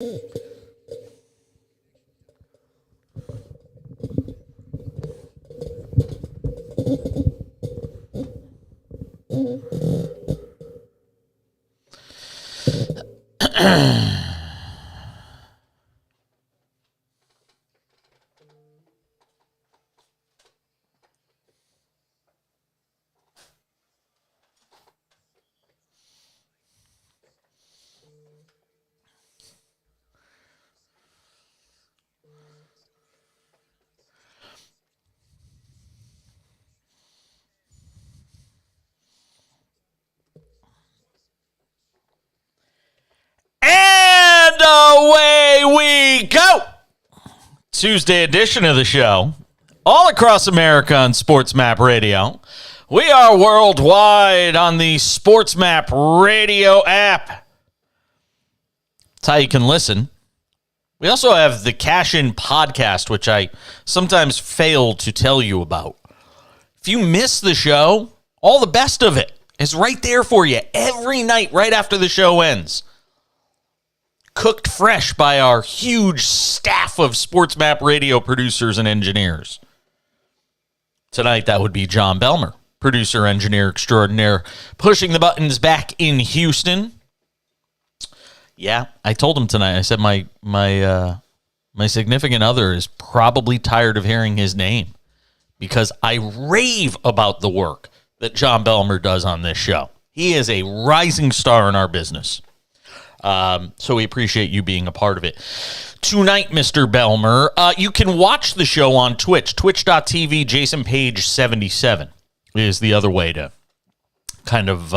And away we go. Tuesday edition of the show. All across America on SportsMap Radio. We are worldwide on the SportsMap Radio app. That's how you can listen. We also have the Cash In podcast, which I sometimes fail to tell you about. If you miss the show, all the best of it is right there for you every night right after the show ends. Cooked fresh by our huge staff of SportsMap Radio producers and engineers. Tonight, that would be John Belmer, producer, engineer extraordinaire, pushing the buttons back in Houston. Yeah, I told him tonight, I said my significant other is probably tired of hearing his name because I rave about the work that John Belmer does on this show. He is a rising star in our business. So we appreciate you being a part of it. Tonight, Mr. Belmer, you can watch the show on Twitch. Twitch.tv, Jason Page 77 is the other way to kind of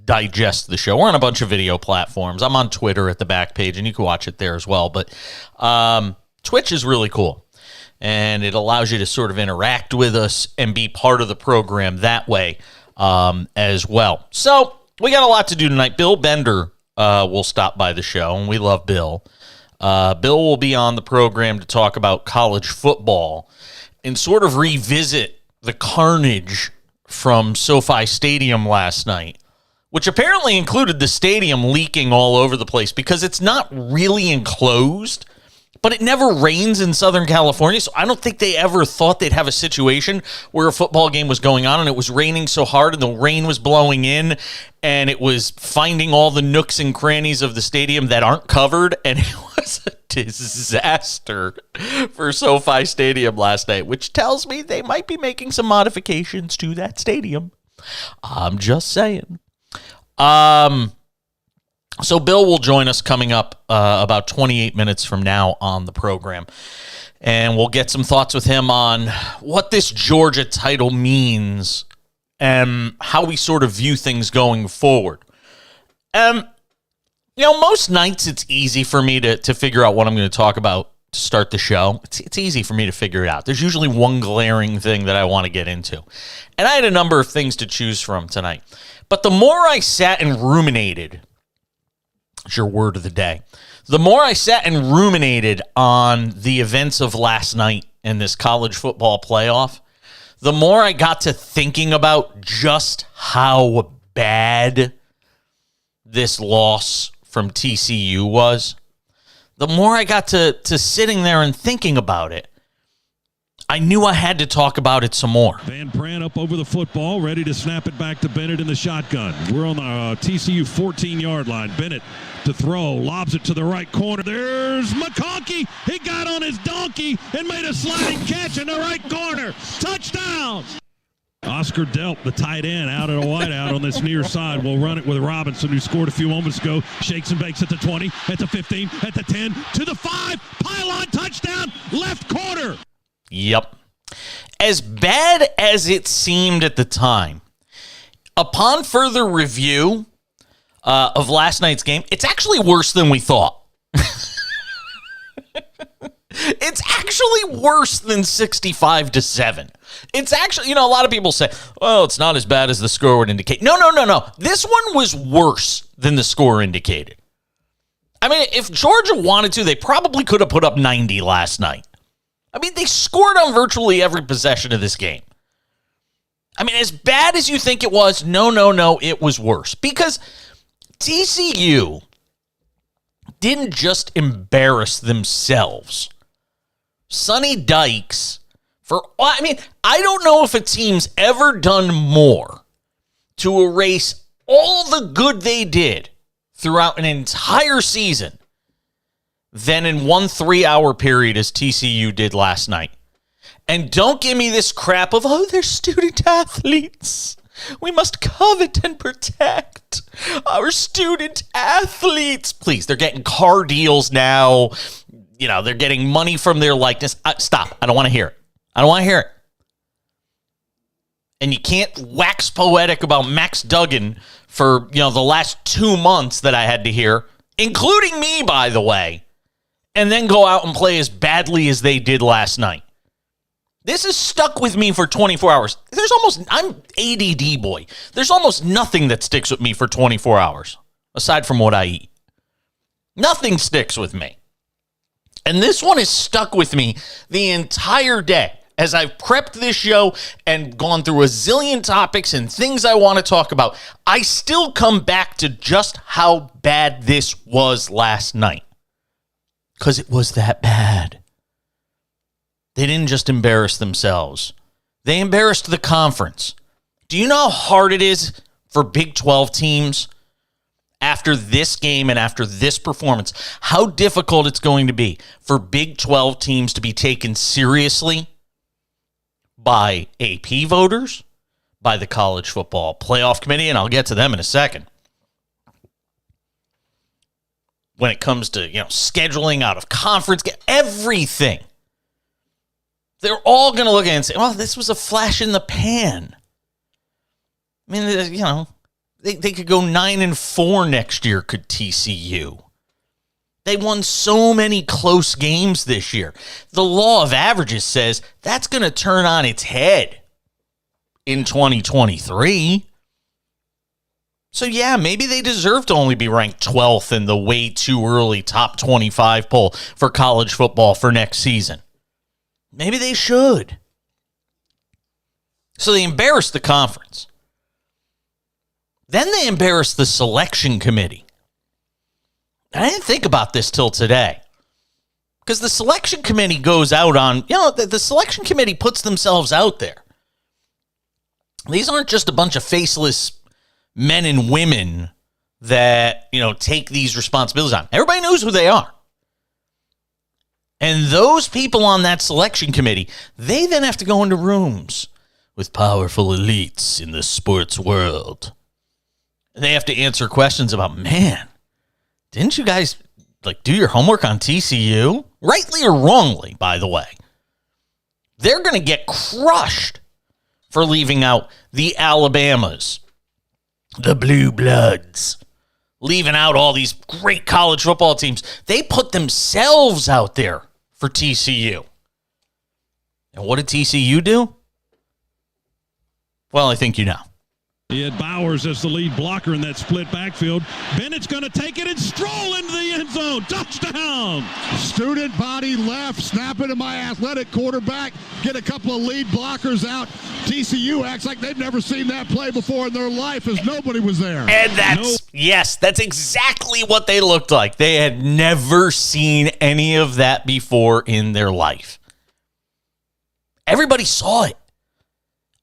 digest the show. We're on a bunch of video platforms. I'm on Twitter at the back page, and you can watch it there as well. But Twitch is really cool, and it allows you to sort of interact with us and be part of the program that way as well. So we got a lot to do tonight. Bill Bender will stop by the show, and we love Bill. Bill will be on the program to talk about college football and sort of revisit the carnage from SoFi Stadium last night, which apparently included the stadium leaking all over the place because it's not really enclosed, but it never rains in Southern California, so I don't think they ever thought they'd have a situation where a football game was going on and it was raining so hard and the rain was blowing in and it was finding all the nooks and crannies of the stadium that aren't covered, and it was a disaster for SoFi Stadium last night, which tells me they might be making some modifications to that stadium. I'm just saying. So Bill will join us coming up about 28 minutes from now on the program, and we'll get some thoughts with him on what this Georgia title means and how we sort of view things going forward. Most nights it's easy for me to figure out what I'm going to talk about to start the show. It's easy for me to figure it out. There's usually one glaring thing that I want to get into, and I had a number of things to choose from tonight. But the more I sat and ruminated, it's your word of the day. The more I sat and ruminated on the events of last night in this college football playoff, the more I got to thinking about just how bad this loss from TCU was. The more I got to sitting there and thinking about it, I knew I had to talk about it some more. Van Pran up over the football, ready to snap it back to Bennett in the shotgun. We're on the TCU 14-yard line. Bennett to throw, lobs it to the right corner. There's McConkey. He got on his donkey and made a sliding catch in the right corner. Touchdown! Oscar Delp, the tight end, out at a wideout on this near side. Will run it with Robinson, who scored a few moments ago. Shakes and bakes at the 20, at the 15, at the 10, to the 5. Pylon touchdown, left corner. Yep. As bad as it seemed at the time, upon further review of last night's game, it's actually worse than we thought. It's actually worse than 65-7. It's actually, a lot of people say, well, it's not as bad as the score would indicate. No. This one was worse than the score indicated. I mean, if Georgia wanted to, they probably could have put up 90 last night. I mean, they scored on virtually every possession of this game. I mean, as bad as you think it was, no, it was worse. Because TCU didn't just embarrass themselves. Sonny Dykes, I don't know if a team's ever done more to erase all the good they did throughout an entire season than in one 3-hour period as TCU did last night. And don't give me this crap of, they're student athletes. We must covet and protect our student athletes. Please, they're getting car deals now. They're getting money from their likeness. Stop. I don't want to hear it. I don't want to hear it. And you can't wax poetic about Max Duggan for, the last 2 months that I had to hear, including me, by the way, and then go out and play as badly as they did last night. This has stuck with me for 24 hours. I'm ADD boy. There's almost nothing that sticks with me for 24 hours, aside from what I eat. Nothing sticks with me. And this one has stuck with me the entire day as I've prepped this show and gone through a zillion topics and things I want to talk about. I still come back to just how bad this was last night. Because it was that bad. They didn't just embarrass themselves. They embarrassed the conference. Do you know how hard it is for Big 12 teams after this game and after this performance? How difficult it's going to be for Big 12 teams to be taken seriously by AP voters, by the College Football Playoff Committee, and I'll get to them in a second. When it comes to, scheduling out of conference, everything. They're all going to look at it and say, well, this was a flash in the pan. I mean, they could go 9-4 next year, could TCU. They won so many close games this year. The law of averages says that's going to turn on its head in 2023. So, yeah, maybe they deserve to only be ranked 12th in the way too early top 25 poll for college football for next season. Maybe they should. So they embarrassed the conference. Then they embarrassed the selection committee. And I didn't think about this till today. Because the selection committee goes out on, the selection committee puts themselves out there. These aren't just a bunch of faceless men and women that, take these responsibilities on. Everybody knows who they are. And those people on that selection committee, they then have to go into rooms with powerful elites in the sports world. And they have to answer questions about, man, didn't you guys do your homework on TCU? Rightly or wrongly, by the way. They're going to get crushed for leaving out the Alabamas, the Blue Bloods, leaving out all these great college football teams. They put themselves out there for TCU. And what did TCU do? Well, I think you know. He had Bowers as the lead blocker in that split backfield. Bennett's going to take it and stroll into the end zone. Touchdown! Student body left, snap into my athletic quarterback, get a couple of lead blockers out. TCU acts like they've never seen that play before in their life as nobody was there. And that's exactly what they looked like. They had never seen any of that before in their life. Everybody saw it.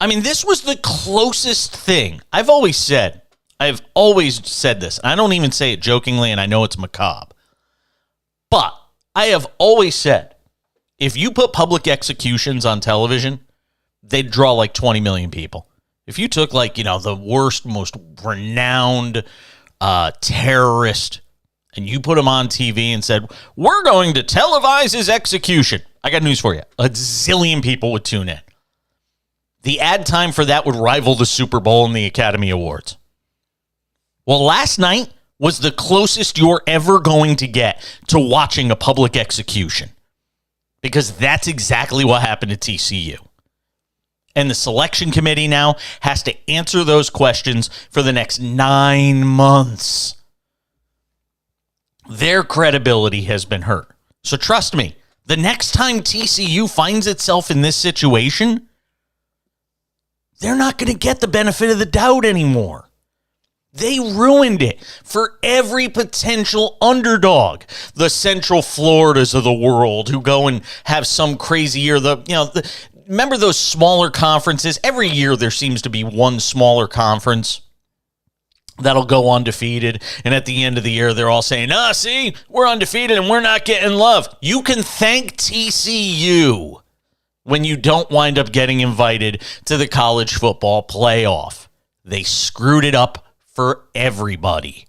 I mean, this was the closest thing. I've always said this. I don't even say it jokingly, and I know it's macabre. But I have always said, if you put public executions on television, they'd draw like 20 million people. If you took the worst, most renowned terrorist, and you put him on TV and said, we're going to televise his execution, I got news for you. A zillion people would tune in. The ad time for that would rival the Super Bowl and the Academy Awards. Well, last night was the closest you're ever going to get to watching a public execution. Because that's exactly what happened to TCU. And the selection committee now has to answer those questions for the next 9 months. Their credibility has been hurt. So trust me, the next time TCU finds itself in this situation, they're not going to get the benefit of the doubt anymore. They ruined it for every potential underdog. The Central Floridas of the world who go and have some crazy year. Remember those smaller conferences? Every year there seems to be one smaller conference that'll go undefeated. And at the end of the year, they're all saying, see, we're undefeated and we're not getting love. You can thank TCU when you don't wind up getting invited to the college football playoff. They screwed it up for everybody.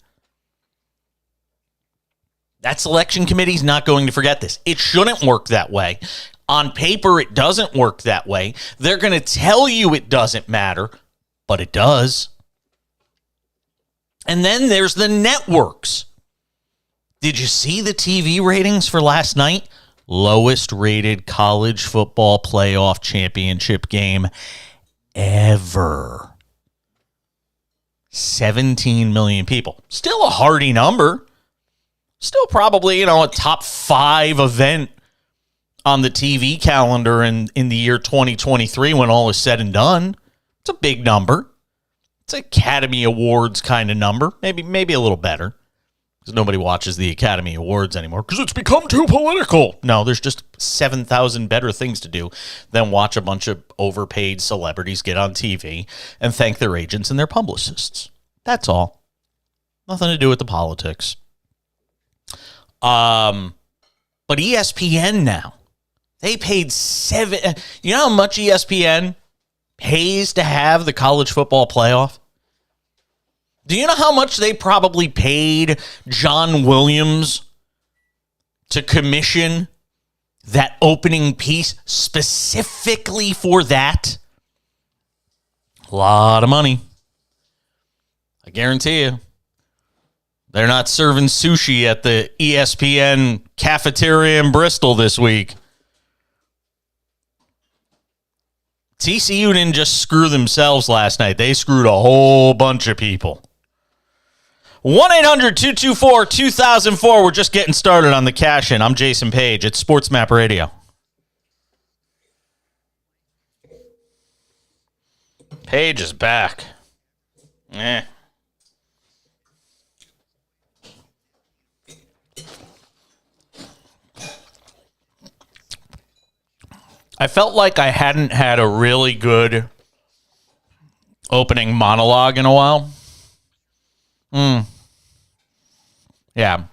That selection committee's not going to forget this. It shouldn't work that way. On paper, it doesn't work that way. They're going to tell you it doesn't matter, but it does. And then there's the networks. Did you see the TV ratings for last night? Lowest rated college football playoff championship game ever. 17 million people. Still a hearty number. Still probably, a top 5 event on the TV calendar in the year 2023 when all is said and done. It's a big number. It's an Academy Awards kind of number. Maybe a little better. Because nobody watches the Academy Awards anymore because it's become too political. No, there's just 7,000 better things to do than watch a bunch of overpaid celebrities get on TV and thank their agents and their publicists. That's all. Nothing to do with the politics. But ESPN now, they paid you know how much ESPN pays to have the college football playoff? Do you know how much they probably paid John Williams to commission that opening piece specifically for that? A lot of money. I guarantee you. They're not serving sushi at the ESPN cafeteria in Bristol this week. TCU didn't just screw themselves last night. They screwed a whole bunch of people. 1-800-224-2004. We're just getting started on the cash-in. I'm Jason Page. It's SportsMap Radio. Page is back. I felt like I hadn't had a really good opening monologue in a while. Yeah.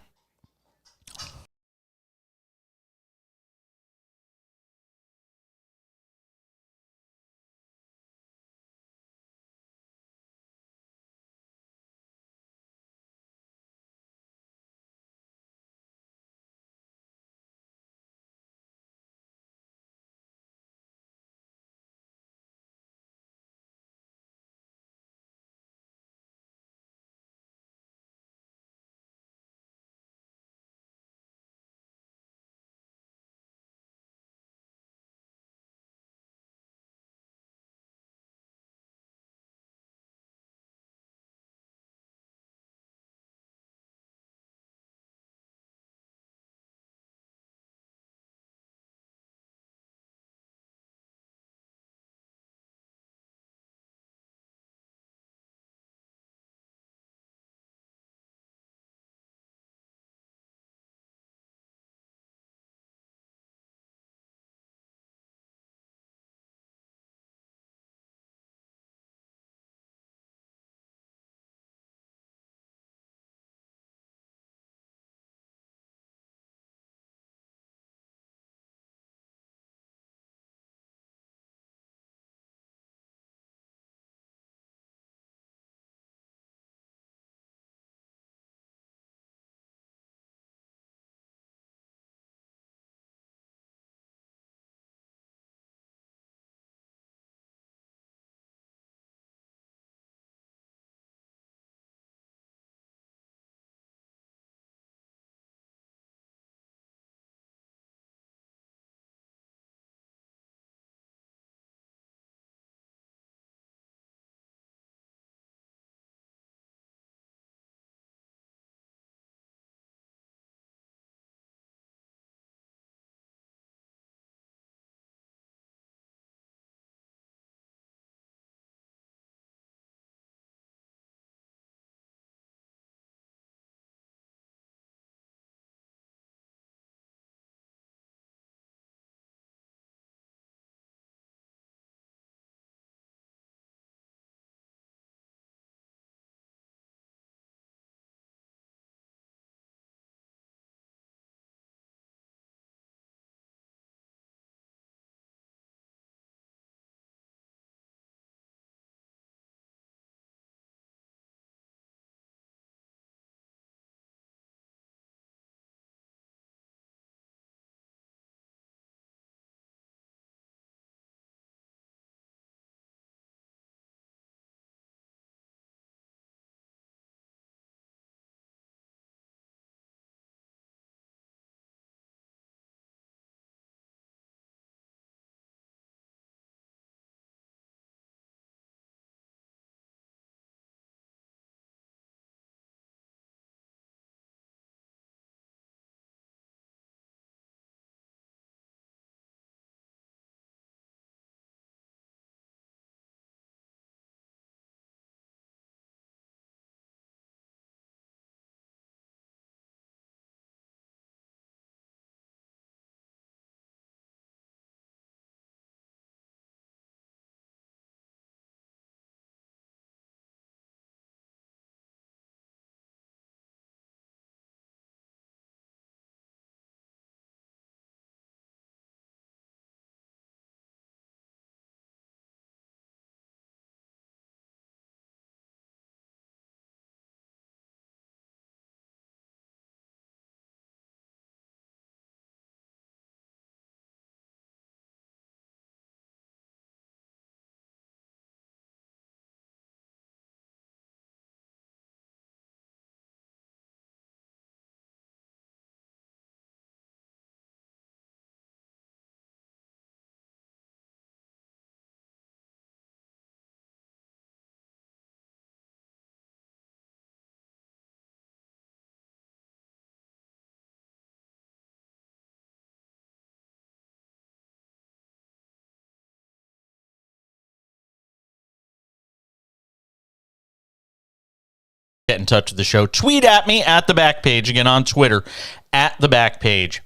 Get in touch with the show. Tweet at me at the back page. Again, on Twitter, at the back page,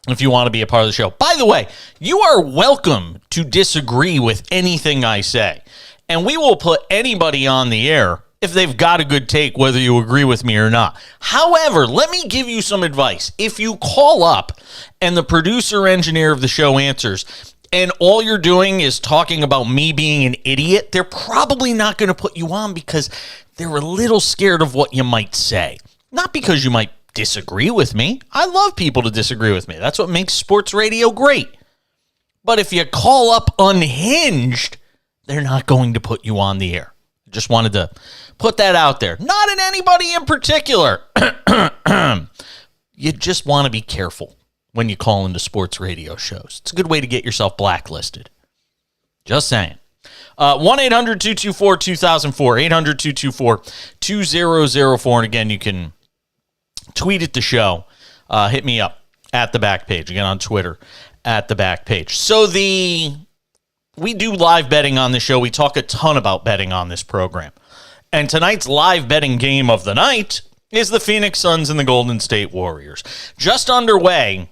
if you want to be a part of the show. By the way, you are welcome to disagree with anything I say. And we will put anybody on the air if they've got a good take, whether you agree with me or not. However, let me give you some advice. If you call up and the producer engineer of the show answers, and all you're doing is talking about me being an idiot, they're probably not going to put you on because they're a little scared of what you might say. Not because you might disagree with me. I love people to disagree with me. That's what makes sports radio great. But if you call up unhinged, they're not going to put you on the air. Just wanted to put that out there. Not in anybody in particular. You just want to be careful when you call into sports radio shows. It's a good way to get yourself blacklisted. Just saying. 1-800-224-2004, 800-224-2004. And again, you can tweet at the show. Hit me up at the back page. Again, on Twitter, at the back page. So we do live betting on the show. We talk a ton about betting on this program. And tonight's live betting game of the night is the Phoenix Suns and the Golden State Warriors. Just underway,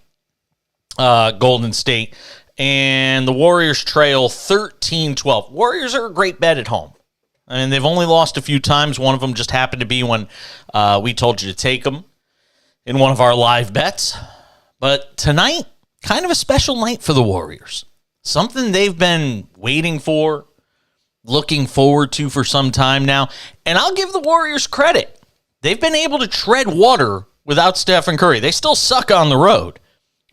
Golden State, and the Warriors trail 13-12. Warriors are a great bet at home. And they've only lost a few times. One of them just happened to be when we told you to take them in one of our live bets. But tonight, kind of a special night for the Warriors. Something they've been waiting for, looking forward to for some time now. And I'll give the Warriors credit. They've been able to tread water without Stephen Curry. They still suck on the road,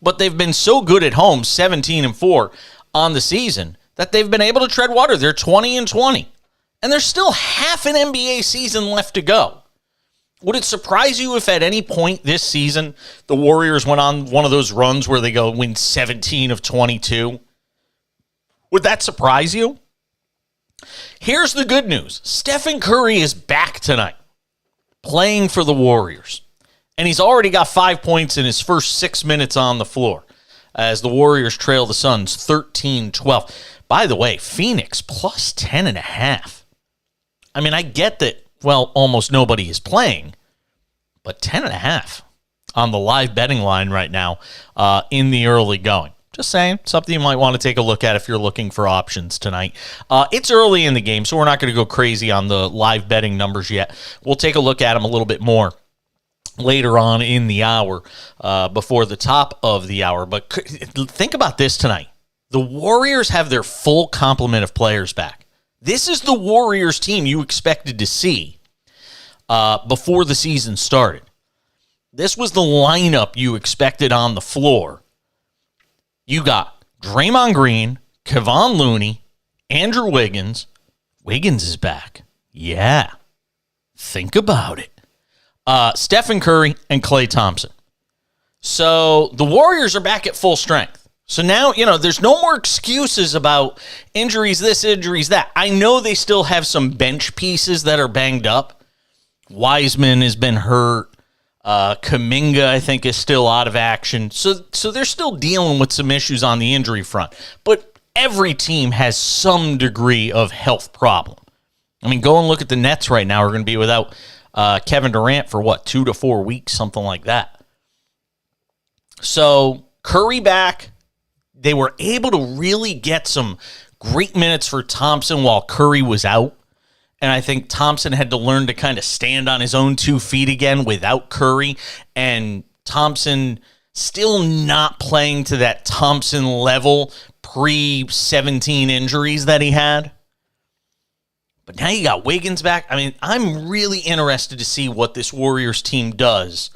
but they've been so good at home, 17-4 on the season, that they've been able to tread water. They're 20-20, and there's still half an NBA season left to go. Would it surprise you if at any point this season the Warriors went on one of those runs where they go win 17 of 22? Would that surprise you? Here's the good news. Stephen Curry is back tonight, playing for the Warriors. And he's already got 5 points in his first 6 minutes on the floor as the Warriors trail the Suns 13-12. By the way, Phoenix plus 10.5. I mean, I get that, well, almost nobody is playing, but 10.5 on the live betting line right now in the early going. Just saying, something you might want to take a look at if you're looking for options tonight. It's early in the game, so we're not going to go crazy on the live betting numbers yet. We'll take a look at them a little bit more later on in the hour, before the top of the hour. But think about this tonight. The Warriors have their full complement of players back. This is the Warriors team you expected to see before the season started. This was the lineup you expected on the floor. You got Draymond Green, Kevon Looney, Andrew Wiggins. Wiggins is back. Yeah. Think about it. Stephen Curry and Klay Thompson. So the Warriors are back at full strength. So now, there's no more excuses about injuries this, injuries that. I know they still have some bench pieces that are banged up. Wiseman has been hurt. Kuminga, I think, is still out of action. So they're still dealing with some issues on the injury front. But every team has some degree of health problem. I mean, go and look at the Nets right now. We're going to be without Kevin Durant for, 2 to 4 weeks, something like that. So Curry back. They were able to really get some great minutes for Thompson while Curry was out. And I think Thompson had to learn to kind of stand on his own 2 feet again without Curry. And Thompson still not playing to that Thompson level pre-17 injuries that he had. But now you got Wiggins back. I mean, I'm really interested to see what this Warriors team does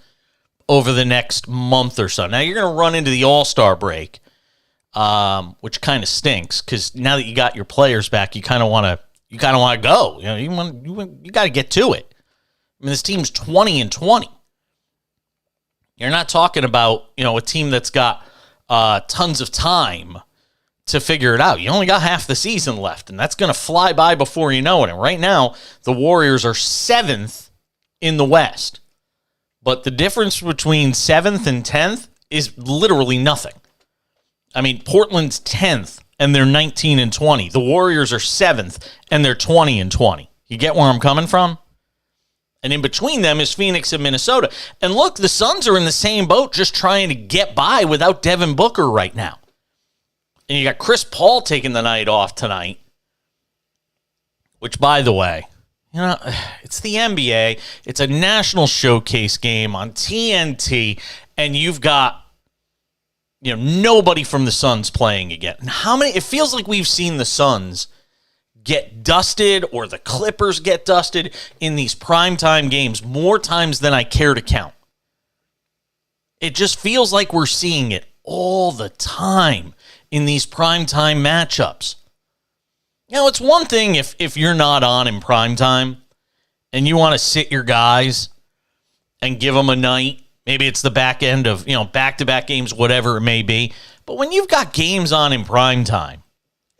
over the next month or so. Now you're going to run into the All-Star break, which kind of stinks because now that you got your players back, you kind of want to go. You got to get to it. I mean, this team's 20-20. You're not talking about, a team that's got tons of time to figure it out. You only got half the season left, and that's going to fly by before you know it. And right now, the Warriors are 7th in the West. But the difference between 7th and 10th is literally nothing. I mean, Portland's 10th, and they're 19-20. The Warriors are 7th, and they're 20-20. You get where I'm coming from? And in between them is Phoenix and Minnesota. And look, the Suns are in the same boat, just trying to get by without Devin Booker right now. And you got Chris Paul taking the night off tonight, which, by the way, it's the NBA. It's a national showcase game on TNT, and you've got nobody from the Suns playing again. And it feels like we've seen the Suns get dusted or the Clippers get dusted in these primetime games more times than I care to count. It just feels like we're seeing it all the time in these primetime matchups. It's one thing if you're not on in primetime and you want to sit your guys and give them a night. Maybe it's the back end of, back-to-back games, whatever it may be. But when you've got games on in primetime,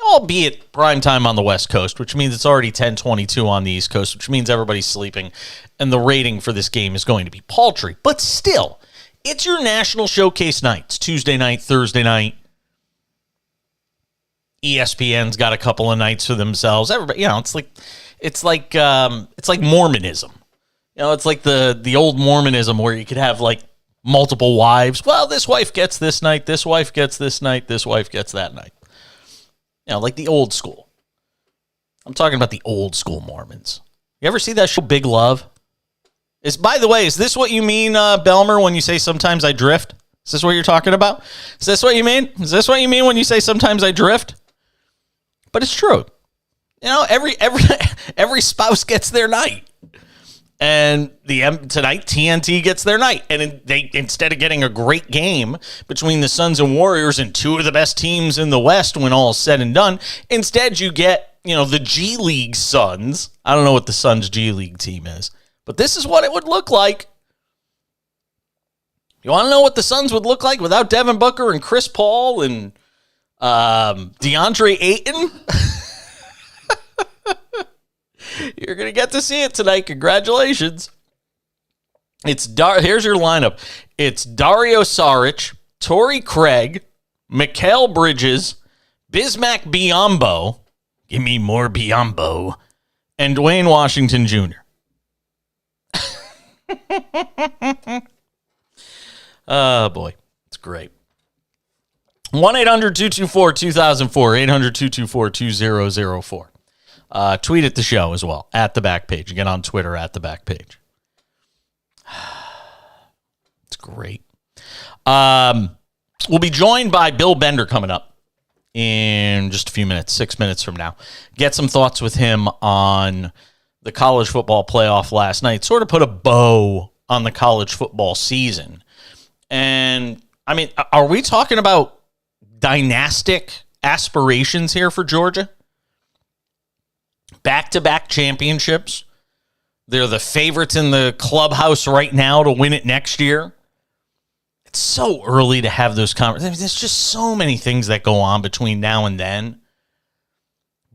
albeit primetime on the West Coast, which means it's already 10:22 on the East Coast, which means everybody's sleeping, and the rating for this game is going to be paltry. But still, it's your national showcase nights, Tuesday night, Thursday night. ESPN's got a couple of nights for themselves. Everybody, it's like Mormonism. It's like the old Mormonism where you could have like multiple wives. Well, this wife gets this night, this wife gets this night, this wife gets that night. Like the old school. I'm talking about the old school Mormons. You ever see that show Big Love? By the way, is this what you mean, Belmer, when you say sometimes I drift? Is this what you're talking about? Is this what you mean? Is this what you mean when you say sometimes I drift? But it's true. Every spouse gets their night. And tonight, TNT gets their night. And instead of getting a great game between the Suns and Warriors and two of the best teams in the West when all is said and done, instead you get, the G League Suns. I don't know what the Suns G League team is, but this is what it would look like. You want to know what the Suns would look like without Devin Booker and Chris Paul and DeAndre Ayton? You're going to get to see it tonight. Congratulations. Here's your lineup. It's Dario Saric, Torrey Craig, Mikal Bridges, Bismack Biyombo, give me more Biyombo, and Dwayne Washington Jr. Oh, boy. It's great. 1-800-224-2004, 800-224-2004. Tweet at the show as well, at the back page. Again, on Twitter, at the back page. It's great. We'll be joined by Bill Bender coming up in just a few minutes, 6 minutes from now. Get some thoughts with him on the college football playoff last night. Sort of put a bow on the college football season. And, are we talking about dynastic aspirations here for Georgia? Back-to-back championships. They're the favorites in the clubhouse right now to win it next year. It's so early to have those conversations. There's just so many things that go on between now and then.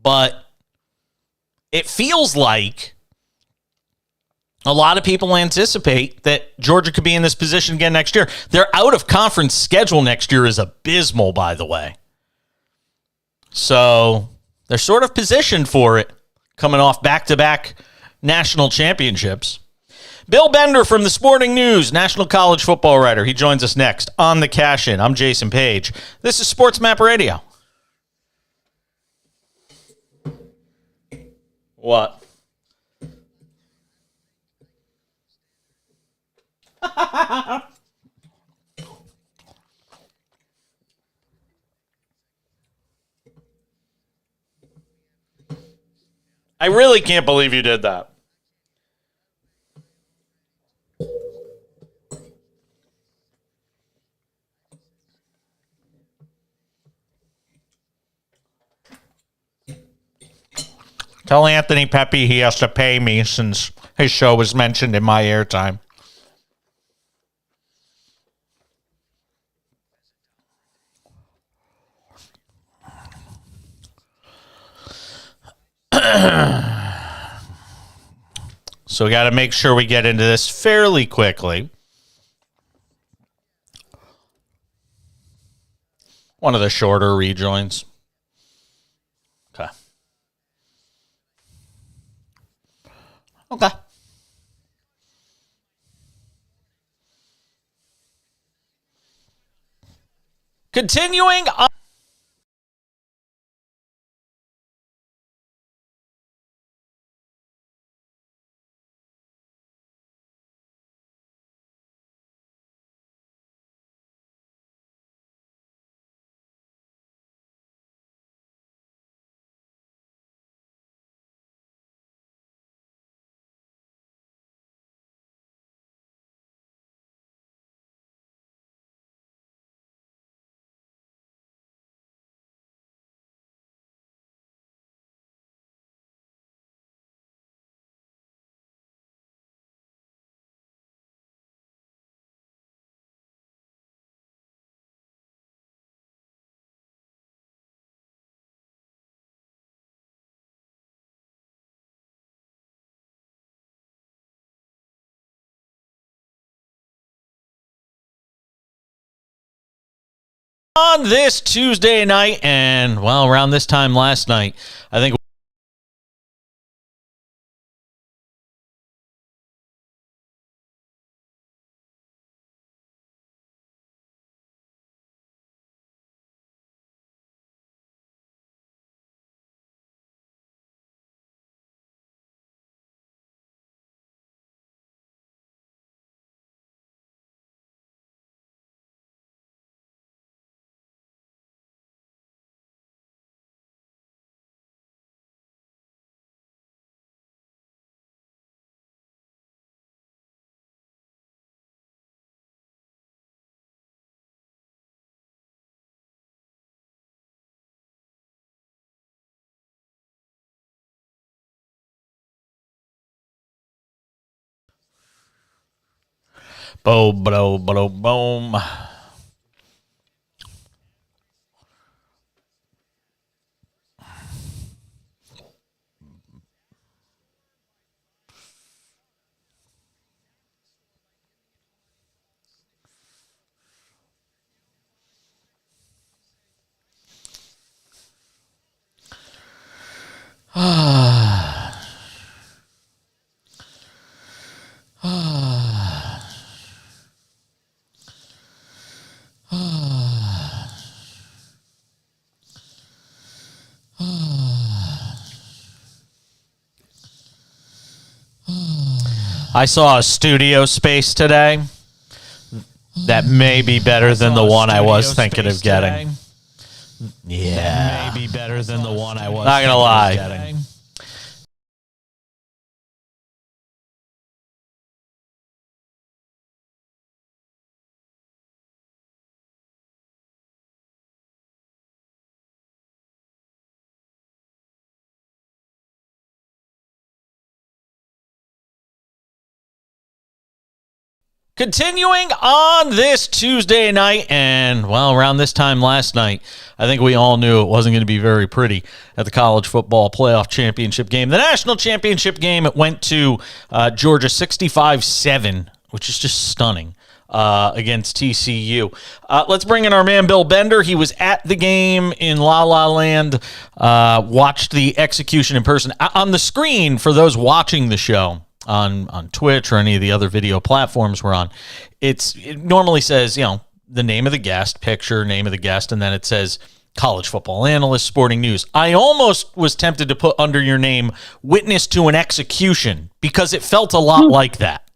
But it feels like a lot of people anticipate that Georgia could be in this position again next year. Their out-of-conference schedule next year is abysmal, by the way. So they're sort of positioned for it, coming off back-to-back national championships. Bill Bender from the Sporting News, national college football writer. He joins us next on the Cash In. I'm Jason Page. This is SportsMap Radio. What? I really can't believe you did that. Tell Anthony Pepe he has to pay me since his show was mentioned in my airtime. So we got to make sure we get into this fairly quickly. One of the shorter rejoins. Okay. Continuing on this Tuesday night, and well, around this time last night, I think boom, boom, boom, boom. I saw a studio space today that may be better than the one I was thinking of getting. Yeah. Maybe better than the one I was. Not gonna lie. Continuing on this Tuesday night, and well, around this time last night, I think we all knew it wasn't going to be very pretty at the college football playoff championship game. The national championship game, it went to Georgia 65-7, which is just stunning, against TCU. Let's bring in our man, Bill Bender. He was at the game in La La Land, watched the execution in person. On the screen, for those watching the show, on Twitch or any of the other video platforms we're on, it normally says, the name of the guest, picture, name of the guest, and then it says college football analyst, sporting news. I almost was tempted to put under your name witness to an execution because it felt a lot like that.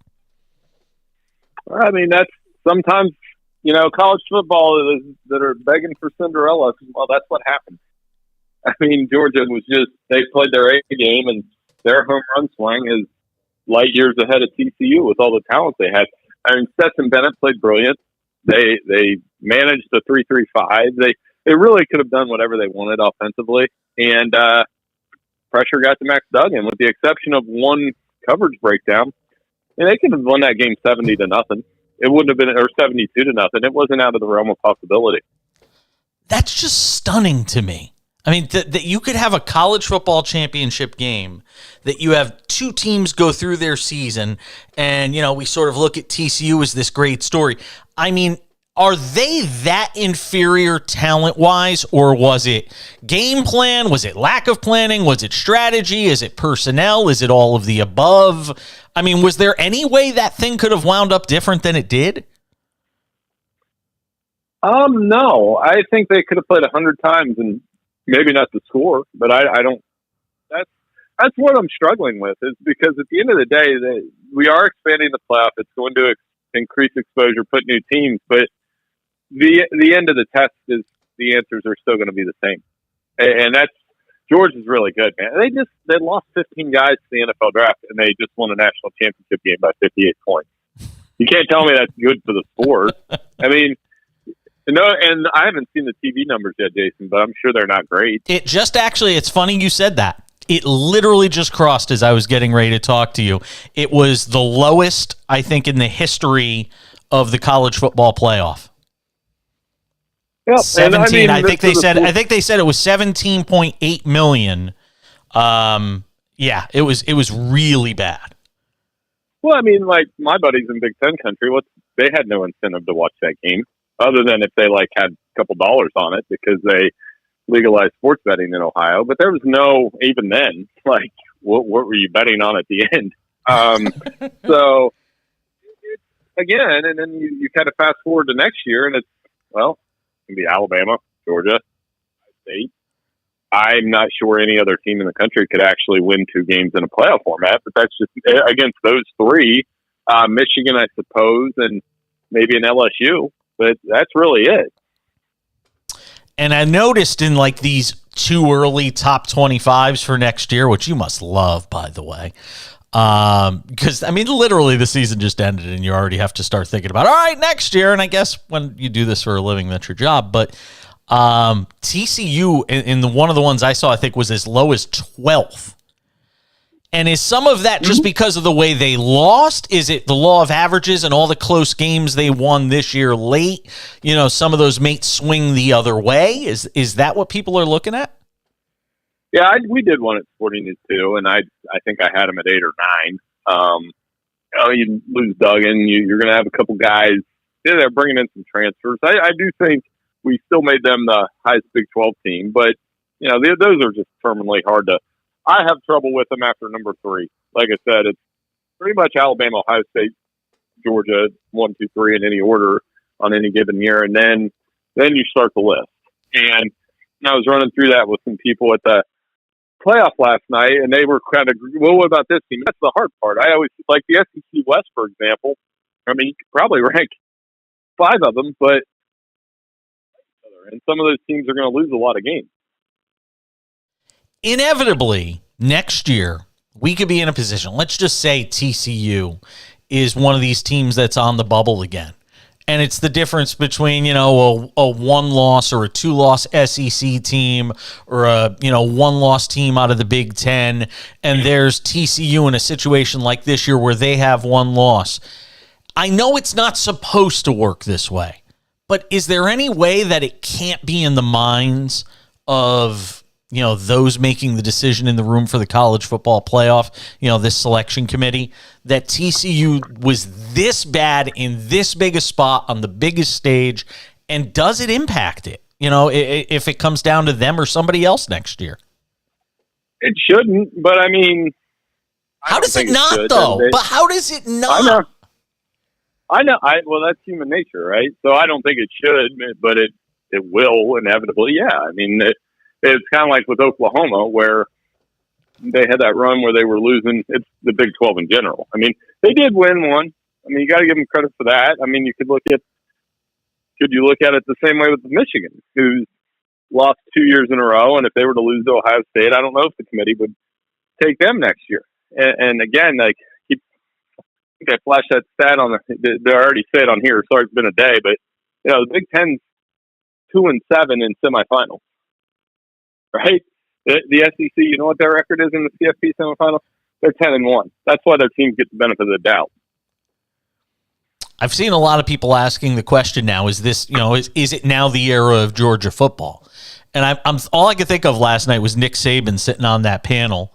I mean, that's sometimes, college football that are begging for Cinderella. Well, that's what happened. I mean, Georgia they played their A game, and their home run swing is light years ahead of TCU with all the talent they had. I mean, Stetson Bennett played brilliant. They managed the 3-3-5. They really could have done whatever they wanted offensively, and pressure got to Max Duggan, with the exception of one coverage breakdown. And they could have won that game 70-0. It wouldn't have been, or 72-0. It wasn't out of the realm of possibility. That's just stunning to me. I mean, that you could have a college football championship game, that you have two teams go through their season, and, we sort of look at TCU as this great story. I mean, are they that inferior talent-wise, or was it game plan? Was it lack of planning? Was it strategy? Is it personnel? Is it all of the above? I mean, was there any way that thing could have wound up different than it did? No, I think they could have played 100 times and maybe not the score, but I don't. That's what I'm struggling with, is because at the end of the day, we are expanding the playoff. It's going to increase exposure, put new teams, but the end of the test is the answers are still going to be the same, and that's George is really good, man. They lost 15 guys to the NFL draft, and they just won a national championship game by 58 points. You can't tell me that's good for the sport. I mean. No, and I haven't seen the TV numbers yet, Jason, but I'm sure they're not great. It's funny you said that. It literally just crossed as I was getting ready to talk to you. It was the lowest, I think, in the history of the college football playoff. Yep. 17. I think they said it was 17.8 million. Yeah, it was really bad. Well, I mean, like my buddies in Big Ten country, they had no incentive to watch that game, other than if they had a couple dollars on it because they legalized sports betting in Ohio. But there was no, even then, what were you betting on at the end? So again, and then you kind of fast forward to next year, and it's going to be Alabama, Georgia, State. I'm not sure any other team in the country could actually win 2 games in a playoff format, but that's just against those 3. Michigan, I suppose, and maybe an LSU. But that's really it. And I noticed in these 2 early top 25s for next year, which you must love, by the way, because, I mean, literally the season just ended and you already have to start thinking about, all right, next year. And I guess when you do this for a living, that's your job. But TCU, in one of the ones I saw, I think was as low as 12th. And is some of that just because of the way they lost? Is it the law of averages and all the close games they won this year late? Some of those may swing the other way. Is that what people are looking at? Yeah, we did one at Sporting News too, and I think I had them at 8 or 9. You lose Duggan, you're going to have a couple guys. Yeah, they're bringing in some transfers. I do think we still made them the highest Big 12 team, but those are just terminally hard to. I have trouble with them after number 3. Like I said, it's pretty much Alabama, Ohio State, Georgia, 1, 2, 3 in any order on any given year, and then you start the list. And I was running through that with some people at the playoff last night, and they were kind of, well, what about this team? That's the hard part. I always like the SEC West, for example. I mean, you could probably rank 5 of them, but and some of those teams are going to lose a lot of games. Inevitably, next year, we could be in a position, let's just say TCU is one of these teams that's on the bubble again. And it's the difference between, a 1-loss or a 2-loss SEC team or a, 1-loss team out of the Big Ten. And there's TCU in a situation like this year where they have 1 loss. I know it's not supposed to work this way, but is there any way that it can't be in the minds of those making the decision in the room for the college football playoff, this selection committee, that TCU was this bad in this big a spot on the biggest stage, and does it impact it, if it comes down to them or somebody else next year? It shouldn't, but I mean... How does it not, though? But how does it not? I know. Well, that's human nature, right? So I don't think it should, but it will inevitably, yeah. I mean... It's kind of like with Oklahoma, where they had that run where they were losing. It's the Big 12 in general. I mean, they did win one. I mean, you got to give them credit for that. I mean, could you look at it the same way with Michigan, who's lost 2 years in a row, and if they were to lose to Ohio State, I don't know if the committee would take them next year. And again, I think I flashed that stat on they already said on here. Sorry, it's been a day, but the Big Ten's 2-7 in semifinals. Right? The SEC, you know what their record is in the CFP semifinals? They're 10-1. That's why their teams get the benefit of the doubt. I've seen a lot of people asking the question now, is this, is it now the era of Georgia football? And I'm all I could think of last night was Nick Saban sitting on that panel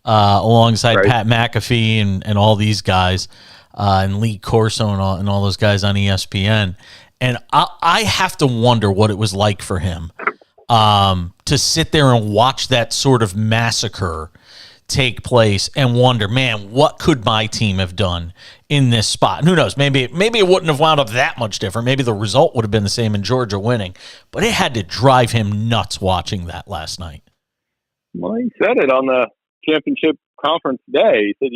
alongside Pat McAfee and all these guys, and Lee Corso and all those guys on ESPN. And I have to wonder what it was like for him. To sit there and watch that sort of massacre take place and wonder, man, what could my team have done in this spot? And who knows? Maybe it wouldn't have wound up that much different. Maybe the result would have been the same in Georgia winning, but it had to drive him nuts watching that last night. Well, he said it on the championship conference day. He said,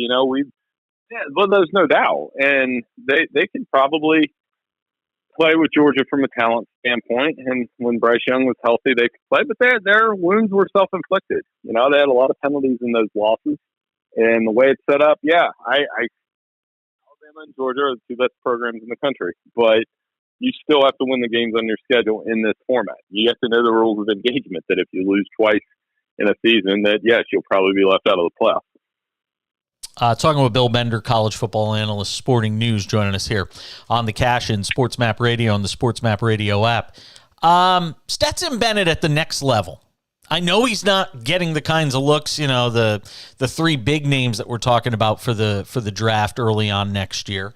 well, there's no doubt. And they could probably play with Georgia from a talent standpoint. And when Bryce Young was healthy, they could play. But their wounds were self-inflicted. They had a lot of penalties in those losses. And the way it's set up, Alabama and Georgia are the two best programs in the country. But you still have to win the games on your schedule in this format. You have to know the rules of engagement, that if you lose twice in a season, that, yes, you'll probably be left out of the playoffs. Talking with Bill Bender, college football analyst, Sporting News, joining us here on the Cash in SportsMap Radio and the SportsMap Radio app. Stetson Bennett at the next level. I know he's not getting the kinds of looks, the three big names that we're talking about for the draft early on next year.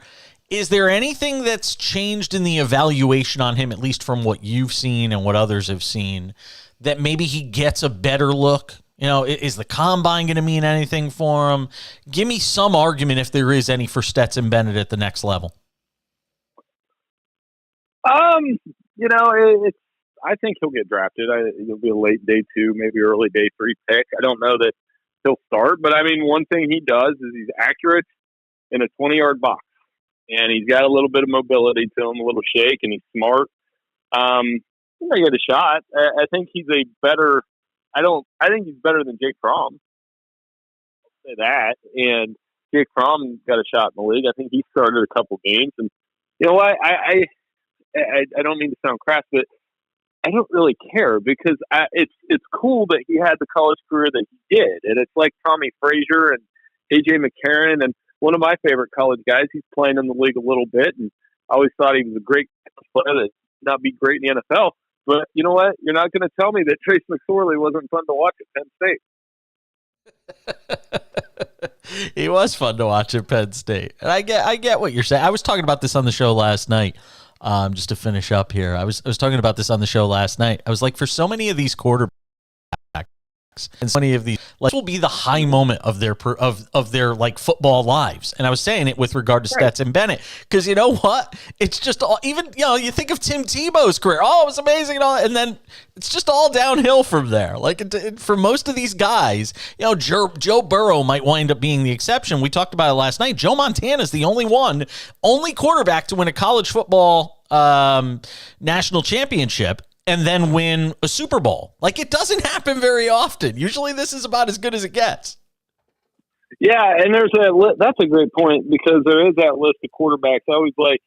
Is there anything that's changed in the evaluation on him, at least from what you've seen and what others have seen, that maybe he gets a better look? Is the combine going to mean anything for him? Give me some argument, if there is any, for Stetson Bennett at the next level. I think he'll get drafted. He'll be a late day 2, maybe early day 3 pick. I don't know that he'll start, but one thing he does is he's accurate in a 20-yard box, and he's got a little bit of mobility to him, a little shake, and he's smart. He may get a shot. I think he's a better. I think he's better than Jake Fromm. I'll say that. And Jake Fromm got a shot in the league. I think he started a couple games. And you know what? I don't mean to sound crass, but I don't really care, because it's cool that he had the college career that he did. And it's like Tommy Frazier and A.J. McCarron, and one of my favorite college guys. He's playing in the league a little bit, and I always thought he was a great player that not be great in the NFL. But you know what? You're not going to tell me that Trace McSorley wasn't fun to watch at Penn State. He was fun to watch at Penn State. And I get what you're saying. I was talking about this on the show last night. Just to finish up here, I was talking about this on the show last night. I was like, for so many of these quarterbacks and so many of these, this will be the high moment of their like football lives. And I was saying it with regard to Stetson Bennett, because you know what? It's just all, even you think of Tim Tebow's career. Oh, it was amazing, and then it's just all downhill from there. Like for most of these guys, Joe Burrow might wind up being the exception. We talked about it last night. Joe Montana is the only quarterback to win a college football national championship and then win a Super Bowl. Like, it doesn't happen very often. Usually this is about as good as it gets. Yeah, and that's a great point, because there is that list of quarterbacks. I always like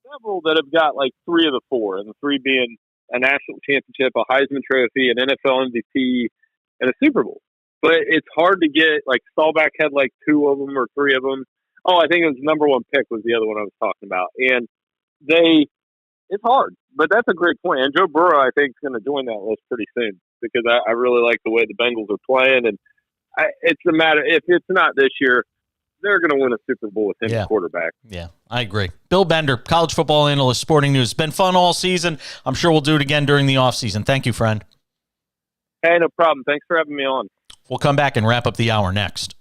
several that have got like 3 of the 4, and the 3 being a national championship, a Heisman Trophy, an NFL MVP, and a Super Bowl. But it's hard to get, like, Staubach had like 2 of them or 3 of them. Oh, I think it was number 1 pick was the other one I was talking about. And it's hard, but that's a great point. And Joe Burrow, I think, is going to join that list pretty soon, because I really like the way the Bengals are playing. And it's a matter, if it's not this year, they're going to win a Super Bowl with him as quarterback. Yeah, I agree. Bill Bender, college football analyst, Sporting News. It's been fun all season. I'm sure we'll do it again during the offseason. Thank you, friend. Hey, no problem. Thanks for having me on. We'll come back and wrap up the hour next.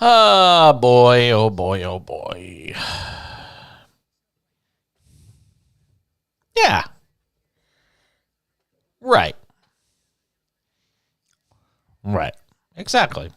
Oh, boy, oh, boy, oh, boy. Yeah. Right. Right. Exactly.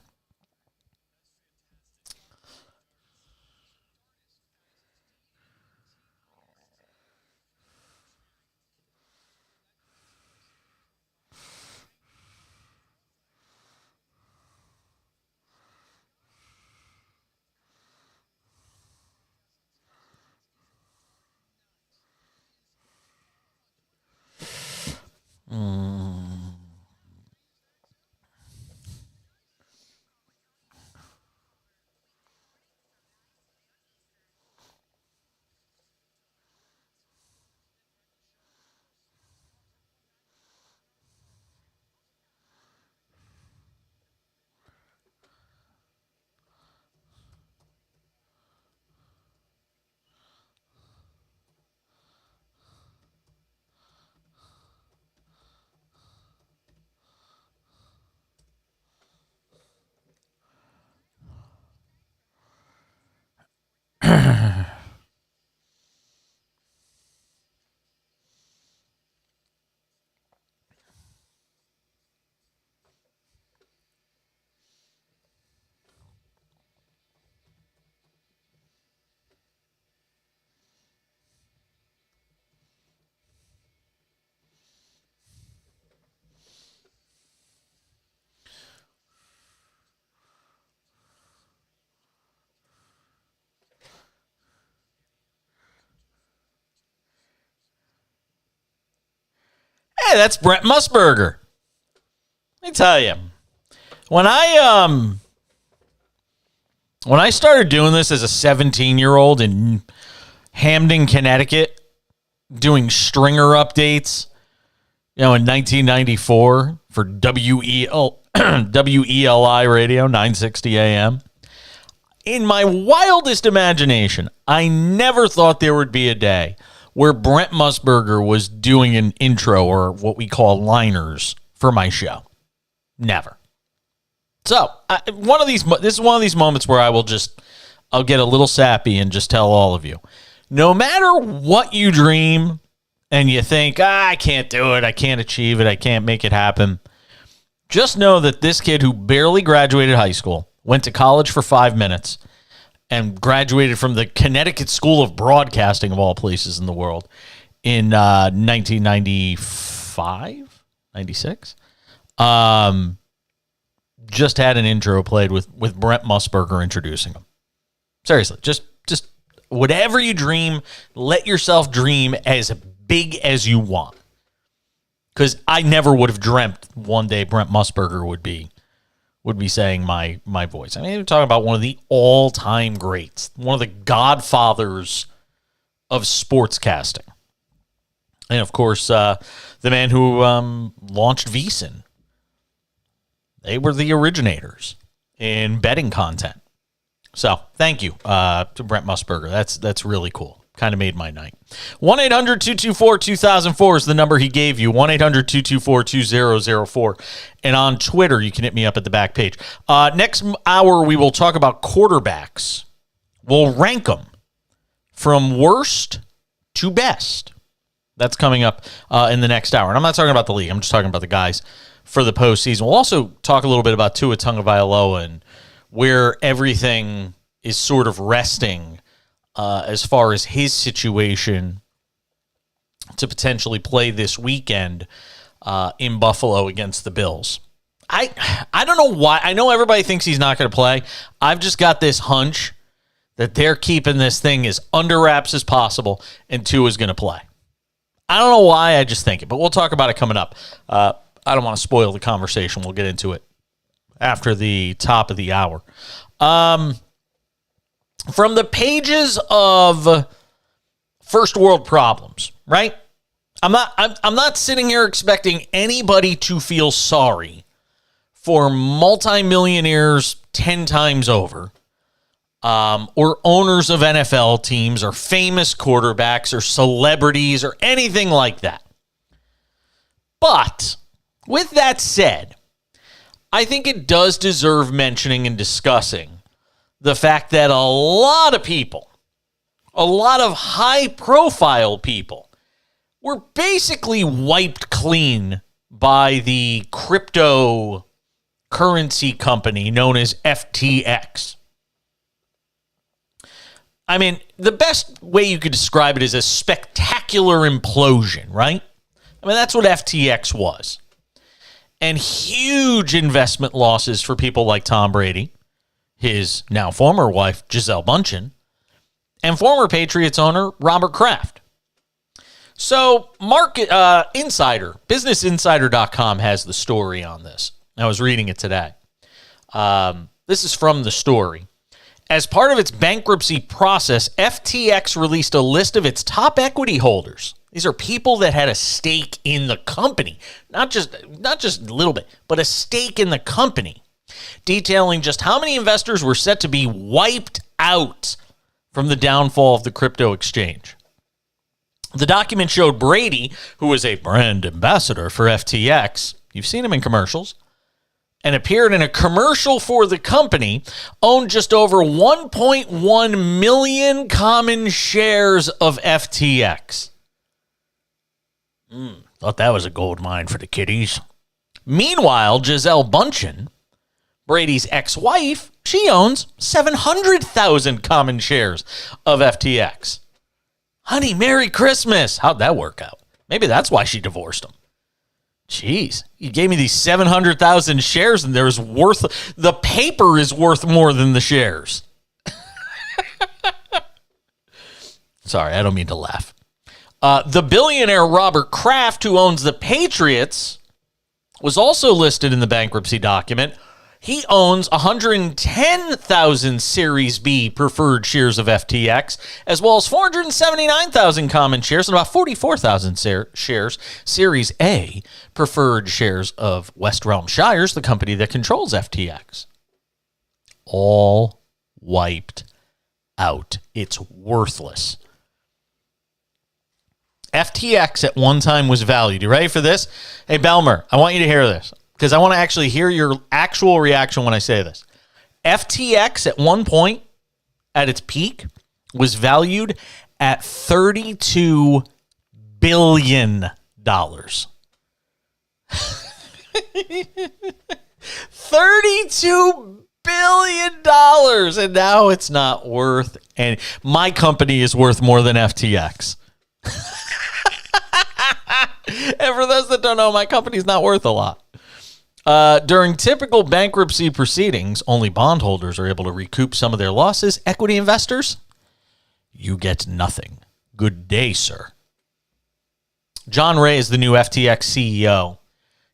Hey, that's Brent Musburger. Let me tell you, when I started doing this as a 17-year-old in Hamden, Connecticut, doing stringer updates, in 1994 for WELI Radio 960 AM. In my wildest imagination, I never thought there would be a day where Brent Musburger was doing an intro or what we call liners for my show. Never. So, this is one of these moments where I'll get a little sappy and just tell all of you, no matter what you dream and you think, I can't do it, I can't achieve it, I can't make it happen, just know that this kid who barely graduated high school, went to college for 5 minutes, and graduated from the Connecticut School of Broadcasting, of all places in the world, in 1995, 96, just had an intro played with Brent Musburger introducing him. Seriously, just whatever you dream, let yourself dream as big as you want. Because I never would have dreamt one day Brent Musburger would be saying my voice. I mean, we're talking about one of the all-time greats, one of the godfathers of sportscasting. And, of course, the man who launched VSiN. They were the originators in betting content. So, thank you to Brent Musburger. That's really cool. Kind of made my night. 1-800-224-2004 is the number he gave you. 1-800-224-2004. And on Twitter, you can hit me up at the back page. Next hour, we will talk about quarterbacks. We'll rank them from worst to best. That's coming up in the next hour. And I'm not talking about the league. I'm just talking about the guys for the postseason. We'll also talk a little bit about Tua Tagovailoa and where everything is sort of resting as far as his situation to potentially play this weekend in Buffalo against the Bills. I don't know why. I know everybody thinks he's not going to play. I've just got this hunch that they're keeping this thing as under wraps as possible and Tua is going to play. I don't know why. I just think it, but we'll talk about it coming up. I don't want to spoil the conversation. We'll get into it after the top of the hour. From the pages of First World Problems, right? I'm not sitting here expecting anybody to feel sorry for multimillionaires 10 times over, or owners of NFL teams, or famous quarterbacks, or celebrities, or anything like that. But with that said, I think it does deserve mentioning and discussing the fact that a lot of people, a lot of high-profile people, were basically wiped clean by the cryptocurrency company known as FTX. I mean, the best way you could describe it is a spectacular implosion, right? I mean, that's what FTX was. And huge investment losses for people like Tom Brady, his now former wife, Gisele Bündchen, and former Patriots owner Robert Kraft. So, Market Insider, BusinessInsider.com has the story on this. I was reading it today. This is from the story. As part of its bankruptcy process, FTX released a list of its top equity holders. These are people that had a stake in the company, not just a little bit, but a stake in the company, detailing just how many investors were set to be wiped out from the downfall of the crypto exchange. The document showed Brady, who was a brand ambassador for FTX, you've seen him in commercials, and appeared in a commercial for the company, owned just over 1.1 million common shares of FTX. Thought that was a gold mine for the kiddies. Meanwhile, Gisele Bündchen, Brady's ex-wife, she owns 700,000 common shares of FTX. Honey, Merry Christmas. How'd that work out? Maybe that's why she divorced him. Jeez, you gave me these 700,000 shares and the paper is worth more than the shares. Sorry, I don't mean to laugh. The billionaire Robert Kraft, who owns the Patriots, was also listed in the bankruptcy document. He owns 110,000 Series B preferred shares of FTX, as well as 479,000 common shares and about 44,000 shares Series A preferred shares of West Realm Shires, the company that controls FTX. All wiped out. It's worthless. FTX at one time was valued. You ready for this? Hey, Belmer, I want you to hear this, because I want to actually hear your actual reaction when I say this. FTX at one point, at its peak, was valued at $32 billion. $32 billion, and now it's not worth any. My company is worth more than FTX. And for those that don't know, my company's not worth a lot. During typical bankruptcy proceedings, only bondholders are able to recoup some of their losses. Equity investors, you get nothing. Good day, sir. John Ray is the new FTX CEO.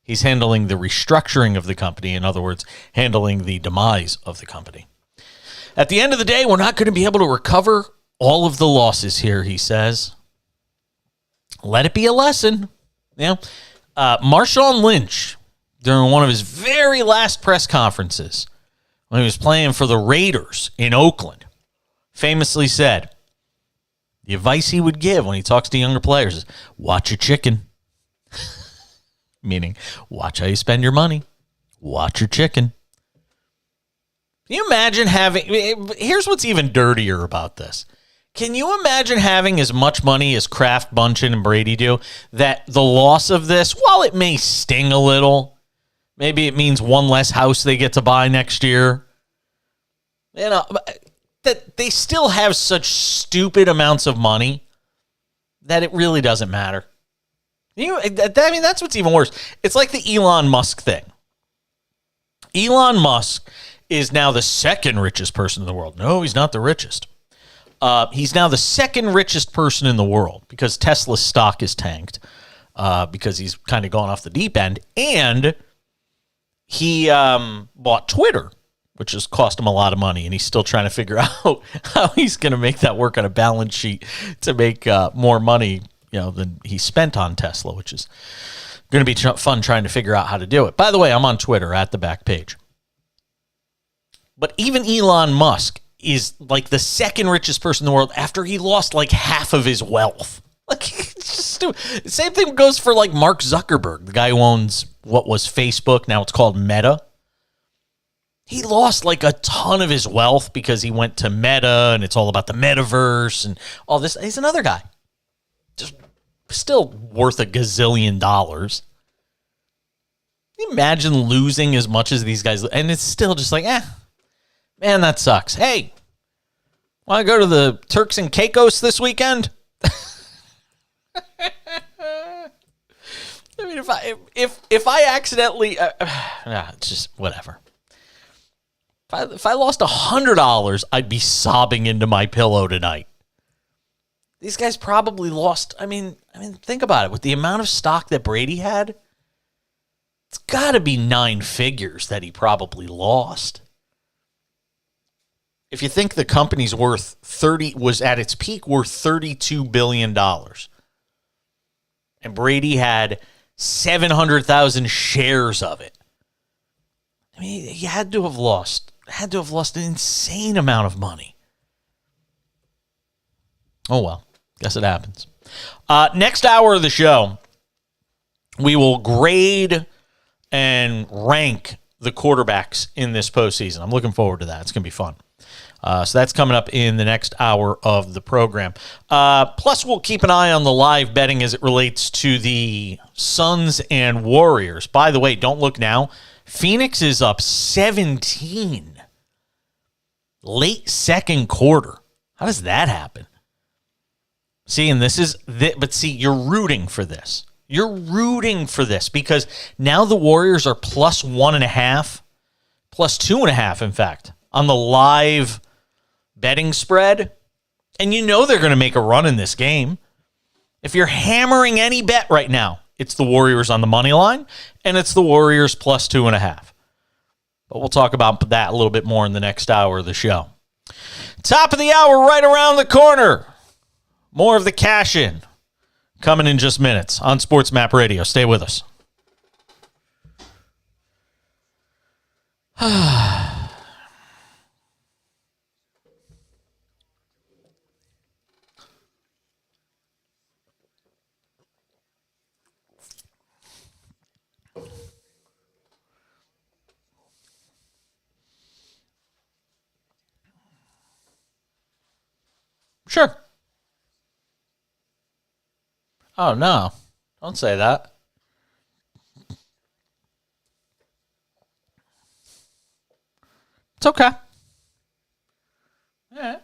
He's handling the restructuring of the company. In other words, handling the demise of the company. At the end of the day, we're not going to be able to recover all of the losses here, he says. Let it be a lesson. Yeah. Marshawn Lynch, during one of his very last press conferences, when he was playing for the Raiders in Oakland, famously said, the advice he would give when he talks to younger players is, watch your chicken. Meaning, watch how you spend your money. Watch your chicken. Can you imagine having... Here's what's even dirtier about this. Can you imagine having as much money as Kraft, Bündchen, and Brady do, that the loss of this, while it may sting a little, maybe it means one less house they get to buy next year, you know, that they still have such stupid amounts of money that it really doesn't matter. That's what's even worse. It's like the Elon Musk thing. Elon Musk is now the second richest person in the world. No, he's not the richest. He's now the second richest person in the world because Tesla's stock is tanked because he's kind of gone off the deep end. And he bought Twitter, which has cost him a lot of money. And he's still trying to figure out how he's going to make that work on a balance sheet to make more money, than he spent on Tesla, which is going to be fun trying to figure out how to do it. By the way, I'm on Twitter at the back page. But even Elon Musk is like the second richest person in the world after he lost like half of his wealth. Like, it's just stupid. Same thing goes for like Mark Zuckerberg, the guy who owns what was Facebook. Now it's called Meta. He lost like a ton of his wealth because he went to Meta and it's all about the metaverse and all this. He's another guy. Just still worth a gazillion dollars. Can you imagine losing as much as these guys? And it's still just like, man, that sucks. Hey, want to go to the Turks and Caicos this weekend? I mean, if I accidentally, it's just whatever. If I lost $100, I'd be sobbing into my pillow tonight. These guys probably lost. I mean, think about it. With the amount of stock that Brady had, it's got to be 9 figures that he probably lost. If you think the company's worth was at its peak worth $32 billion, and Brady had 700,000 shares of it, I mean, he had to have lost an insane amount of money. Oh, well, guess it happens. Next hour of the show, we will grade and rank the quarterbacks in this postseason. I'm looking forward to that. It's going to be fun. So that's coming up in the next hour of the program. Plus, we'll keep an eye on the live betting as it relates to the Suns and Warriors. By the way, don't look now. Phoenix is up 17 late second quarter. How does that happen? See, and but see, you're rooting for this. You're rooting for this because now the Warriors are plus 1.5, plus 2.5, in fact, on the live betting spread. And you know they're going to make a run in this game. If you're hammering any bet right now, it's the Warriors on the money line, and it's the Warriors plus 2.5. But we'll talk about that a little bit more in the next hour of the show. Top of the hour right around the corner. More of the cash in coming in just minutes on SportsMap Radio. Stay with us. Sure. Oh, no. Don't say that. It's okay. All right.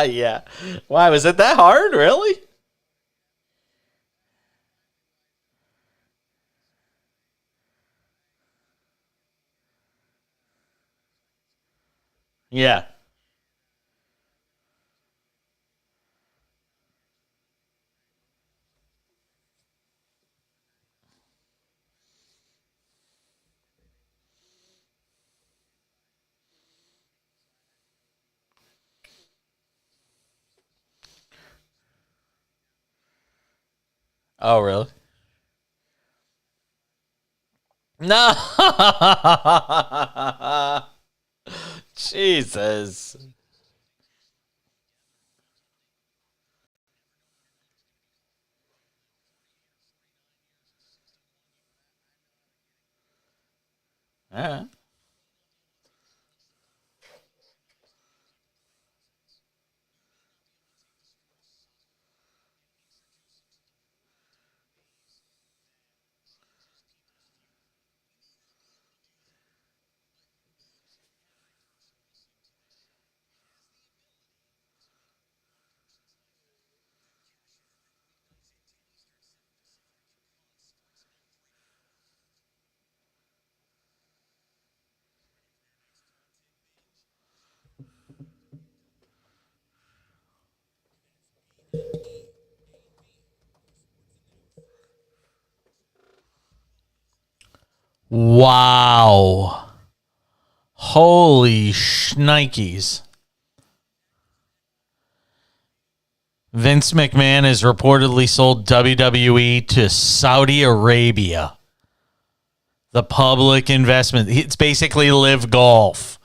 Yeah. Why, was it that hard? Really? Yeah. Oh, really? No. Jesus. All right. Wow. Holy shnikes. Vince McMahon has reportedly sold WWE to Saudi Arabia. The public investment. It's basically Live Golf.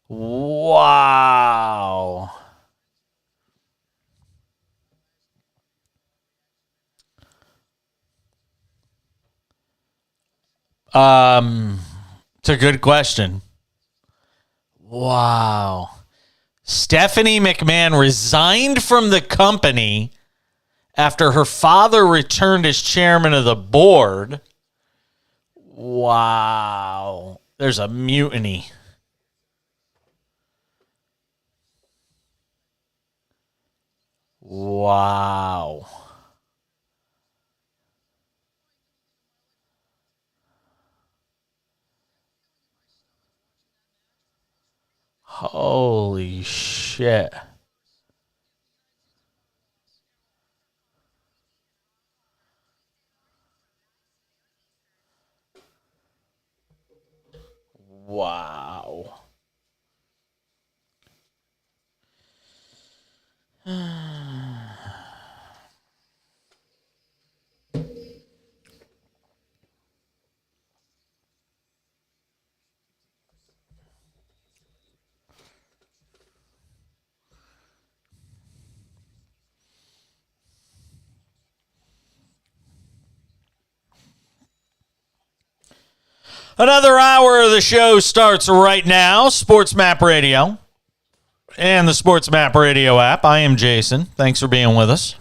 Wow. It's a good question. Wow. Stephanie McMahon resigned from the company after her father returned as chairman of the board. Wow. There's a mutiny. Wow. Holy shit. Wow. Another hour of the show starts right now. SportsMap Radio and the SportsMap Radio app. I am Jason. Thanks for being with us.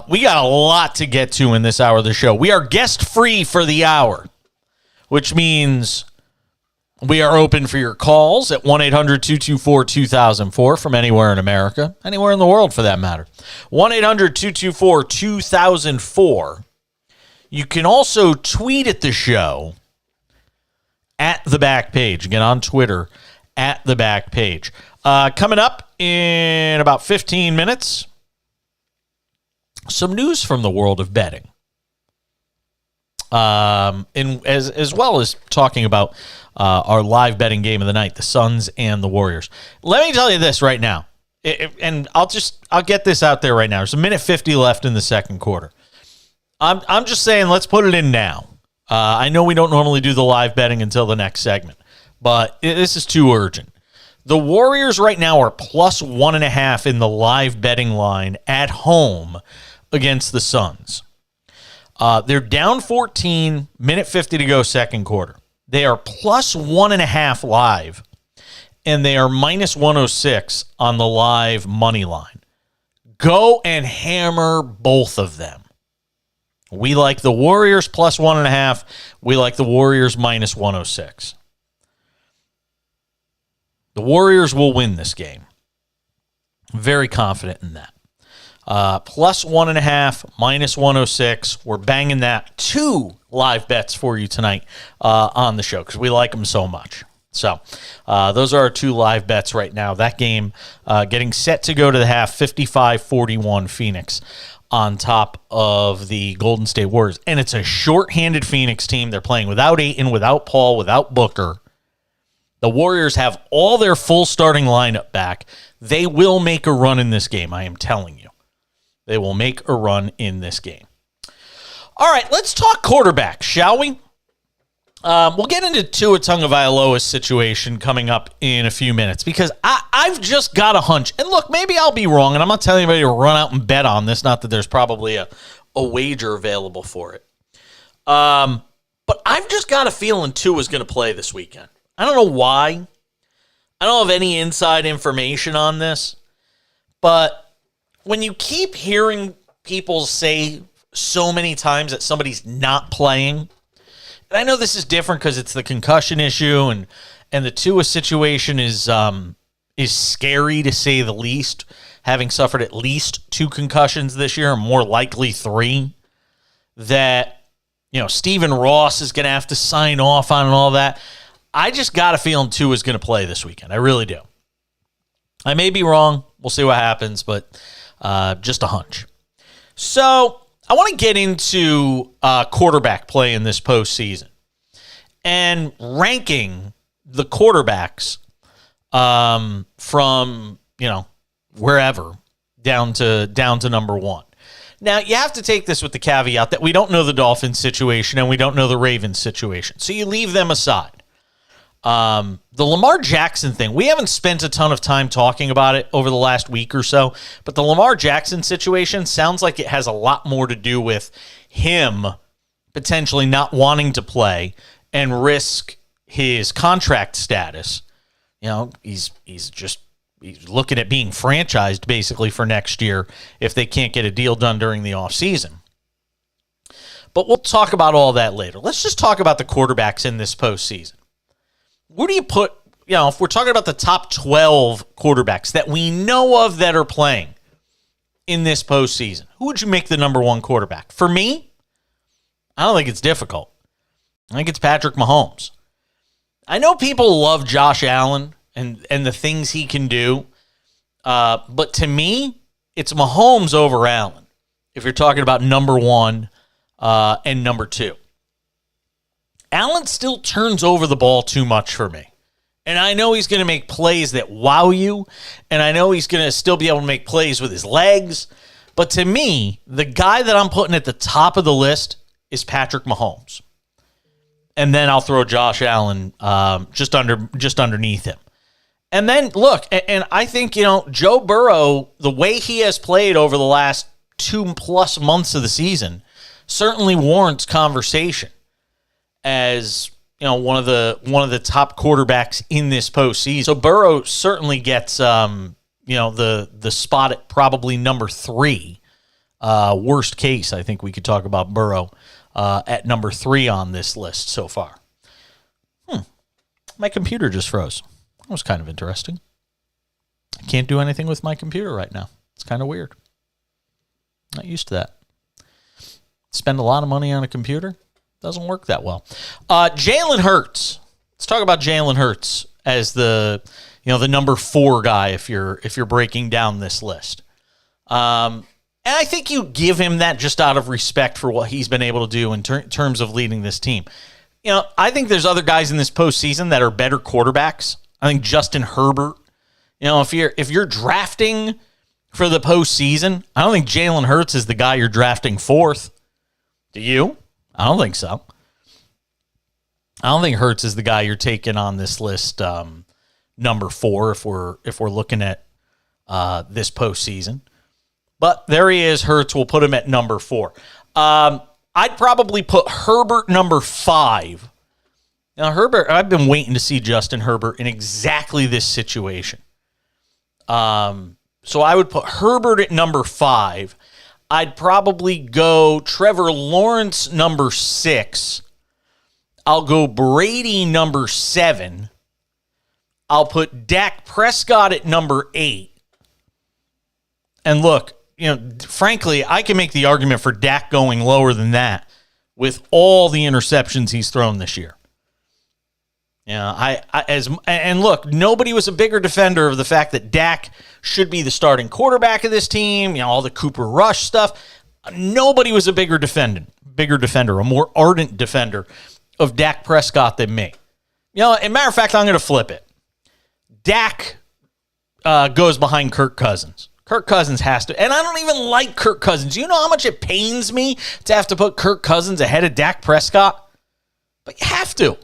We got a lot to get to in this hour of the show. We are guest-free for the hour, which means we are open for your calls at 1-800-224-2004 from anywhere in America, anywhere in the world for that matter. 1-800-224-2004. You can also tweet at the show at the back page. Again, on Twitter, at the back page. Coming up in about 15 minutes, some news from the world of betting. As well as talking about our live betting game of the night, the Suns and the Warriors. Let me tell you this right now, and I'll get this out there right now. There's a minute 50 left in the second quarter. I'm just saying, let's put it in now. I know we don't normally do the live betting until the next segment, but this is too urgent. The Warriors right now are plus 1.5 in the live betting line at home against the Suns. They're down 14, minute 50 to go, second quarter. They are plus 1.5 live, and they are minus 106 on the live money line. Go and hammer both of them. We like the Warriors plus 1.5. We like the Warriors minus 106. The Warriors will win this game. Very confident in that. Plus 1.5, minus 106. We're banging that. 2 live bets for you tonight on the show because we like them so much. So those are our 2 live bets right now. That game getting set to go to the half, 55-41 Phoenix on top of the Golden State Warriors. And it's a shorthanded Phoenix team. They're playing without Ayton, without Paul, without Booker. The Warriors have all their full starting lineup back. They will make a run in this game, I am telling you. They will make a run in this game. All right, let's talk quarterback, shall we? We'll get into Tua Tagovailoa's situation coming up in a few minutes because I've just got a hunch. And look, maybe I'll be wrong, and I'm not telling anybody to run out and bet on this. Not that there's probably a wager available for it. But I've just got a feeling Tua's going to play this weekend. I don't know why. I don't have any inside information on this. But when you keep hearing people say so many times that somebody's not playing, and I know this is different because it's the concussion issue and the Tua situation is scary to say the least, having suffered at least 2 concussions this year, and more likely 3, that, Stephen Ross is going to have to sign off on and all that. I just got a feeling Tua is going to play this weekend. I really do. I may be wrong. We'll see what happens, but just a hunch. So I want to get into quarterback play in this postseason and ranking the quarterbacks from, wherever down to number one. Now, you have to take this with the caveat that we don't know the Dolphins situation and we don't know the Ravens situation. So you leave them aside. The Lamar Jackson thing, we haven't spent a ton of time talking about it over the last week or so, but the Lamar Jackson situation sounds like it has a lot more to do with him potentially not wanting to play and risk his contract status. He's looking at being franchised basically for next year if they can't get a deal done during the offseason. But we'll talk about all that later. Let's just talk about the quarterbacks in this postseason. Where do you put, if we're talking about the top 12 quarterbacks that we know of that are playing in this postseason, who would you make the number one quarterback? For me, I don't think it's difficult. I think it's Patrick Mahomes. I know people love Josh Allen and the things he can do, but to me, it's Mahomes over Allen if you're talking about number one and number two. Allen still turns over the ball too much for me. And I know he's going to make plays that wow you, and I know he's going to still be able to make plays with his legs. But to me, the guy that I'm putting at the top of the list is Patrick Mahomes. And then I'll throw Josh Allen just underneath him. And then, look, and I think, Joe Burrow, the way he has played over the last 2+ months of the season certainly warrants conversation as one of the top quarterbacks in this postseason. So Burrow certainly gets the spot at probably number 3. Worst case, I think we could talk about Burrow at number 3 on this list so far. My computer just froze. That was kind of interesting. I can't do anything with my computer right now. It's kind of weird. Not used to that. Spend a lot of money on a computer. Doesn't work that well. Jalen Hurts. Let's talk about Jalen Hurts as the number 4 guy if you're breaking down this list. And I think you give him that just out of respect for what he's been able to do in terms of leading this team. I think there's other guys in this postseason that are better quarterbacks. I think Justin Herbert. If you're drafting for the postseason, I don't think Jalen Hurts is the guy you're drafting 4th. Do you? I don't think so. I don't think Hurts is the guy you're taking on this list, number 4, if we're looking at this postseason. But there he is. Hurts. We'll put him at number 4. I'd probably put Herbert number 5. Now, Herbert, I've been waiting to see Justin Herbert in exactly this situation. So I would put Herbert at number 5. I'd probably go Trevor Lawrence number 6. I'll go Brady number 7. I'll put Dak Prescott at number 8. And look, frankly, I can make the argument for Dak going lower than that with all the interceptions he's thrown this year. And look, nobody was a bigger defender of the fact that Dak should be the starting quarterback of this team. All the Cooper Rush stuff. Nobody was a bigger defender, a more ardent defender of Dak Prescott than me. As a matter of fact, I'm going to flip it. Dak goes behind Kirk Cousins. Kirk Cousins has to, and I don't even like Kirk Cousins. You know how much it pains me to have to put Kirk Cousins ahead of Dak Prescott? But you have to.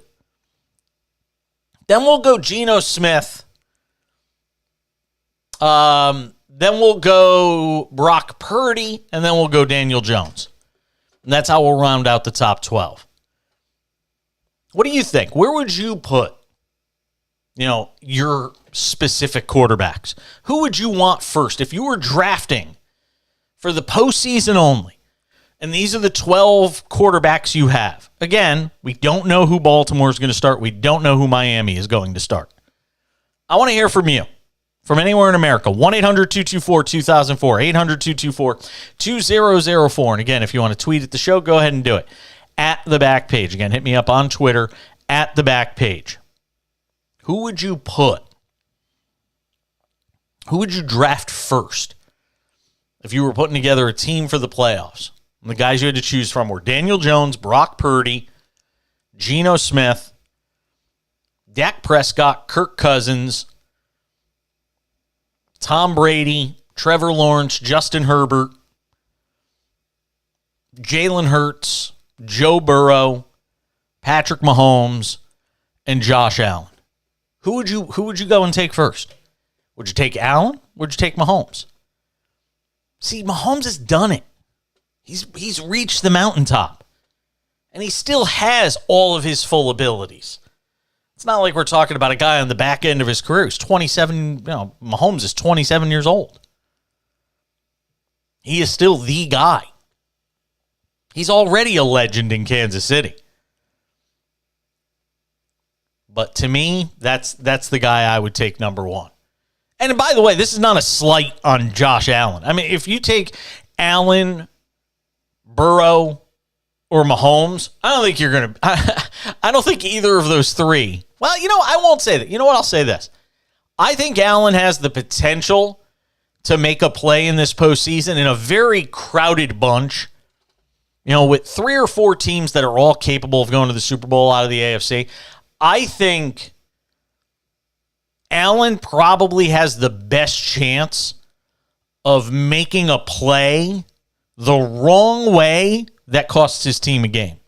Then we'll go Geno Smith. Then we'll go Brock Purdy, and then we'll go Daniel Jones. And that's how we'll round out the top 12. What do you think? Where would you put, your specific quarterbacks? Who would you want first if you were drafting for the postseason only? And these are the 12 quarterbacks you have. Again, we don't know who Baltimore is going to start. We don't know who Miami is going to start. I want to hear from you, from anywhere in America. 1-800-224-2004, 800-224-2004. And again, if you want to tweet at the show, go ahead and do it. At the Back Page. Again, hit me up on Twitter, at the Back Page. Who would you put? Who would you draft first if you were putting together a team for the playoffs? And the guys you had to choose from were Daniel Jones, Brock Purdy, Geno Smith, Dak Prescott, Kirk Cousins, Tom Brady, Trevor Lawrence, Justin Herbert, Jalen Hurts, Joe Burrow, Patrick Mahomes, and Josh Allen. Who would you go and take first? Would you take Allen? Would you take Mahomes? See, Mahomes has done it. He's reached the mountaintop. And he still has all of his full abilities. It's not like we're talking about a guy on the back end of his career who's 27. Mahomes is 27 years old. He is still the guy. He's already a legend in Kansas City. But to me, that's the guy I would take number one. And by the way, this is not a slight on Josh Allen. I mean, if you take Allen, Burrow, or Mahomes, I don't think you're going to... I don't think either of those three... Well, I won't say that. You know what? I'll say this. I think Allen has the potential to make a play in this postseason in a very crowded bunch. With 3 or 4 teams that are all capable of going to the Super Bowl out of the AFC. I think Allen probably has the best chance of making a play the wrong way that costs his team a game.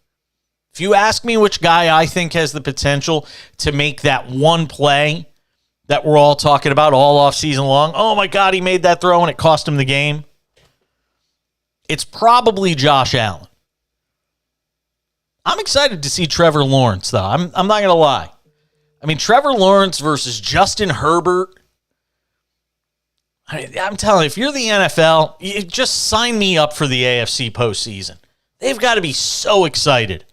If you ask me which guy I think has the potential to make that one play that we're all talking about all off season long, oh my God, he made that throw and it cost him the game, it's probably Josh Allen. I'm excited to see Trevor Lawrence, though. I'm not going to lie. I mean, Trevor Lawrence versus Justin Herbert. I'm telling you, if you're the NFL, you just sign me up for the AFC postseason. They've got to be so excited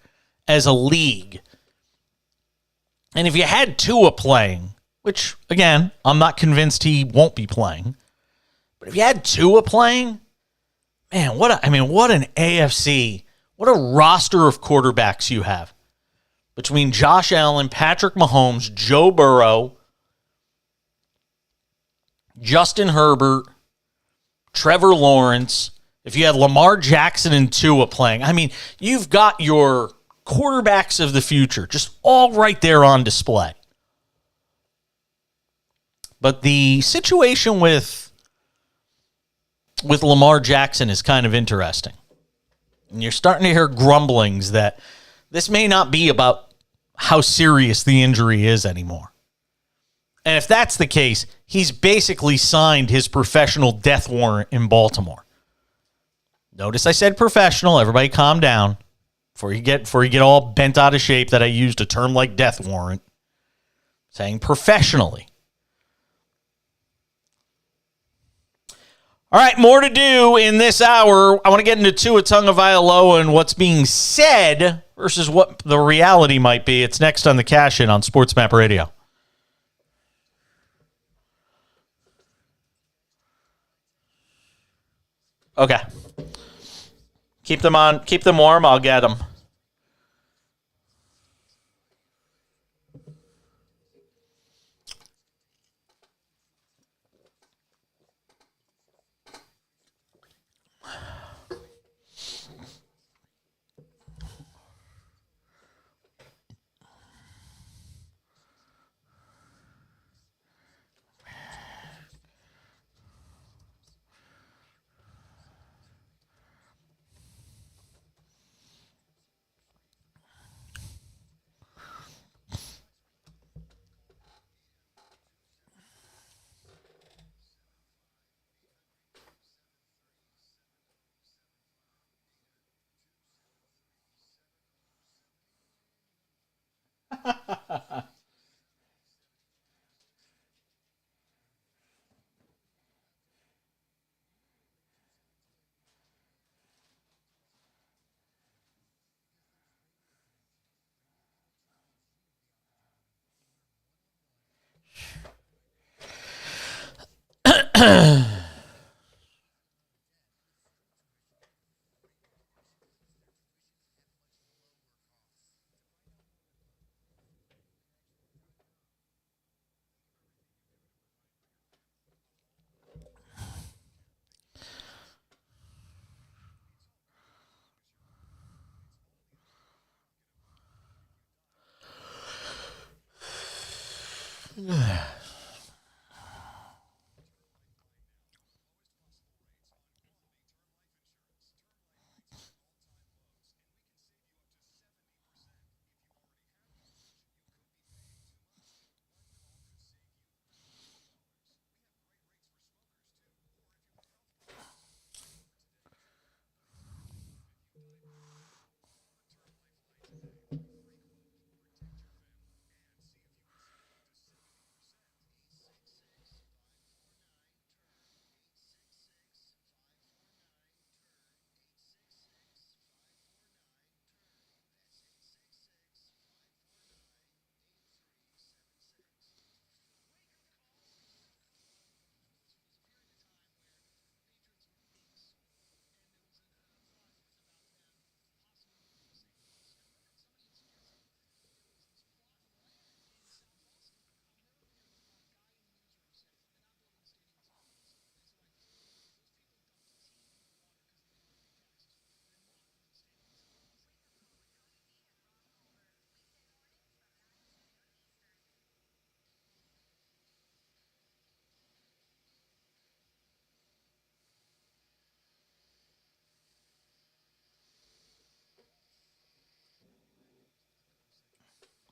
as a league. And if you had Tua playing, which, again, I'm not convinced he won't be playing, but if you had Tua playing, man, what an AFC, what a roster of quarterbacks you have between Josh Allen, Patrick Mahomes, Joe Burrow, Justin Herbert, Trevor Lawrence. If you had Lamar Jackson and Tua playing, you've got your quarterbacks of the future just all right there on display. But the situation with Lamar Jackson is kind of interesting. And you're starting to hear grumblings that this may not be about how serious the injury is anymore. And if that's the case, he's basically signed his professional death warrant in Baltimore. Notice I said professional. Everybody calm down before you get all bent out of shape that I used a term like death warrant. Saying professionally. All right, more to do in this hour. I want to get into Tua Tagovailoa and what's being said versus what the reality might be. It's next on the Cash In on SportsMap Radio. Okay. Keep them on. Keep them warm. I'll get them.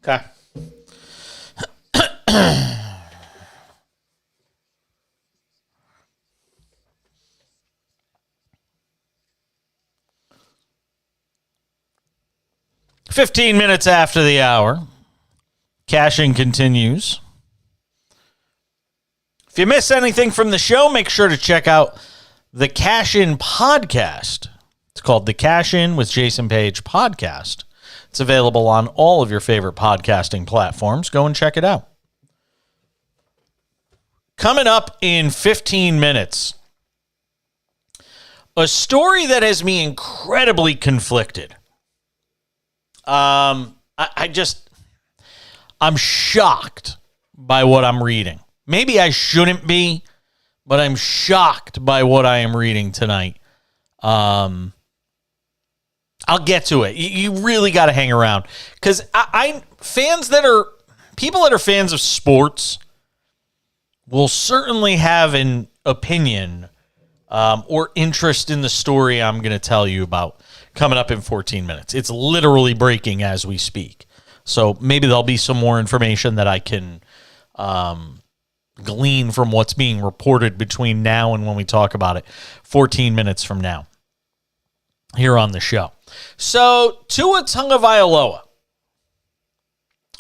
Okay. "15 minutes after the hour, caching continues. If you miss anything from the show, make sure to check out the Cash In podcast. It's called the Cash In with Jason Page podcast. It's available on all of your favorite podcasting platforms. Go and check it out. Coming up in 15 minutes, a story that has me incredibly conflicted. I'm shocked by what I'm reading. Maybe I shouldn't be, but I'm shocked by what I am reading tonight. I'll get to it. You really got to hang around, because people that are fans of sports will certainly have an opinion or interest in the story I'm going to tell you about coming up in 14 minutes. It's literally breaking as we speak. So maybe there'll be some more information that I can glean from what's being reported between now and when we talk about it 14 minutes from now here on the show. So, Tua Tagovailoa.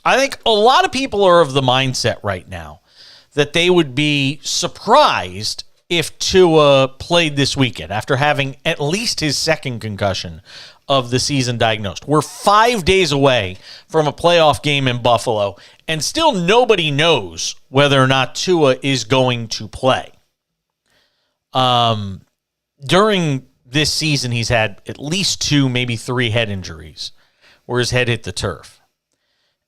I think a lot of people are of the mindset right now that they would be surprised if Tua played this weekend after having at least his second concussion of the season diagnosed. We're 5 days away from a playoff game in Buffalo, and still nobody knows whether or not Tua is going to play. During this season, he's had at least 2, maybe 3 head injuries where his head hit the turf.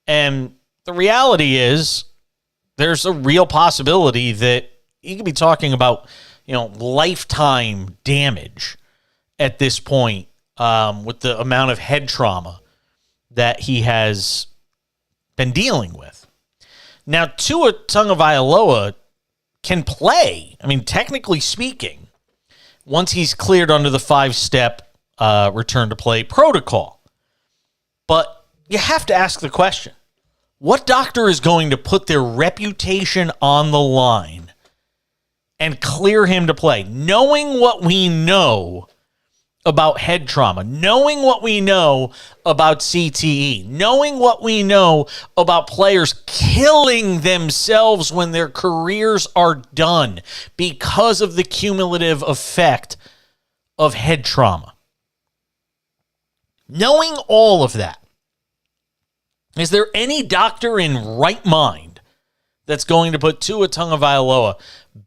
And the reality is there's a real possibility that you could be talking about, lifetime damage at this point with the amount of head trauma that he has been dealing with. Now, Tua Tagovailoa can play, technically speaking, once he's cleared under the 5-step return to play protocol. But you have to ask the question, what doctor is going to put their reputation on the line and clear him to play, knowing what we know about head trauma, knowing what we know about CTE, knowing what we know about players killing themselves when their careers are done because of the cumulative effect of head trauma. Knowing all of that, is there any doctor in right mind that's going to put Tua Tagovailoa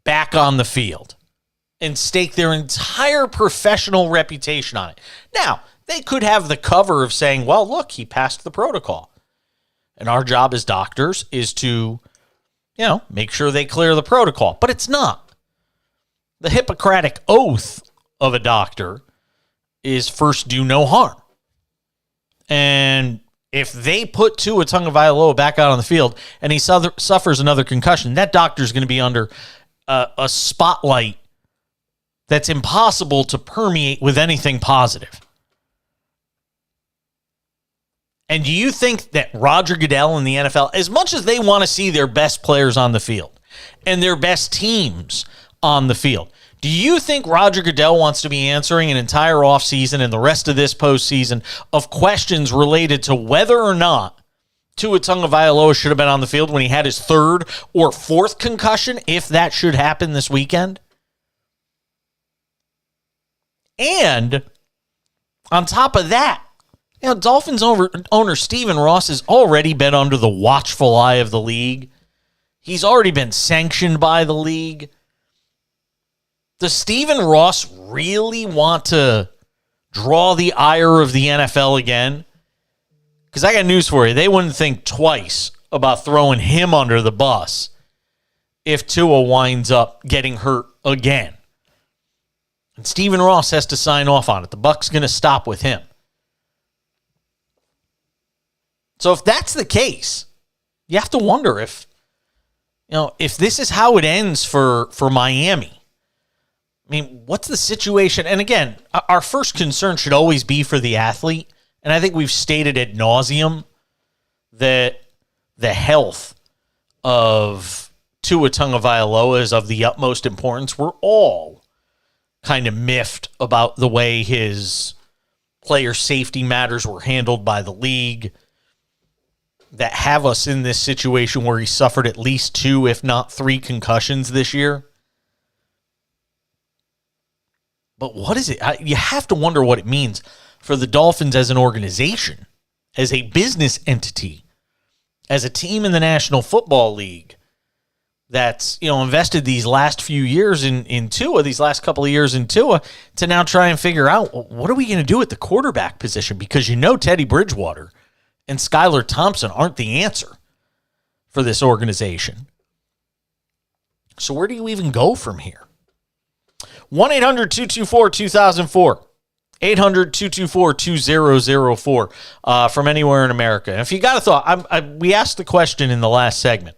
back on the field and stake their entire professional reputation on it? Now, they could have the cover of saying, well, look, he passed the protocol. And our job as doctors is to, make sure they clear the protocol. But it's not. The Hippocratic oath of a doctor is first do no harm. And If they put Tua Tagovailoa back out on the field and he suffers another concussion, that doctor's going to be under a spotlight that's impossible to permeate with anything positive. And do you think that Roger Goodell and the NFL, as much as they want to see their best players on the field and their best teams on the field, do you think Roger Goodell wants to be answering an entire offseason and the rest of this postseason of questions related to whether or not Tua Tagovailoa should have been on the field when he had his third or fourth concussion, if that should happen this weekend? And on top of that, Dolphins owner Stephen Ross has already been under the watchful eye of the league. He's already been sanctioned by the league. Does Stephen Ross really want to draw the ire of the NFL again? Because I got news for you. They wouldn't think twice about throwing him under the bus if Tua winds up getting hurt again. And Stephen Ross has to sign off on it. The buck's going to stop with him. So if that's the case, you have to wonder if this is how it ends for Miami. I mean, what's the situation? And again, our first concern should always be for the athlete. And I think we've stated ad nauseum that the health of Tua Tagovailoa is of the utmost importance. We're all kind of miffed about the way his player safety matters were handled by the league that have us in this situation where he suffered at least 2, if not 3 concussions this year. But what is it? You have to wonder what it means for the Dolphins as an organization, as a business entity, as a team in the National Football League that's, invested these last few years in Tua, these last couple of years in Tua, to now try and figure out, what are we going to do at the quarterback position? Because Teddy Bridgewater and Skylar Thompson aren't the answer for this organization. So where do you even go from here? 1-800-224-2004. 800-224-2004 from anywhere in America. And if you got a thought, we asked the question in the last segment.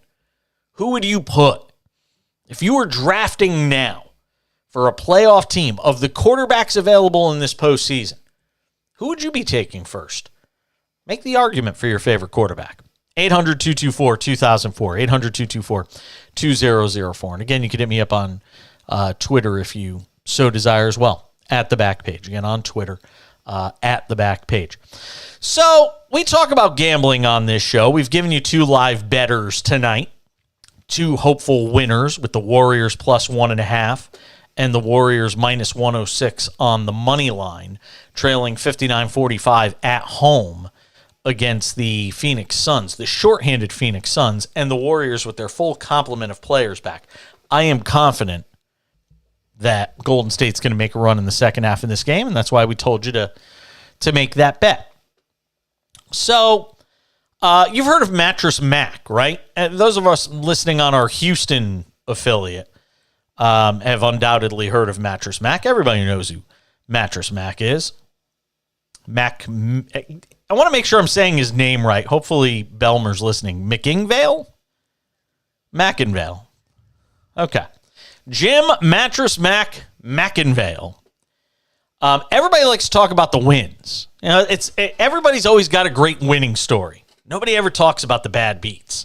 Who would you put if you were drafting now for a playoff team of the quarterbacks available in this postseason? Who would you be taking first? Make the argument for your favorite quarterback. 800-224-2004. 800-224-2004. And again, you can hit me up on Twitter if you so desire as well. At the back page. Again, on Twitter, at the back page. So we talk about gambling on this show. We've given you 2 live bettors tonight. 2 hopeful winners with the Warriors plus 1.5 and the Warriors minus 106 on the money line, trailing 59-45 at home against the Phoenix Suns, the shorthanded Phoenix Suns, and the Warriors with their full complement of players back. I am confident that Golden State's going to make a run in the second half of this game, and that's why we told you to make that bet. So, you've heard of Mattress Mac, right? And those of us listening on our Houston affiliate have undoubtedly heard of Mattress Mac. Everybody knows who Mattress Mac is. I want to make sure I'm saying his name right. Hopefully Belmer's listening. McIngvale? McIngvale. Okay. Jim Mattress Mac McIngvale. Everybody likes to talk about the wins. Everybody's always got a great winning story. Nobody ever talks about the bad beats.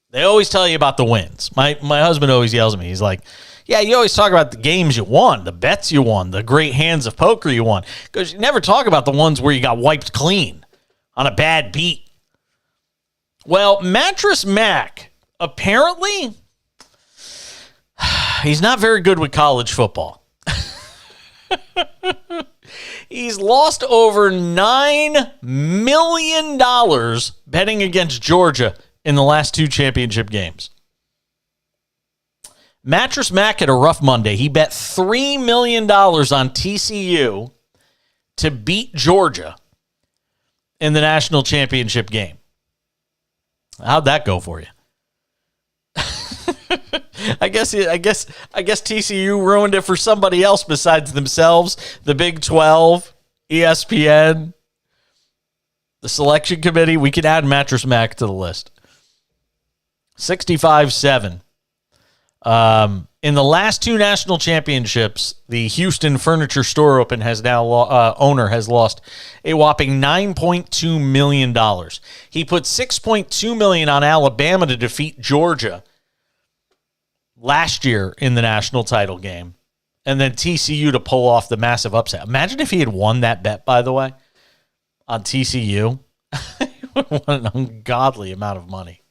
They always tell you about the wins. My husband always yells at me. He's like, yeah, you always talk about the games you won, the bets you won, the great hands of poker you won. Because you never talk about the ones where you got wiped clean on a bad beat. Well, Mattress Mac, apparently, he's not very good with college football. He's lost over $9 million betting against Georgia in the last 2 championship games. Mattress Mac had a rough Monday. He bet $3 million on TCU to beat Georgia in the national championship game. How'd that go for you? I guess TCU ruined it for somebody else besides themselves. The Big 12, ESPN, The selection committee, we could add Mattress Mac to the list. 65-7. In the last two national championships, the Houston Furniture Store owner has lost a whopping $9.2 million. He put $6.2 million on Alabama to defeat Georgia last year in the national title game, and then TCU to pull off the massive upset. Imagine if he had won that bet, by the way, on TCU. He would have won an ungodly amount of money.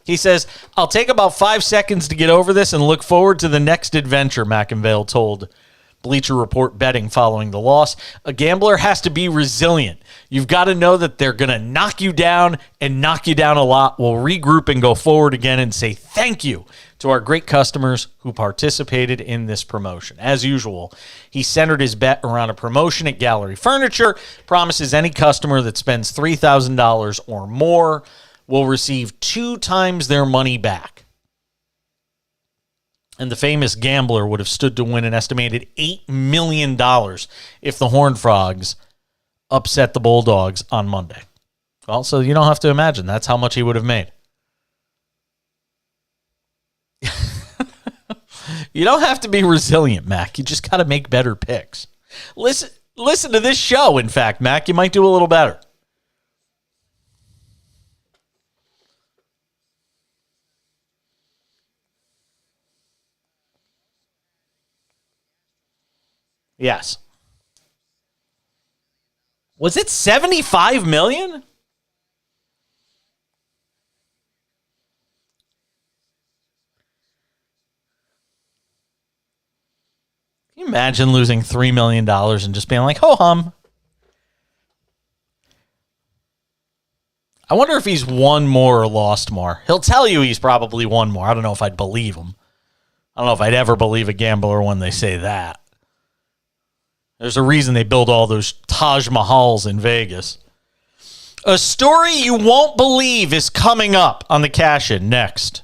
He says, I'll take about 5 seconds to get over this and look forward to the next adventure, McInvale told Bleacher Report Betting following the loss. A gambler has to be resilient. You've got to know that they're going to knock you down and knock you down a lot. We'll regroup and go forward again and say thank you to our great customers who participated in this promotion. As usual, he centered his bet around a promotion at Gallery Furniture, promises any customer that spends $3,000 or more will receive 2 times their money back. And the famous gambler would have stood to win an estimated $8 million if the Horned Frogs upset the Bulldogs on Monday. Well, so you don't have to imagine. That's how much he would have made. You don't have to be resilient, Mac. You just got to make better picks. Listen to this show, in fact, Mac. You might do a little better. Yes. Was it $75 million? Can you imagine losing $3 million and just being like, ho hum? I wonder if he's won more or lost more. He'll tell you he's probably won more. I don't know if I'd believe him. I don't know if I'd ever believe a gambler when they say that. There's a reason they build all those Taj Mahals in Vegas. A story you won't believe is coming up on the Cash-In next.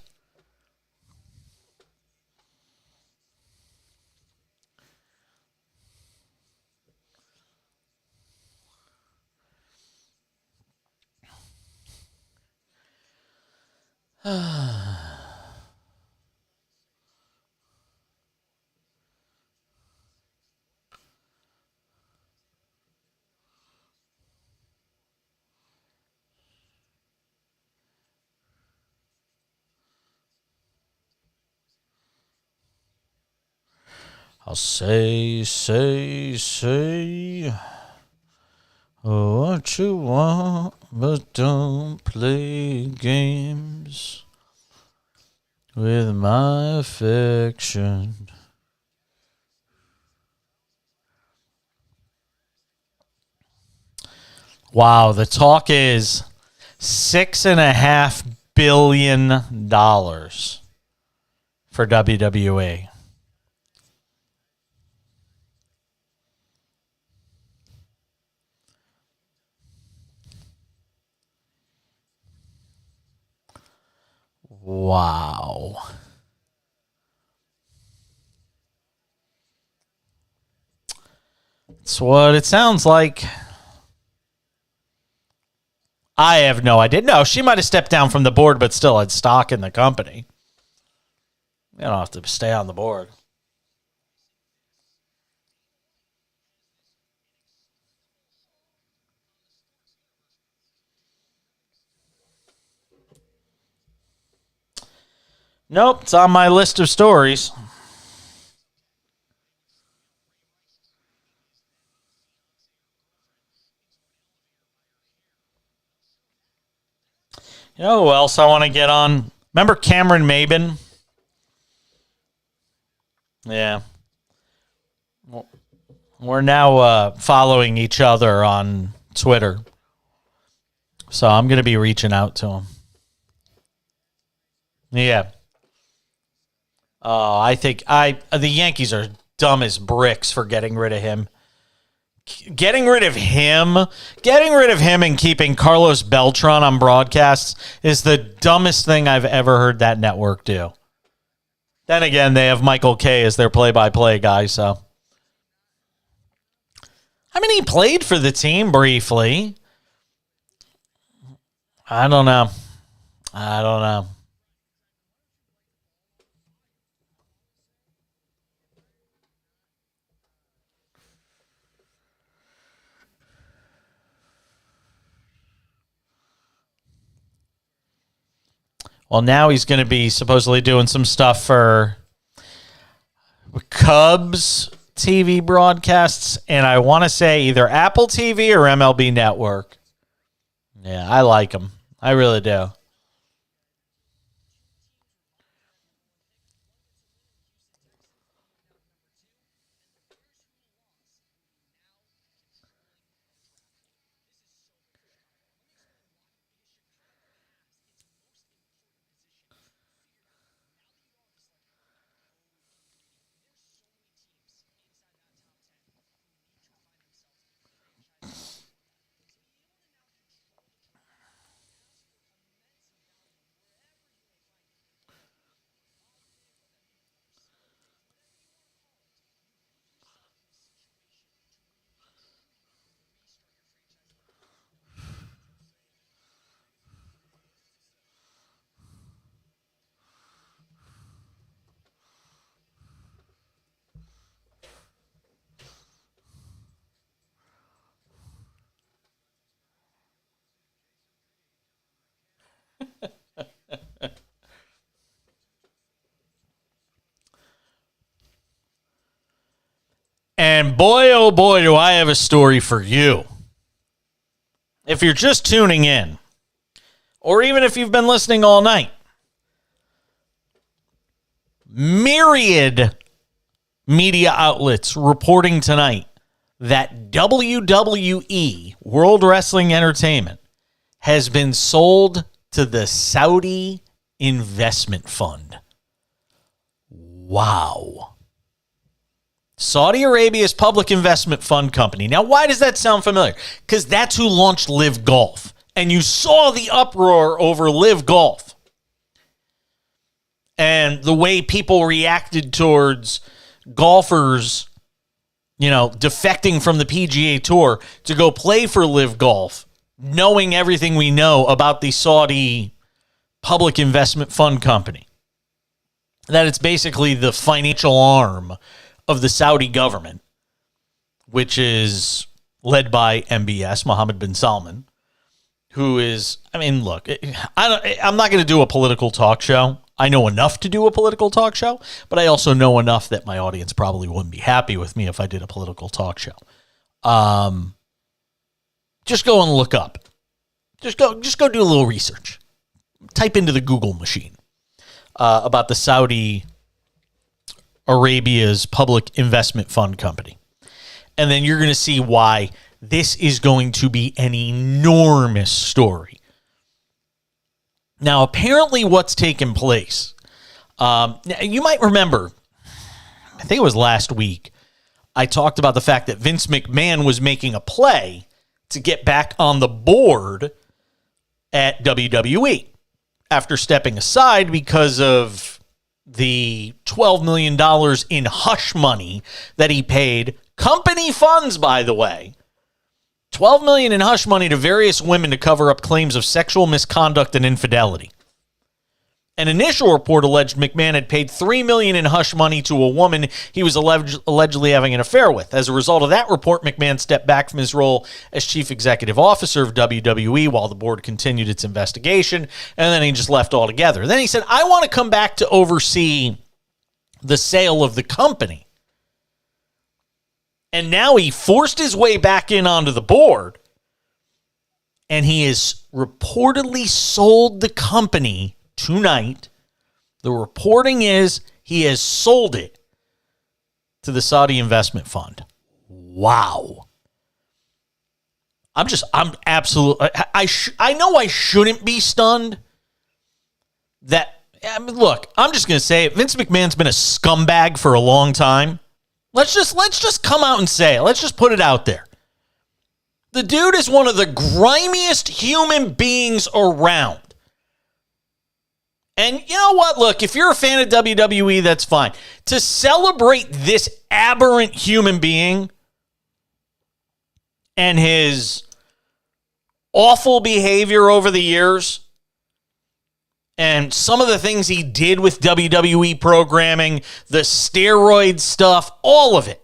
I'll say what you want, but don't play games with my affection. Wow, the talk is $6.5 billion for WWE. Wow. That's what it sounds like. I have no idea. No, she might have stepped down from the board, but still had stock in the company. You don't have to stay on the board. Nope, it's on my list of stories. You know who else I want to get on? Remember Cameron Maben? Yeah. We're now following each other on Twitter. So I'm going to be reaching out to him. Yeah. I think the Yankees are dumb as bricks for getting rid of him. Getting rid of him and keeping Carlos Beltran on broadcasts is the dumbest thing I've ever heard that network do. Then again, they have Michael Kay as their play-by-play guy, so. I mean, he played for the team briefly. I don't know. I don't know. Well, now he's going to be supposedly doing some stuff for Cubs TV broadcasts, and I want to say either Apple TV or MLB Network. Yeah, I like him. I really do. And boy, oh boy, do I have a story for you. If you're just tuning in, or even if you've been listening all night, myriad media outlets reporting tonight that WWE, World Wrestling Entertainment, has been sold to the Saudi Investment Fund. Wow. Saudi Arabia's public investment fund company. Now, why does that sound familiar? Because that's who launched Live Golf. And you saw the uproar over Live Golf. And the way people reacted towards golfers, defecting from the PGA Tour to go play for Live Golf, knowing everything we know about the Saudi public investment fund company. That it's basically the financial arm of the Saudi government, which is led by MBS, Mohammed bin Salman, who is, look, I'm not going to do a political talk show. I know enough to do a political talk show, but I also know enough that my audience probably wouldn't be happy with me if I did a political talk show. Just go and look up. Just go do a little research. Type into the Google machine about the Saudi Arabia's public investment fund company. And then you're going to see why this is going to be an enormous story. Now, apparently what's taken place, you might remember, I think it was last week, I talked about the fact that Vince McMahon was making a play to get back on the board at WWE after stepping aside because of the $12 million in hush money that he paid, company funds, by the way, $12 million in hush money to various women to cover up claims of sexual misconduct and infidelity. An initial report alleged McMahon had paid $3 million in hush money to a woman he was allegedly having an affair with. As a result of that report, McMahon stepped back from his role as chief executive officer of WWE while the board continued its investigation, and then he just left altogether. Then he said, I want to come back to oversee the sale of the company. And now he forced his way back in onto the board, and he has reportedly sold the company tonight. The reporting is he has sold it to the Saudi Investment Fund. Wow. I'm absolutely, I know I shouldn't be stunned that, look, I'm just going to say it. Vince McMahon's been a scumbag for a long time. Let's just come out and say it. Let's just put it out there. The dude is one of the grimiest human beings around. And you know what? Look, if you're a fan of WWE, that's fine. To celebrate this aberrant human being and his awful behavior over the years and some of the things he did with WWE programming, the steroid stuff, all of it.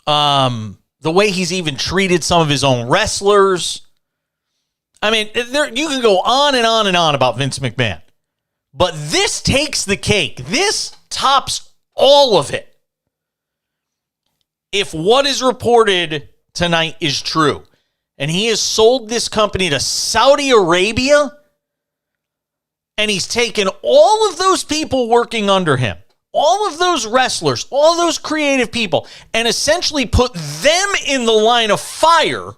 The way he's even treated some of his own wrestlers. I mean, you can go on and on and on about Vince McMahon. But this takes the cake. This tops all of it. If what is reported tonight is true, and he has sold this company to Saudi Arabia, and he's taken all of those people working under him, all of those wrestlers, all those creative people, and essentially put them in the line of fire,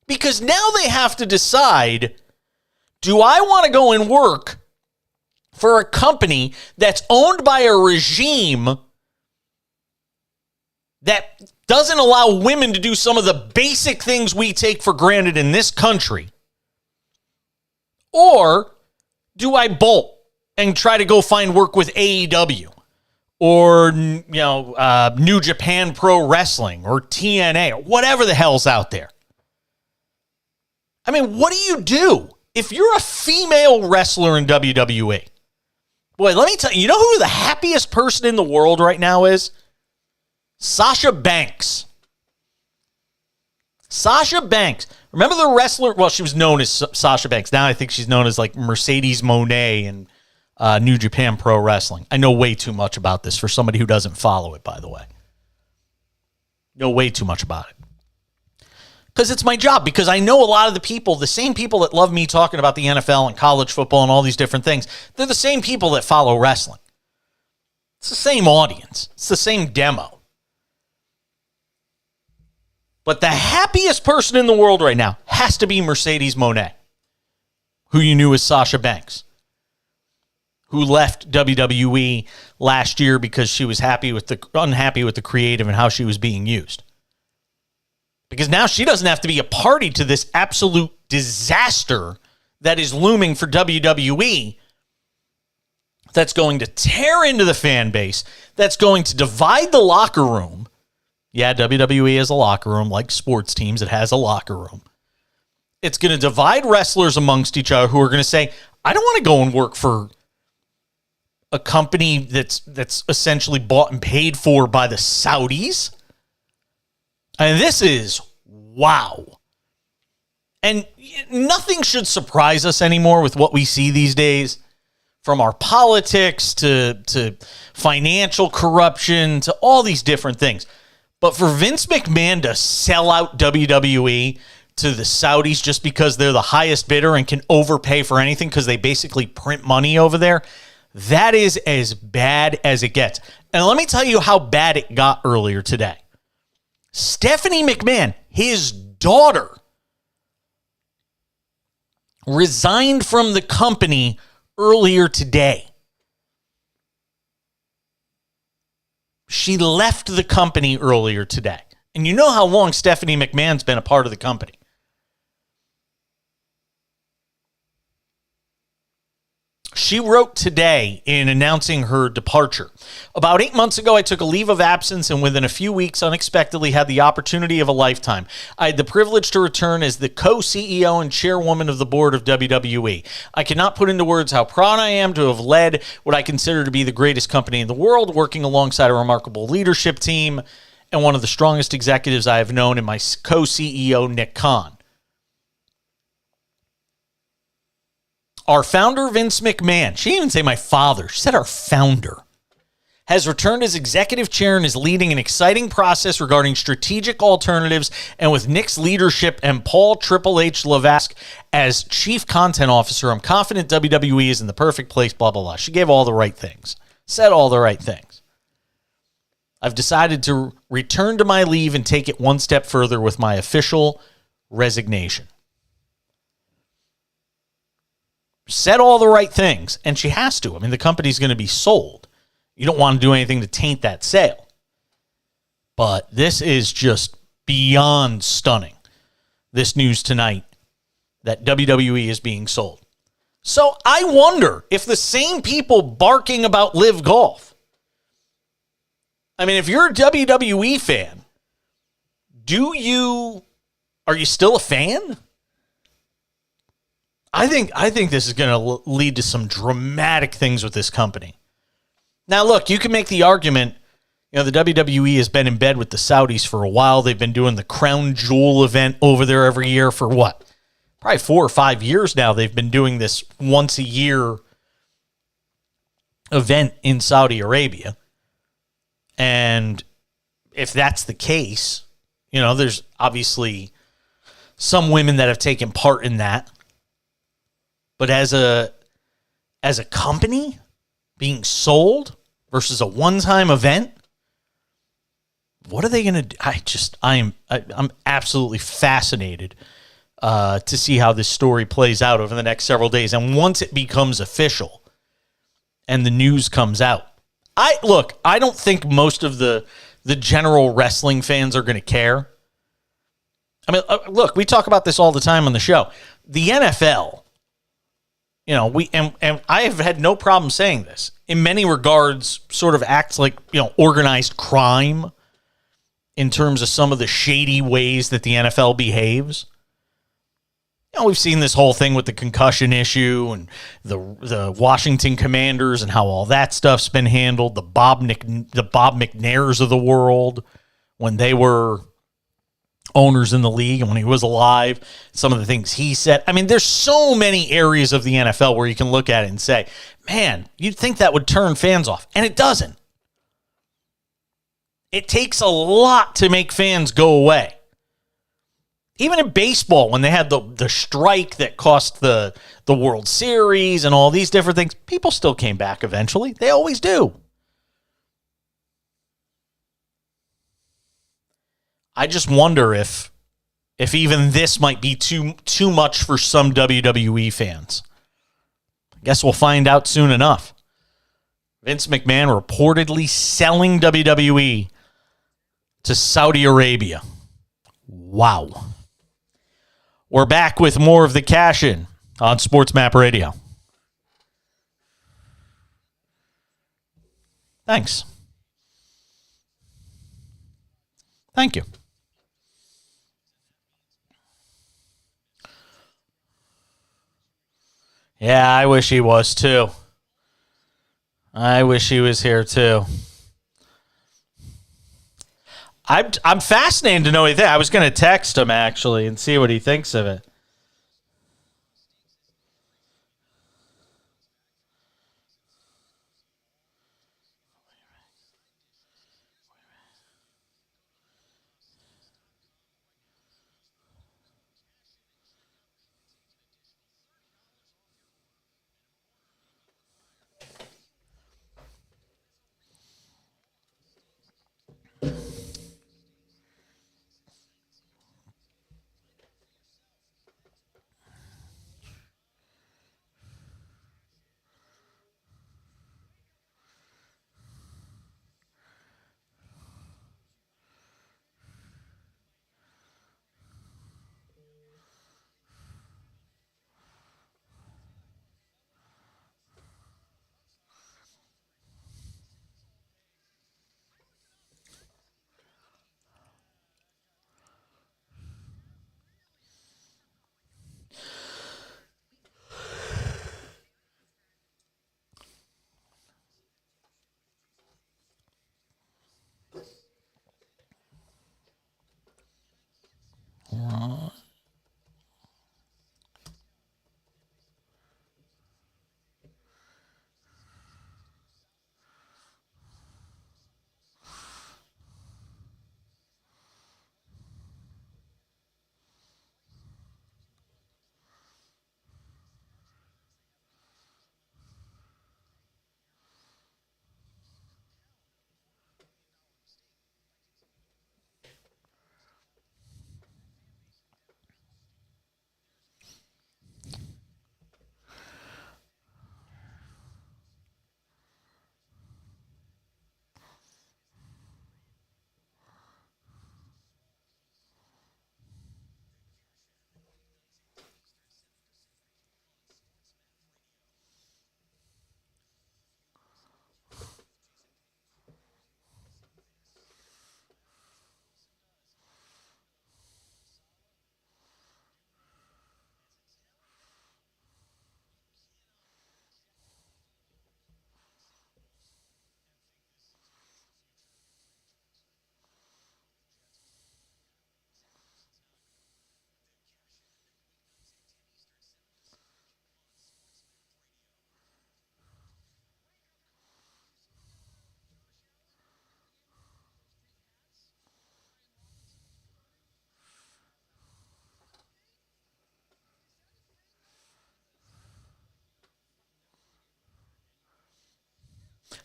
because now they have to decide, do I want to go and work for a company that's owned by a regime that doesn't allow women to do some of the basic things we take for granted in this country? Or do I bolt and try to go find work with AEW or, New Japan Pro Wrestling or TNA or whatever the hell's out there? I mean, what do? If you're a female wrestler in WWE, boy, let me tell you, you know who the happiest person in the world right now is? Sasha Banks. Sasha Banks. Remember the wrestler? Well, she was known as Sasha Banks. Now I think she's known as like Mercedes Moné in New Japan Pro Wrestling. I know way too much about this for somebody who doesn't follow it, by the way. Know way too much about it. Because it's my job, because I know a lot of the people, the same people that love me talking about the NFL and college football and all these different things, they're the same people that follow wrestling. It's the same audience. It's the same demo. But the happiest person in the world right now has to be Mercedes Moné, who you knew as Sasha Banks, who left WWE last year because she was unhappy with the creative and how she was being used. Because now she doesn't have to be a party to this absolute disaster that is looming for WWE, that's going to tear into the fan base, that's going to divide the locker room. Yeah, WWE has a locker room, like sports teams, it has a locker room. It's going to divide wrestlers amongst each other who are going to say, I don't want to go and work for a company that's essentially bought and paid for by the Saudis. And this is wow. And nothing should surprise us anymore with what we see these days, from our politics to financial corruption to all these different things. But for Vince McMahon to sell out WWE to the Saudis just because they're the highest bidder and can overpay for anything because they basically print money over there, that is as bad as it gets. And let me tell you how bad it got earlier today. Stephanie McMahon, his daughter, resigned from the company earlier today. She left the company earlier today. And you know how long Stephanie McMahon's been a part of the company. She wrote today in announcing her departure. About 8 months ago, I took a leave of absence and within a few weeks unexpectedly had the opportunity of a lifetime. I had the privilege to return as the co-CEO and chairwoman of the board of WWE. I cannot put into words how proud I am to have led what I consider to be the greatest company in the world, working alongside a remarkable leadership team and one of the strongest executives I have known in my co-CEO, Nick Khan. Our founder, Vince McMahon, she didn't even say my father, she said our founder, has returned as executive chair and is leading an exciting process regarding strategic alternatives, and with Nick's leadership and Paul Triple H Levesque as chief content officer, I'm confident WWE is in the perfect place, blah, blah, blah. She gave all the right things, said all the right things. I've decided to return to my leave and take it one step further with my official resignation. Said all the right things, and she has to. I mean, the company's going to be sold. You don't want to do anything to taint that sale. But this is just beyond stunning, this news tonight, that WWE is being sold. So I wonder if the same people barking about Live Golf, I mean, if you're a WWE fan, do you Are you still a fan? I think this is going to lead to some dramatic things with this company. Now, look, you can make the argument, the WWE has been in bed with the Saudis for a while. They've been doing the Crown Jewel event over there every year for what? Probably 4 or 5 years now. They've been doing this once a year event in Saudi Arabia. And if that's the case, there's obviously some women that have taken part in that. But as a company being sold versus a one-time event, what are they going to do? I'm absolutely fascinated to see how this story plays out over the next several days. And once it becomes official and the news comes out, I don't think most of the general wrestling fans are going to care. I mean, look, we talk about this all the time on the show. The NFL, and I have had no problem saying this, in many regards sort of acts like, organized crime in terms of some of the shady ways that the NFL behaves. We've seen this whole thing with the concussion issue and the Washington Commanders and how all that stuff's been handled. The Bob McNairs of the world when they were owners in the league and when he was alive, some of the things he said. I mean, there's so many areas of the NFL where you can look at it and say, man, you'd think that would turn fans off. And it doesn't. It takes a lot to make fans go away. Even in baseball, when they had the strike that cost the World Series and all these different things, people still came back eventually. They always do. I just wonder if even this might be too much for some WWE fans. I guess we'll find out soon enough. Vince McMahon reportedly selling WWE to Saudi Arabia. Wow. We're back with more of the Cash In on SportsMap Radio. Thanks. Thank you. Yeah, I wish he was too. I wish he was here too. I'm fascinated to know what he thinks. I was going to text him actually and see what he thinks of it.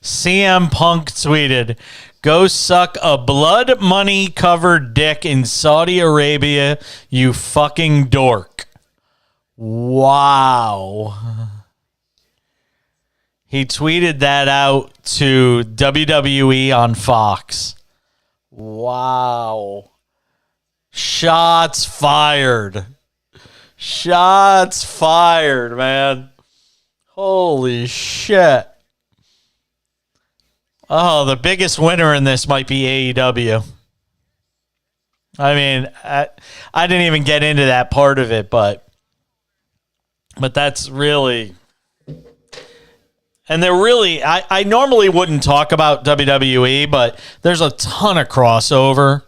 CM Punk tweeted, "Go suck a blood money covered dick in Saudi Arabia, you fucking dork." Wow. He tweeted that out to WWE on Fox. Wow. Shots fired. Shots fired, man. Holy shit. Oh, the biggest winner in this might be AEW. I mean, I didn't even get into that part of it, but that's really... And they're really... I normally wouldn't talk about WWE, but there's a ton of crossover.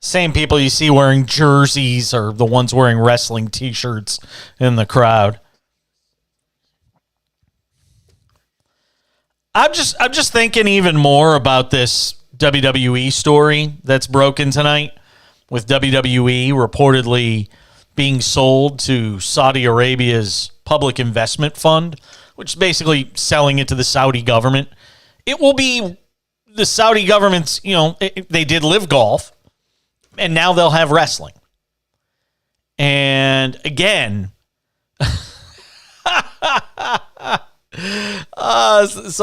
Same people you see wearing jerseys are the ones wearing wrestling t-shirts in the crowd. I'm just thinking even more about this WWE story that's broken tonight, with WWE reportedly being sold to Saudi Arabia's public investment fund, which is basically selling it to the Saudi government. It will be the Saudi government's, they did live golf, and now they'll have wrestling. And again, some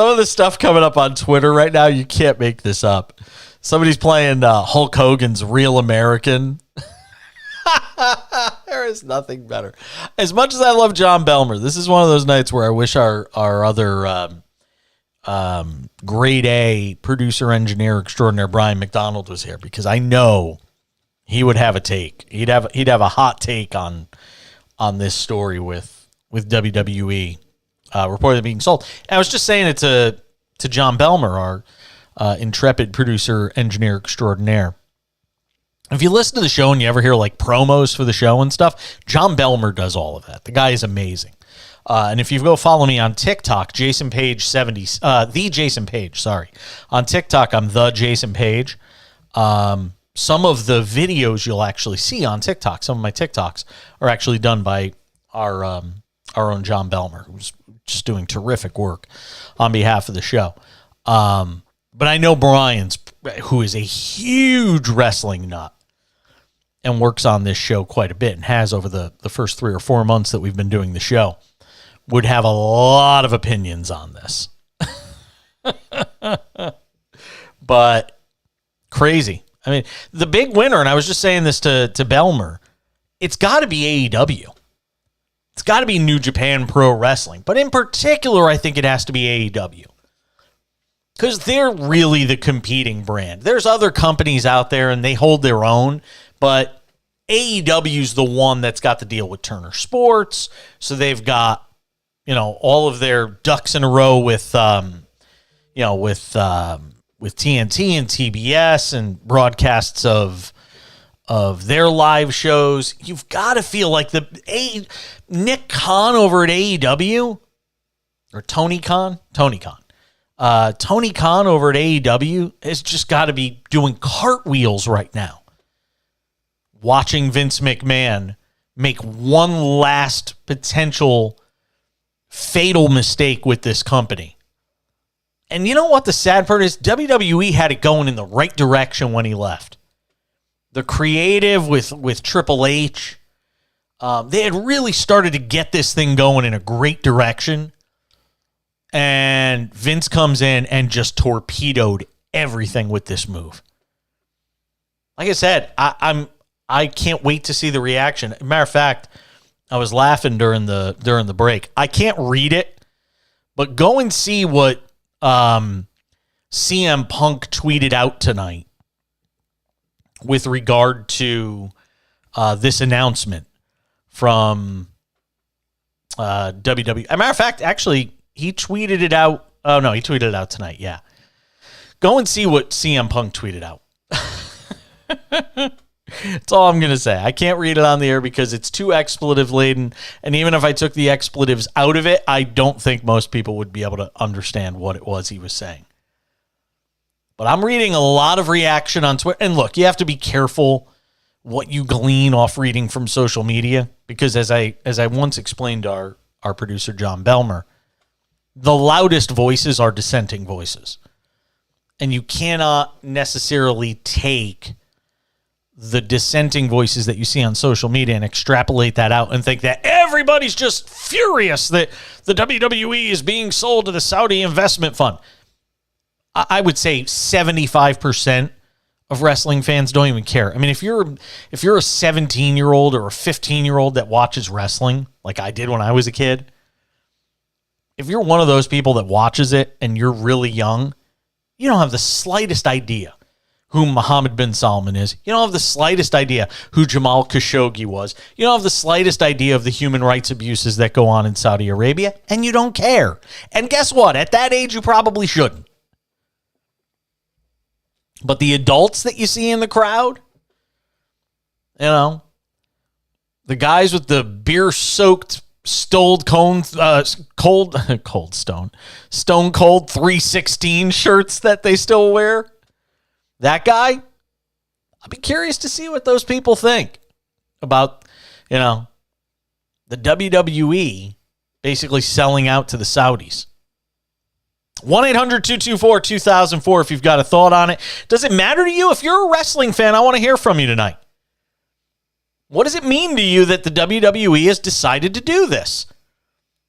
of the stuff coming up on Twitter right now, you can't make this up. Somebody's playing Hulk Hogan's Real American. There is nothing better. As much as I love John Belmer, this is one of those nights where I wish our other grade A producer engineer extraordinaire Brian McDonald was here, because I know he would have a take. He'd have a hot take on this story with WWE reportedly being sold. And I was just saying it to John Belmer, our intrepid producer engineer extraordinaire. If you listen to the show and you ever hear like promos for the show and stuff, John Belmer does all of that. The guy is amazing. And if you go follow me on TikTok, Jason Page 70, the Jason Page, sorry. On TikTok, I'm the Jason Page. Some of the videos you'll actually see on TikTok, some of my TikToks are actually done by our own John Belmer, who's just doing terrific work on behalf of the show. But I know Brian's, who is a huge wrestling nut and works on this show quite a bit and has over the first 3 or 4 months that we've been doing the show, would have a lot of opinions on this. But crazy. I mean, the big winner, and I was just saying this to Belmer, it's got to be AEW. It's got to be New Japan Pro Wrestling. But in particular, I think it has to be AEW. Because they're really the competing brand. There's other companies out there, and they hold their own, but AEW's the one that's got the deal with Turner Sports, so they've got, all of their ducks in a row with TNT and TBS and broadcasts of their live shows. You've got to feel like Nick Khan over at AEW, or Tony Khan over at AEW has just got to be doing cartwheels right now, watching Vince McMahon make one last potential fatal mistake with this company. And you know what the sad part is? WWE had it going in the right direction when he left. The creative with Triple H, they had really started to get this thing going in a great direction. And Vince comes in and just torpedoed everything with this move. Like I said, I can't wait to see the reaction. Matter of fact, I was laughing during the break. I can't read it, but go and see what CM Punk tweeted out tonight with regard to this announcement from WWE. As a matter of fact, actually, he tweeted it out. Oh, no, he tweeted it out tonight. Yeah. Go and see what CM Punk tweeted out. That's all I'm going to say. I can't read it on the air because it's too expletive laden. And even if I took the expletives out of it, I don't think most people would be able to understand what it was he was saying. But I'm reading a lot of reaction on Twitter. And look, you have to be careful what you glean off reading from social media, because as I once explained to our producer, John Belmer, the loudest voices are dissenting voices. And you cannot necessarily take the dissenting voices that you see on social media and extrapolate that out and think that everybody's just furious that the WWE is being sold to the Saudi investment fund. I would say 75% of wrestling fans don't even care. I mean, if you're a 17-year-old or a 15-year-old that watches wrestling, like I did when I was a kid, if you're one of those people that watches it and you're really young, you don't have the slightest idea who Mohammed bin Salman is. You don't have the slightest idea who Jamal Khashoggi was. You don't have the slightest idea of the human rights abuses that go on in Saudi Arabia, and you don't care. And guess what? At that age, you probably shouldn't. But the adults that you see in the crowd, the guys with the beer-soaked Stone Cold 316 shirts that they still wear, that guy, I'll be curious to see what those people think about, the WWE basically selling out to the Saudis. 1-800-224-2004 if you've got a thought on it. Does it matter to you? If you're a wrestling fan, I want to hear from you tonight. What does it mean to you that the WWE has decided to do this?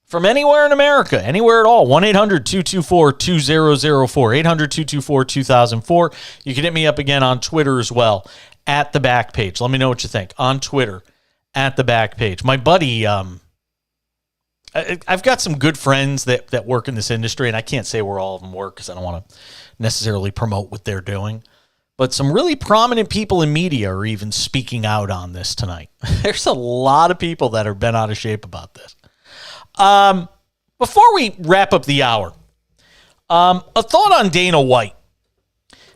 From anywhere in America, anywhere at all. 1-800-224-2004, 800-224-2004. You can hit me up again on Twitter as well, at the back page. Let me know what you think on Twitter, at the back page. My buddy, I've got some good friends that work in this industry, and I can't say where all of them work because I don't want to necessarily promote what they're doing. But some really prominent people in media are even speaking out on this tonight. There's a lot of people that are bent out of shape about this. Before we wrap up the hour, a thought on Dana White,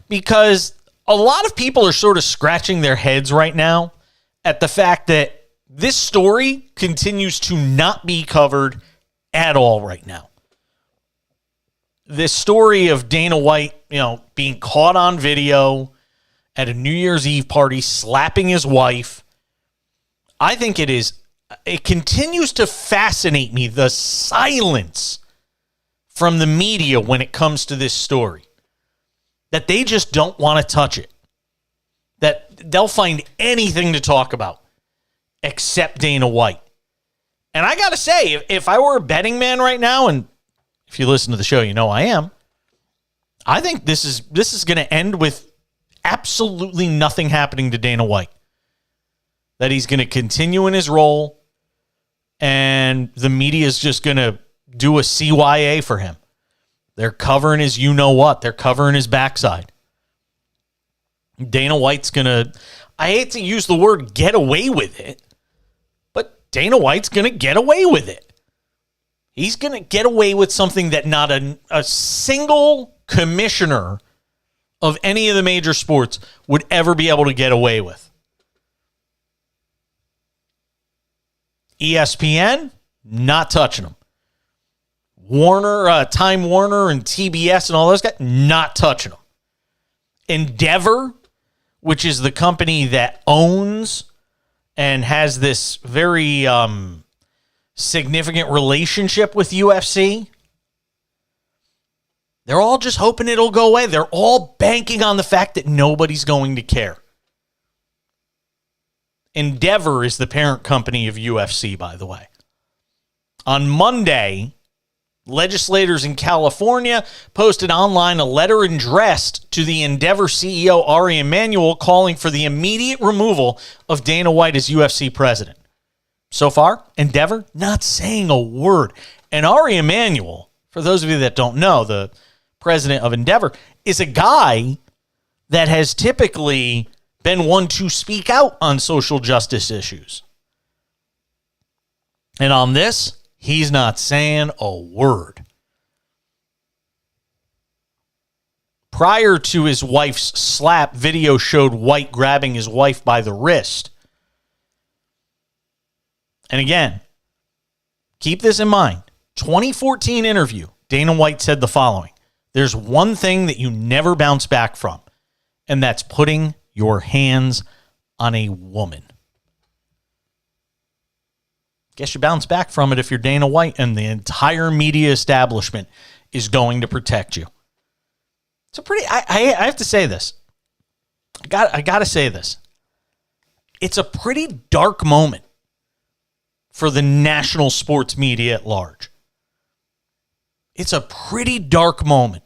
because a lot of people are sort of scratching their heads right now at the fact that this story continues to not be covered at all right now. This story of Dana White, being caught on video at a New Year's Eve party, slapping his wife. I think it continues to fascinate me, the silence from the media when it comes to this story. That they just don't want to touch it. That they'll find anything to talk about except Dana White. And I got to say, if I were a betting man right now, and if you listen to the show, you know I am, I think this is going to end with absolutely nothing happening to Dana White. That he's going to continue in his role, and the media is just going to do a CYA for him. They're covering his you-know-what. They're covering his backside. Dana White's going to, I hate to use the word get away with it, but Dana White's going to get away with it. He's going to get away with something that not a single commissioner of any of the major sports would ever be able to get away with. ESPN, not touching them. Time Warner and TBS and all those guys, not touching them. Endeavor, which is the company that owns and has this very significant relationship with UFC, they're all just hoping it'll go away. They're all banking on the fact that nobody's going to care. Endeavor is the parent company of UFC, by the way. On Monday, legislators in California posted online a letter addressed to the Endeavor CEO, Ari Emanuel, calling for the immediate removal of Dana White as UFC president. So far, Endeavor not saying a word. And Ari Emanuel, for those of you that don't know, the president of Endeavor, is a guy that has typically been one to speak out on social justice issues. And on this, he's not saying a word. Prior to his wife's slap, video showed White grabbing his wife by the wrist. And again, keep this in mind. 2014 interview, Dana White said the following: "There's one thing that you never bounce back from, and that's putting your hands on a woman." Guess you bounce back from it if you're Dana White, and the entire media establishment is going to protect you. It's a pretty, I have to say this. I got to say this. It's a pretty dark moment for the national sports media at large. It's a pretty dark moment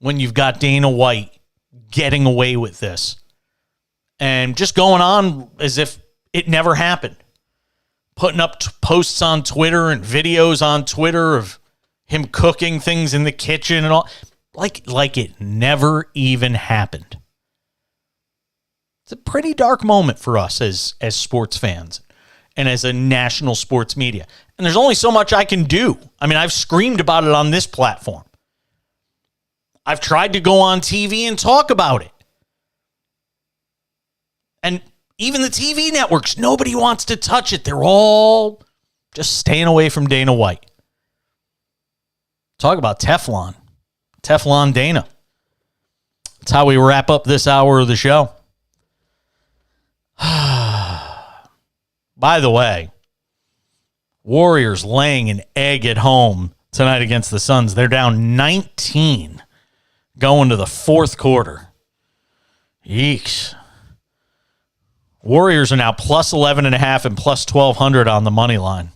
when you've got Dana White getting away with this and just going on as if it never happened. Putting up posts on Twitter and videos on Twitter of him cooking things in the kitchen and all, like it never even happened. It's a pretty dark moment for us as sports fans and as a national sports media. And there's only so much I can do. I mean, I've screamed about it on this platform. I've tried to go on TV and talk about it. And even the TV networks, nobody wants to touch it. They're all just staying away from Dana White. Talk about Teflon. Teflon Dana. That's how we wrap up this hour of the show. By the way, Warriors laying an egg at home tonight against the Suns. They're down 19 going to the fourth quarter. Yeeks. Warriors are now plus 11.5 and plus 1,200 on the money line.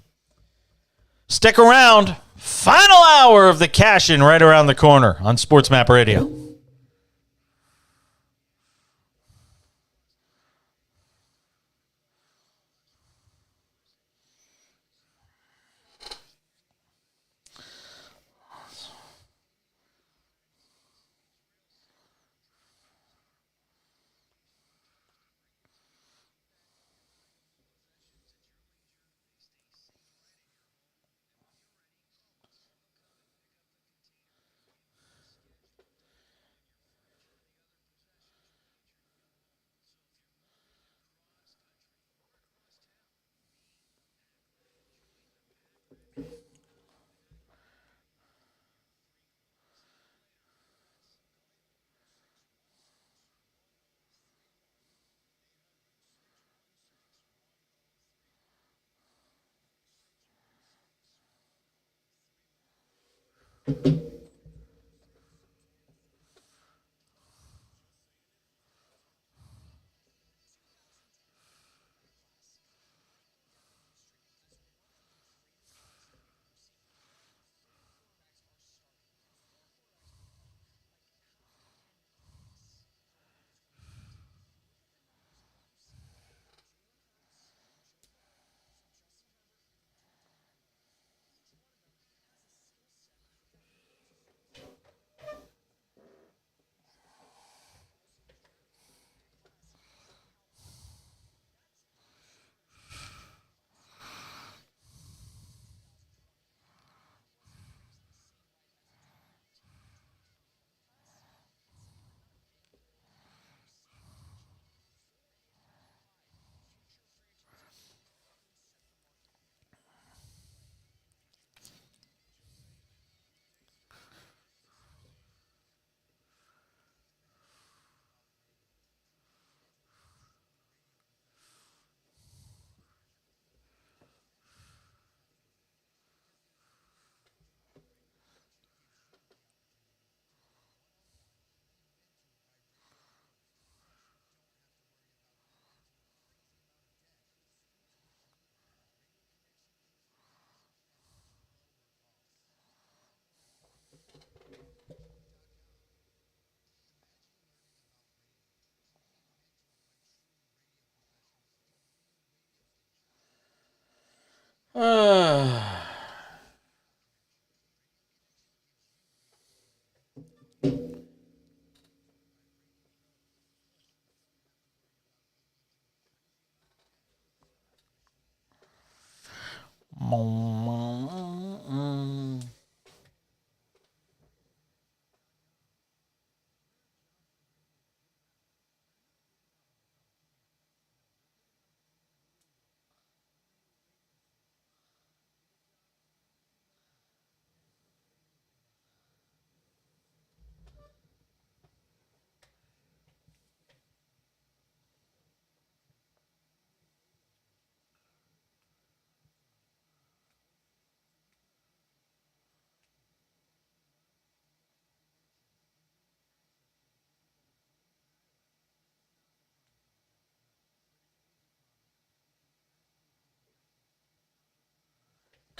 Stick around. Final hour of the cash-in right around the corner on SportsMap Radio.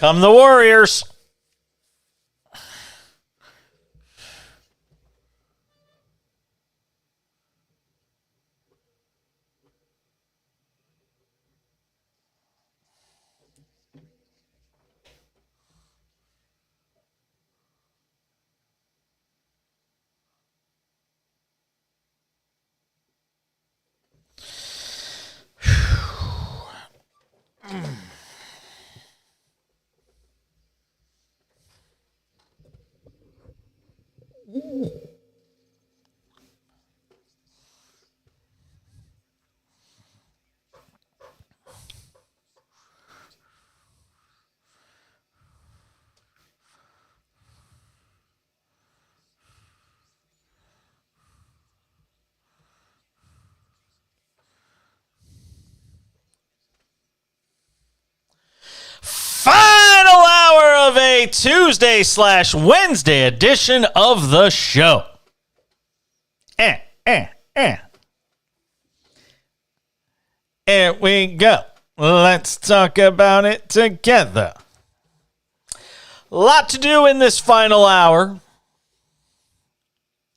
Come the Warriors. Final hour of a Tuesday/Wednesday edition of the show. Here we go. Let's talk about it together. A lot to do in this final hour.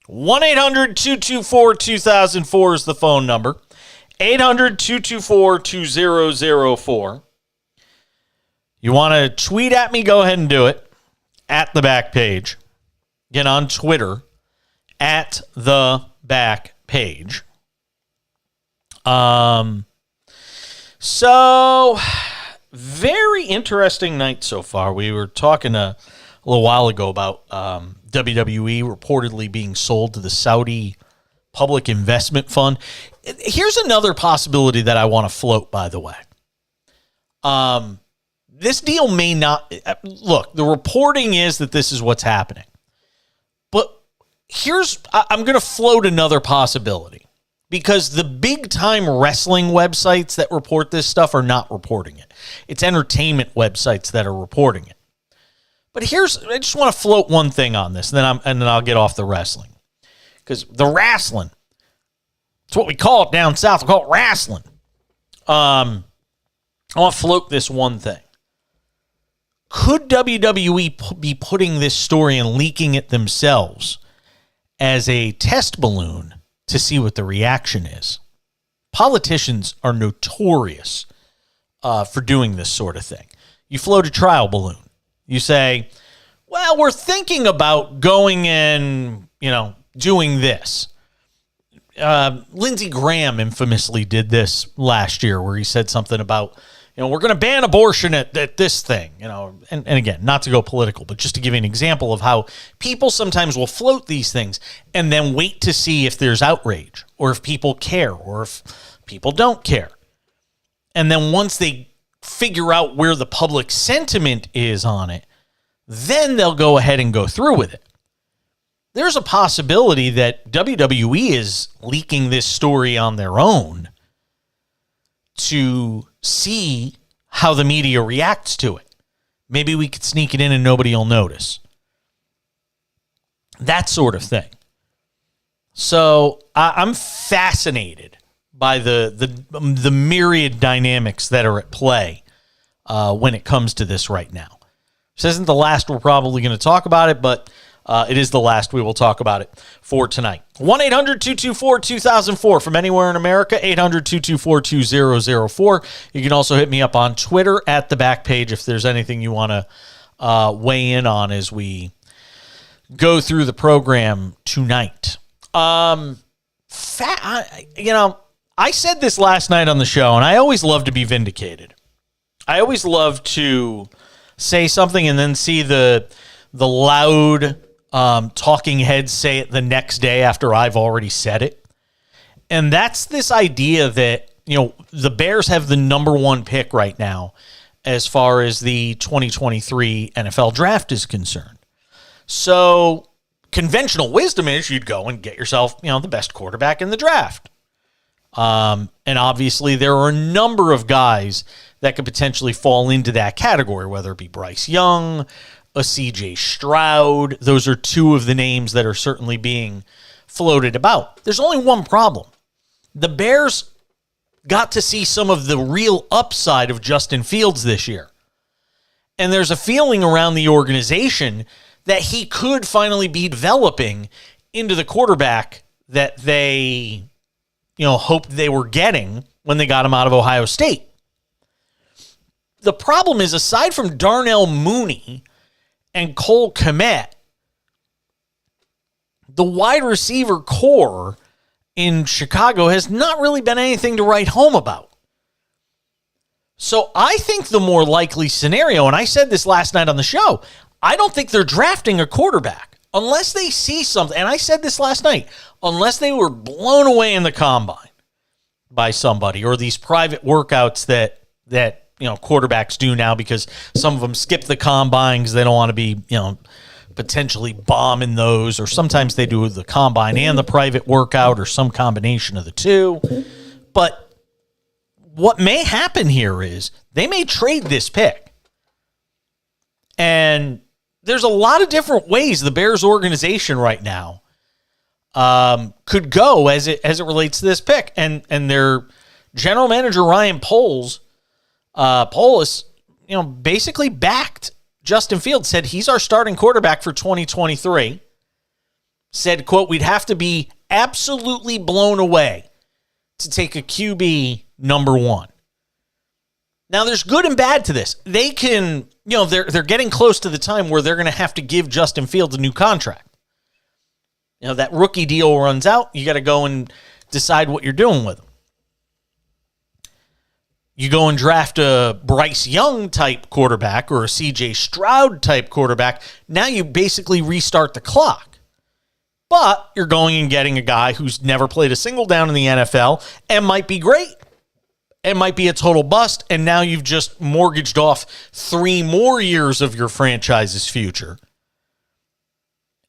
1-800-224-2004 is the phone number. 800-224-2004. You want to tweet at me? Go ahead and do it. At the back page. Again, on Twitter. At the back page. So, very interesting night so far. We were talking a little while ago about WWE reportedly being sold to the Saudi Public Investment Fund. Here's another possibility that I want to float, by the way. This deal may not... Look, the reporting is that this is what's happening. But I'm going to float another possibility. Because the big-time wrestling websites that report this stuff are not reporting it. It's entertainment websites that are reporting it. But I just want to float one thing on this, and then I'll get off the wrestling. Because the wrestling, it's what we call it down south. We call it wrestling. I want to float this one thing. Could WWE be putting this story and leaking it themselves as a test balloon to see what the reaction is? Politicians are notorious for doing this sort of thing. You float a trial balloon. You say, well, we're thinking about going and, doing this. Lindsey Graham infamously did this last year where he said something about, we're going to ban abortion at this thing, and again, not to go political, but just to give you an example of how people sometimes will float these things and then wait to see if there's outrage or if people care or if people don't care. And then once they figure out where the public sentiment is on it, then they'll go ahead and go through with it. There's a possibility that WWE is leaking this story on their own to see how the media reacts to it. Maybe we could sneak it in and nobody will notice. That sort of thing. So I'm fascinated by the myriad dynamics that are at play when it comes to this right now. This isn't the last we're probably going to talk about it, but it is the last we will talk about it for tonight. 1-800-224-2004 from anywhere in America, 800-224-2004. You can also hit me up on Twitter at the back page if there's anything you want to weigh in on as we go through the program tonight. I said this last night on the show, and I always love to be vindicated. I always love to say something and then see the loud talking heads say it the next day after I've already said it. And that's this idea that, the Bears have the number one pick right now as far as the 2023 NFL draft is concerned. So conventional wisdom is you'd go and get yourself, the best quarterback in the draft. And obviously there are a number of guys that could potentially fall into that category, whether it be Bryce Young, a C.J. Stroud. Those are two of the names that are certainly being floated about. There's only one problem. The Bears got to see some of the real upside of Justin Fields this year. And there's a feeling around the organization that he could finally be developing into the quarterback that they, hoped they were getting when they got him out of Ohio State. The problem is, aside from Darnell Mooney and Cole Kmet, the wide receiver core in Chicago has not really been anything to write home about. So I think the more likely scenario, and I said this last night on the show, I don't think they're drafting a quarterback unless they see something. And I said this last night, unless they were blown away in the combine by somebody, or these private workouts that quarterbacks do now, because some of them skip the combine because they don't want to be, potentially bombing those, or sometimes they do the combine and the private workout, or some combination of the two. But what may happen here is they may trade this pick. And there's a lot of different ways the Bears organization right now could go as it relates to this pick. And their general manager, Ryan Poles, basically backed Justin Fields, said he's our starting quarterback for 2023. Said, quote, we'd have to be absolutely blown away to take a QB number one. Now, there's good and bad to this. They can, they're getting close to the time where they're going to have to give Justin Fields a new contract. That rookie deal runs out. You got to go and decide what you're doing with him. You go and draft a Bryce Young type quarterback or a CJ Stroud type quarterback. Now you basically restart the clock. But you're going and getting a guy who's never played a single down in the NFL and might be great. It might be a total bust, and now you've just mortgaged off 3 more years of your franchise's future.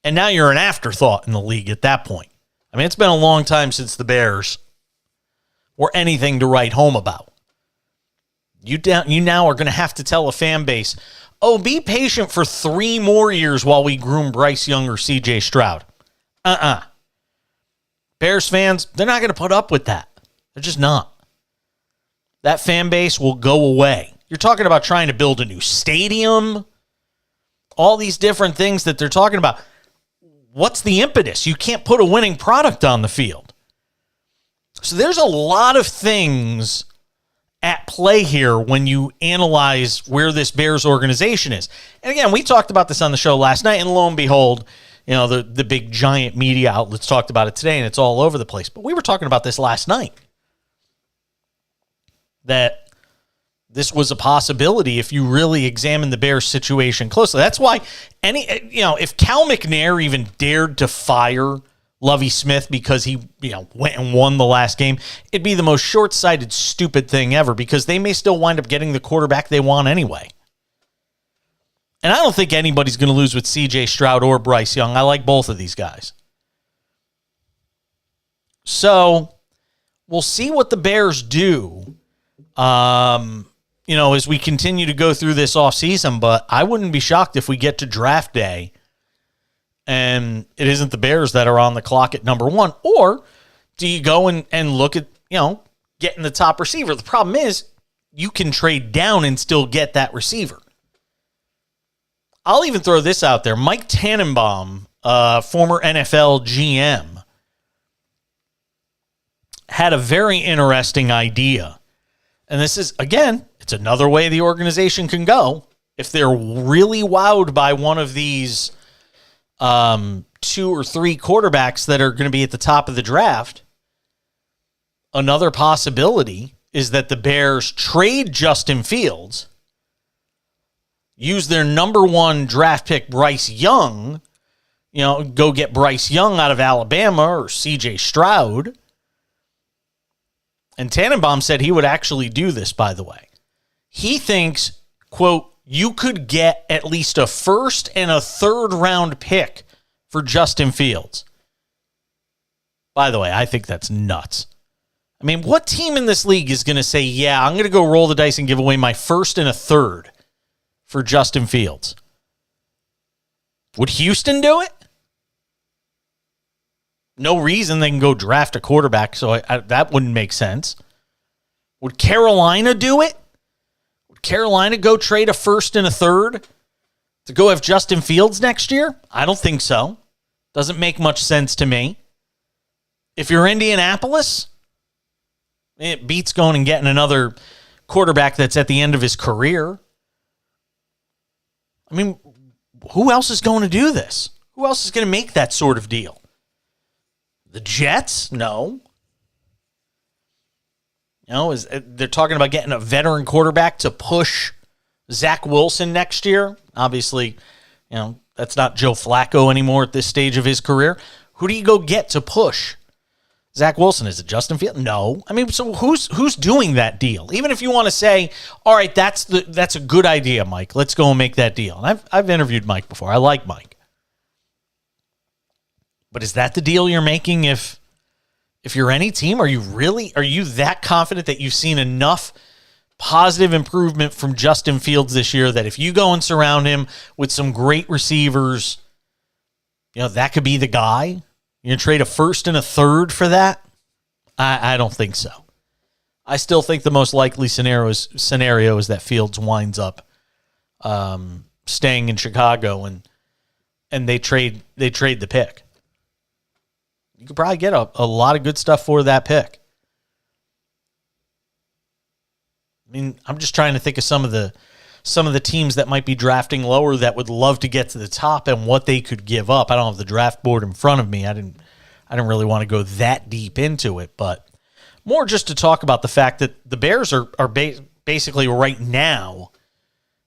And now you're an afterthought in the league at that point. I mean, it's been a long time since the Bears were anything to write home about. You now are going to have to tell a fan base, be patient for 3 more years while we groom Bryce Young or CJ Stroud. Bears fans, they're not going to put up with that. They're just not. That fan base will go away. You're talking about trying to build a new stadium, all these different things that they're talking about. What's the impetus? You can't put a winning product on the field. So there's a lot of things at play here when you analyze where this Bears organization is. And again, we talked about this on the show last night, and lo and behold, the big giant media outlets talked about it today, and it's all over the place. But we were talking about this last night, that this was a possibility if you really examine the Bears situation closely. That's why if Cal McNair even dared to fire Lovie Smith because he went and won the last game, it'd be the most short-sighted, stupid thing ever, because they may still wind up getting the quarterback they want anyway. And I don't think anybody's going to lose with CJ Stroud or Bryce Young. I like both of these guys. So we'll see what the Bears do as we continue to go through this offseason, but I wouldn't be shocked if we get to draft day and it isn't the Bears that are on the clock at number 1. Or do you go and look at, getting the top receiver? The problem is you can trade down and still get that receiver. I'll even throw this out there. Mike Tannenbaum, former NFL GM, had a very interesting idea. And this is, again, it's another way the organization can go. If they're really wowed by one of these 2 or 3 quarterbacks that are going to be at the top of the draft, another possibility is that the Bears trade Justin Fields, use their number 1 draft pick, Bryce Young, go get Bryce Young out of Alabama or CJ Stroud. And Tannenbaum said he would actually do this, by the way. He thinks, quote, you could get at least a 1st and a 3rd round pick for Justin Fields. By the way, I think that's nuts. I mean, what team in this league is going to say, yeah, I'm going to go roll the dice and give away my 1st and a 3rd for Justin Fields? Would Houston do it? No reason they can go draft a quarterback, so that wouldn't make sense. Would Carolina do it? Would Carolina go trade a first and a third to go have Justin Fields next year? I don't think so. Doesn't make much sense to me. If you're Indianapolis, it beats going and getting another quarterback that's at the end of his career. I mean, who else is going to do this? Who else is going to make that sort of deal? The Jets? No. They're talking about getting a veteran quarterback to push Zach Wilson next year. Obviously, that's not Joe Flacco anymore at this stage of his career. Who do you go get to push Zach Wilson? Is it Justin Fields? No. I mean, so who's doing that deal? Even if you want to say, all right, that's a good idea, Mike. Let's go and make that deal. And I've interviewed Mike before. I like Mike. But is that the deal you're making if you're any team? Are you that confident that you've seen enough positive improvement from Justin Fields this year that if you go and surround him with some great receivers, that could be the guy? You're going to trade a first and a third for that? I don't think so. I still think the most likely scenario is that Fields winds up staying in Chicago and they trade the pick. You could probably get a lot of good stuff for that pick. I mean, I'm just trying to think of some of the teams that might be drafting lower that would love to get to the top and what they could give up. I don't have the draft board in front of me. I didn't really want to go that deep into it, but more just to talk about the fact that the Bears are basically right now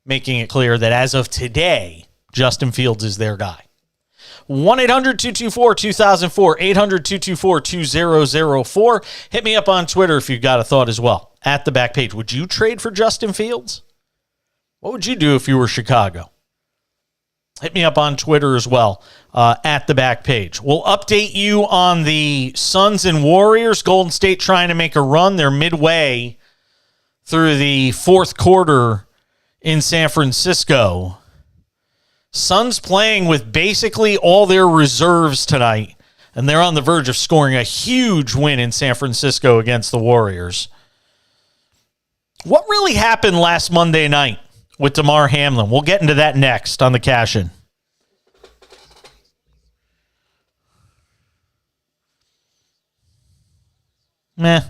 making it clear that as of today, Justin Fields is their guy. 1-800-224-2004, 800-224-2004. Hit me up on Twitter if you've got a thought as well. At the back page. Would you trade for Justin Fields? What would you do if you were Chicago? Hit me up on Twitter as well, at the back page. We'll update you on the Suns and Warriors. Golden State trying to make a run. They're midway through the fourth quarter in San Francisco. Suns playing with basically all their reserves tonight, and they're on the verge of scoring a huge win in San Francisco against the Warriors. What really happened last Monday night with Damar Hamlin? We'll get into that next on the Cash In. Meh.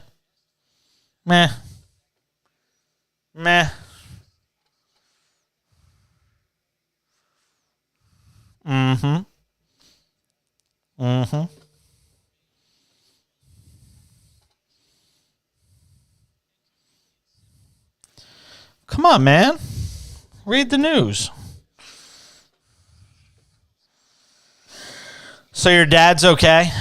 Mm-hmm. Come on, man. Read the news. So your dad's okay?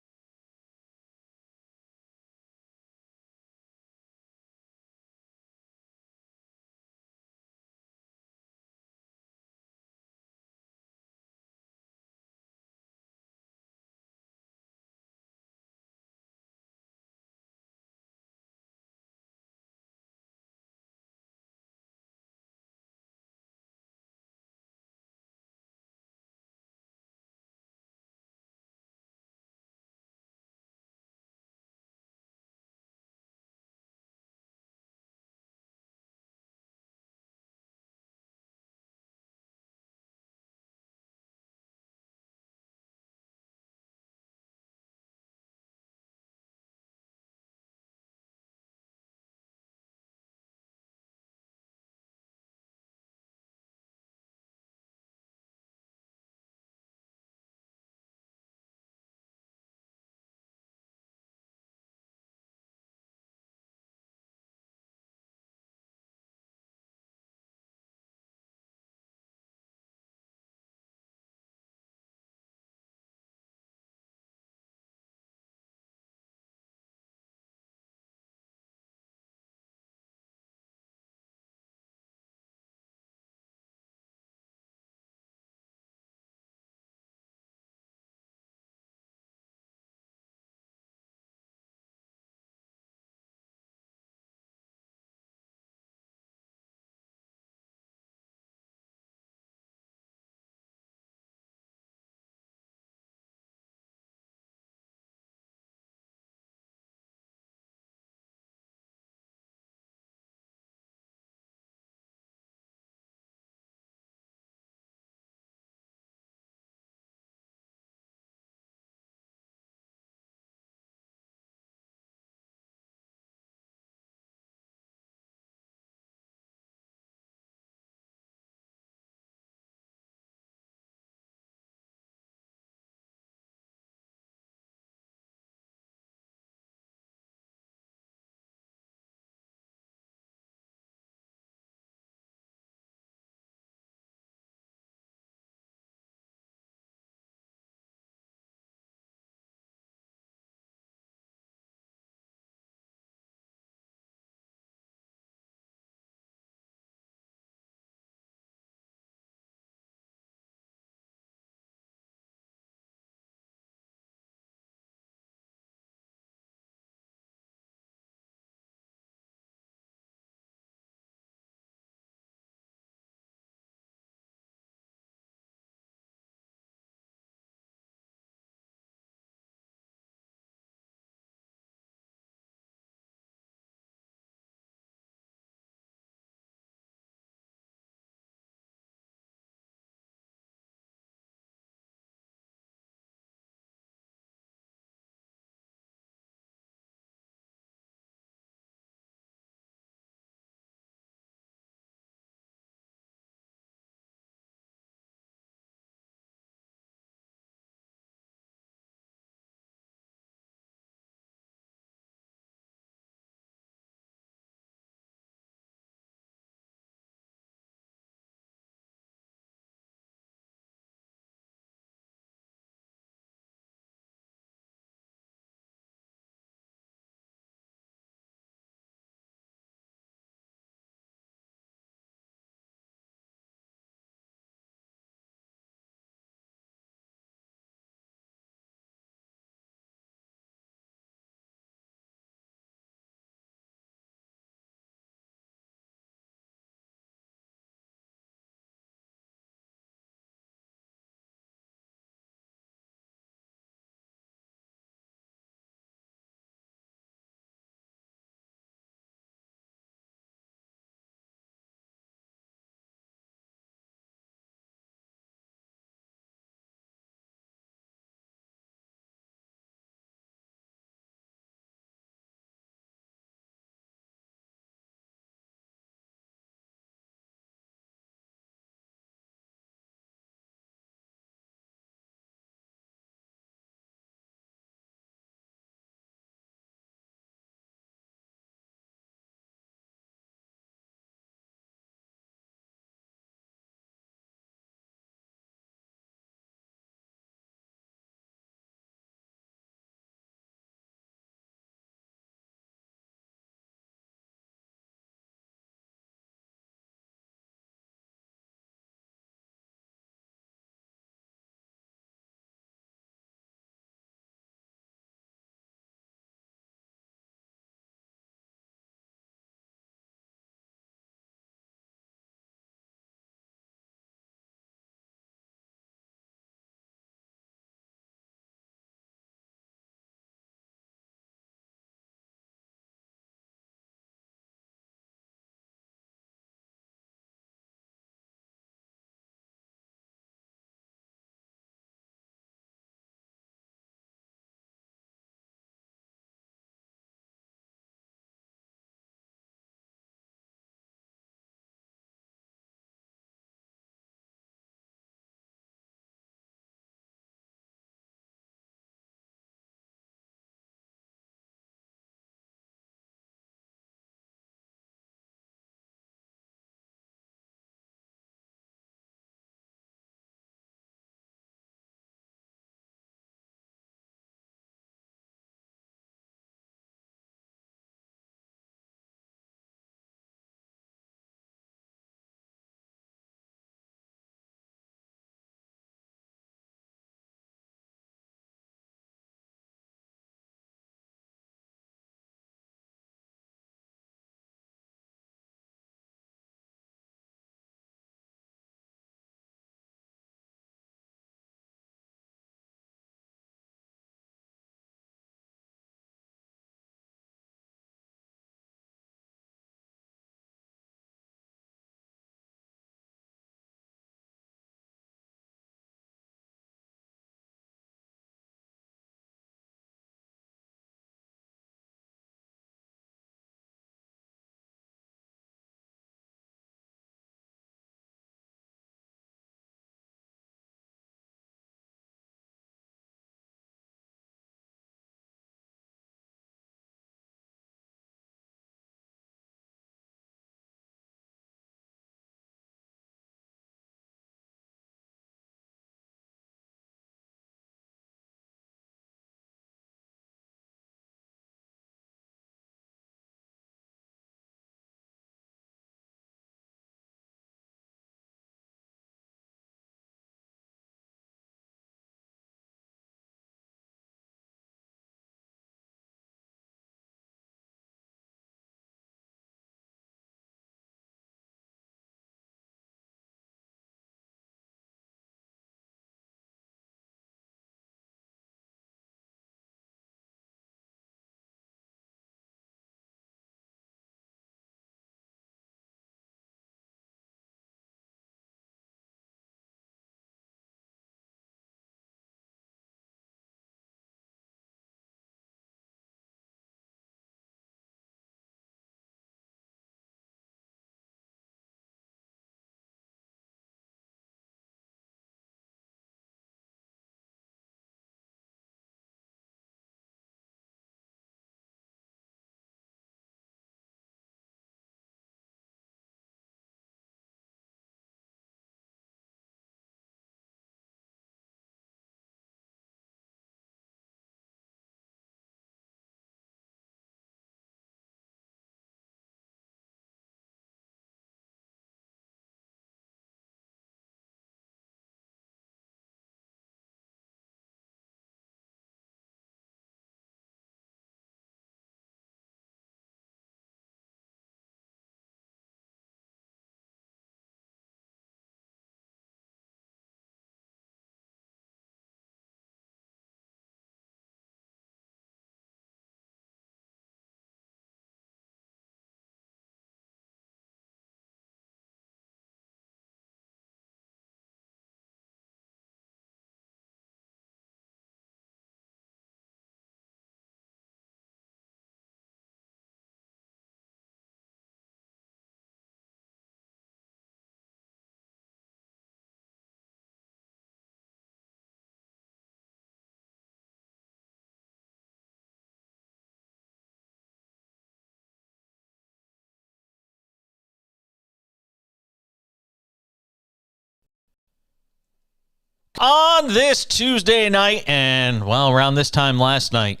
on this Tuesday night, and, well, around this time last night,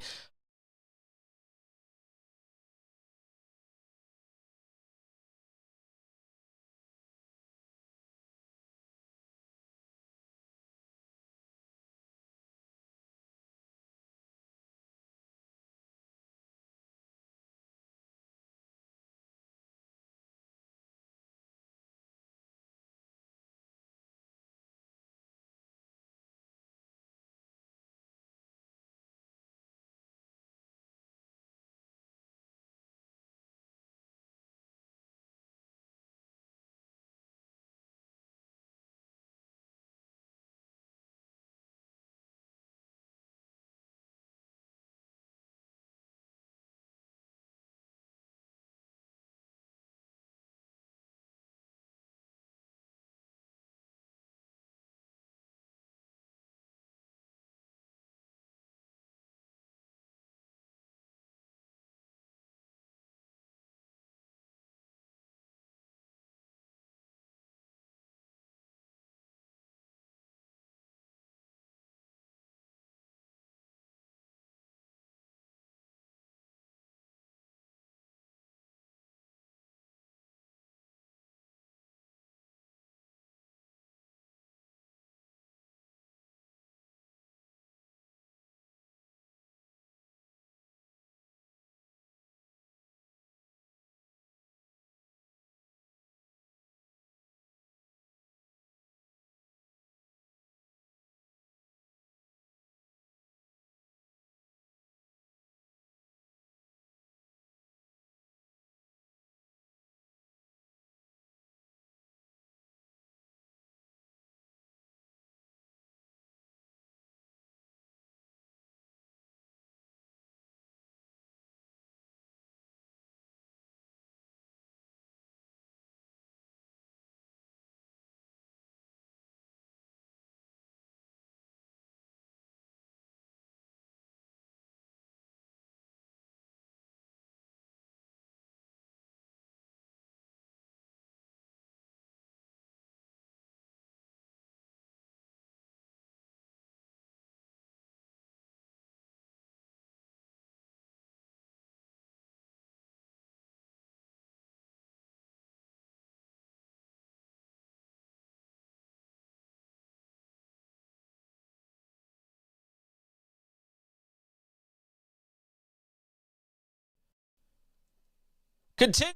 continue.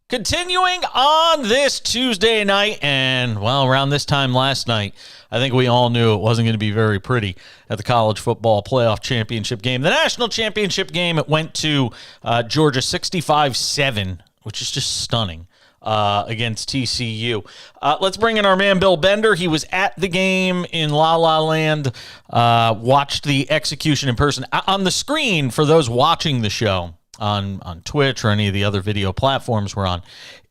Continuing on this Tuesday night, and, well, around this time last night, I think we all knew it wasn't going to be very pretty at the college football playoff championship game. The national championship game, it went to Georgia 65-7, which is just stunning, against TCU. Let's bring in our man, Bill Bender. He was at the game in La La Land, watched the execution in person. On the screen, for those watching the show, on Twitch or any of the other video platforms we're on,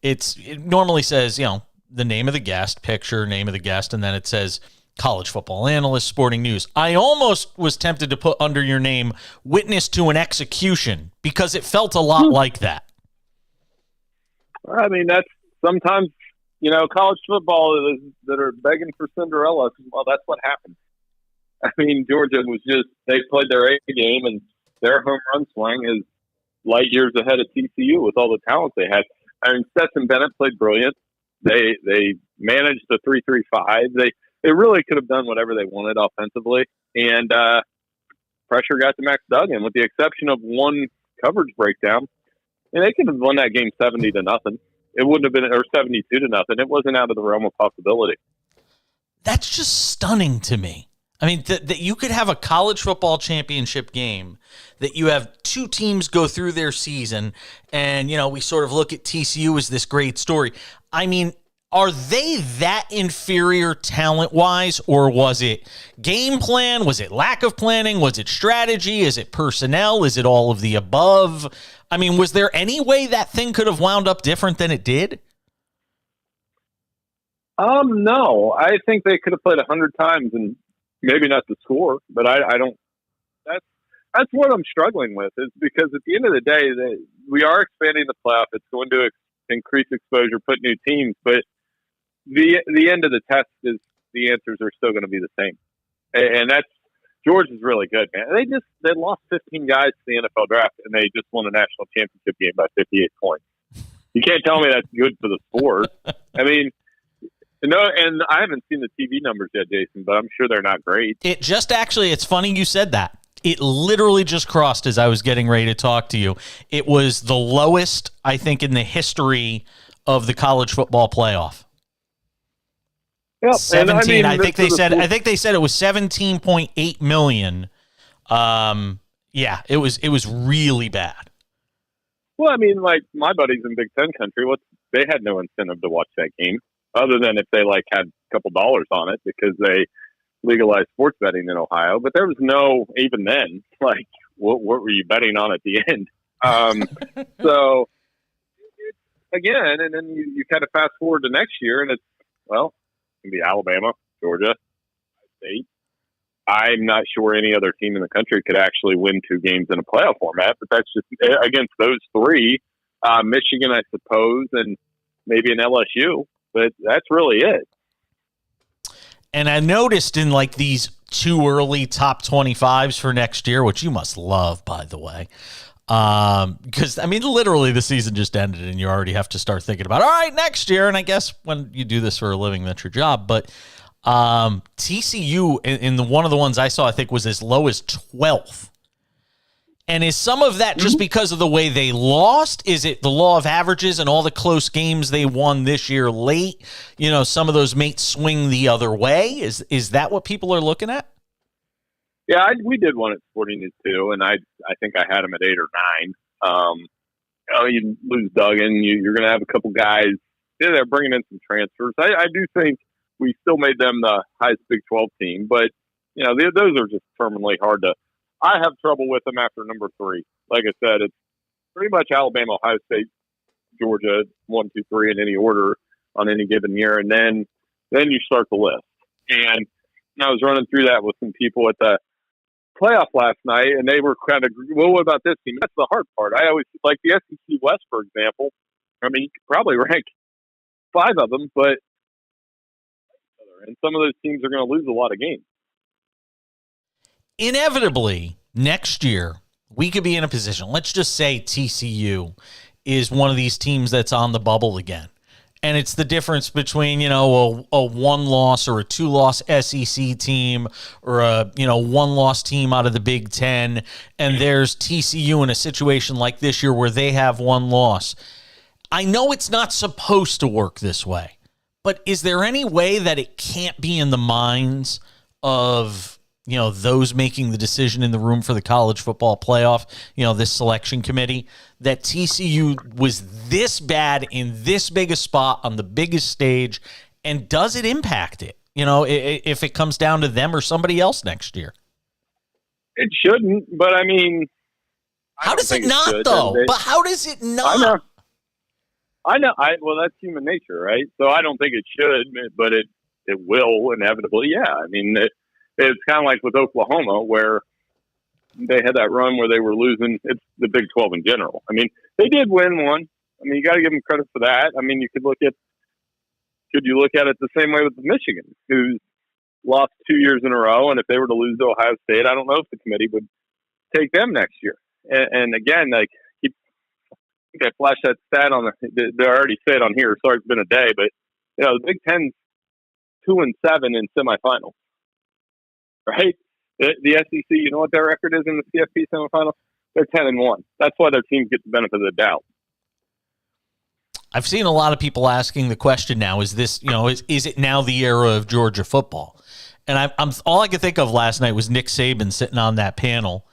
it normally says, the name of the guest, picture, name of the guest, and then it says college football analyst, sporting news. I almost was tempted to put under your name witness to an execution because it felt a lot like that. I mean, that's sometimes, college football that are begging for Cinderella. Well, that's what happened. I mean, Georgia they played their A game, and their home run swing is light years ahead of TCU with all the talent they had. I mean, Stetson Bennett played brilliant. They managed the 3-3-5. They really could have done whatever they wanted offensively, and pressure got to Max Duggan, with the exception of one coverage breakdown. And they could have won that game 70-0. It wouldn't have been, or 72-0. It wasn't out of the realm of possibility. That's just stunning to me. I mean, that you could have a college football championship game, that you have two teams go through their season, and, we sort of look at TCU as this great story. I mean, are they that inferior talent-wise, or was it game plan? Was it lack of planning? Was it strategy? Is it personnel? Is it all of the above? I mean, was there any way that thing could have wound up different than it did? No. I think they could have played 100 times and maybe not the score, but I don't. that's what I'm struggling with, is because at the end of the day, we are expanding the playoff. It's going to increase exposure, put new teams, but the end of the test is the answers are still going to be the same. And that's, Georgia's really good, man. They lost 15 guys to the NFL draft, and they just won a national championship game by 58 points. You can't tell me that's good for the sport. I mean, no, and I haven't seen the TV numbers yet, Jason, but I'm sure they're not great. It's funny you said that. It literally just crossed as I was getting ready to talk to you. It was the lowest, I think, in the history of the college football playoff. Yep. 17. I think they said it was 17.8 million. Yeah, it was really bad. Well, I mean, like my buddies in Big Ten country, they had no incentive to watch that game other than if they had a couple dollars on it because they legalized sports betting in Ohio. But there was no, even then, what were you betting on at the end? So again, and then you kind of fast forward to next year, and it's going to be Alabama, Georgia, State. I'm not sure any other team in the country could actually win 2 games in a playoff format, but that's just against those 3. Michigan, I suppose, and maybe an LSU, but that's really it. And I noticed in these 2 early top 25s for next year, which you must love, by the way, because I mean, literally the season just ended and you already have to start thinking about, all right, next year. And I guess when you do this for a living, that's your job. But TCU in one of the ones I saw, I think was as low as 12th. And is some of that just because of the way they lost? Is it the law of averages and all the close games they won this year late? Some of those may swing the other way. Is that what people are looking at? Yeah, we did one at Sporting News too, and I think I had him at 8 or 9. You lose Duggan, you're going to have a couple guys. Yeah, they're bringing in some transfers. I do think we still made them the highest Big 12 team, but those are just permanently hard to. I have trouble with them after number 3. Like I said, it's pretty much Alabama, Ohio State, Georgia, 1, 2, 3 in any order on any given year, and then you start the list. And I was running through that with some people at the playoff last night, and they were kind of, well, what about this team? That's the hard part. I always like the SEC West, for example. I mean, you could probably rank 5 of them, but and some of those teams are going to lose a lot of games. Inevitably, next year, we could be in a position, let's just say TCU is one of these teams that's on the bubble again. And it's the difference between, a 1-loss or a 2-loss SEC team or a, 1-loss team out of the Big Ten. And there's TCU in a situation like this year where they have 1 loss. I know it's not supposed to work this way, but is there any way that it can't be in the minds of, those making the decision in the room for the college football playoff, this selection committee, that TCU was this bad in this big a spot on the biggest stage, and does it impact it? If it comes down to them or somebody else next year? It shouldn't, but I mean, how does it not, though? But how does it not? I know. Well, that's human nature, right? So I don't think it should, but it will inevitably. Yeah, I mean, it's kind of like with Oklahoma, where they had that run where they were losing. It's the Big 12 in general. I mean, they did win one. I mean, you got to give them credit for that. I mean, could you look at it the same way with Michigan, who's lost 2 years in a row, and if they were to lose to Ohio State, I don't know if the committee would take them next year. And again, I think I flashed that stat on they already said on here. Sorry, it's been a day, but the Big Ten's 2-7 in semifinals. Right? The SEC, you know what their record is in the CFP semifinals? They're 10-1. That's why their teams get the benefit of the doubt. I've seen a lot of people asking the question now: is this, is it now the era of Georgia football? And I'm all I could think of last night was Nick Saban sitting on that panel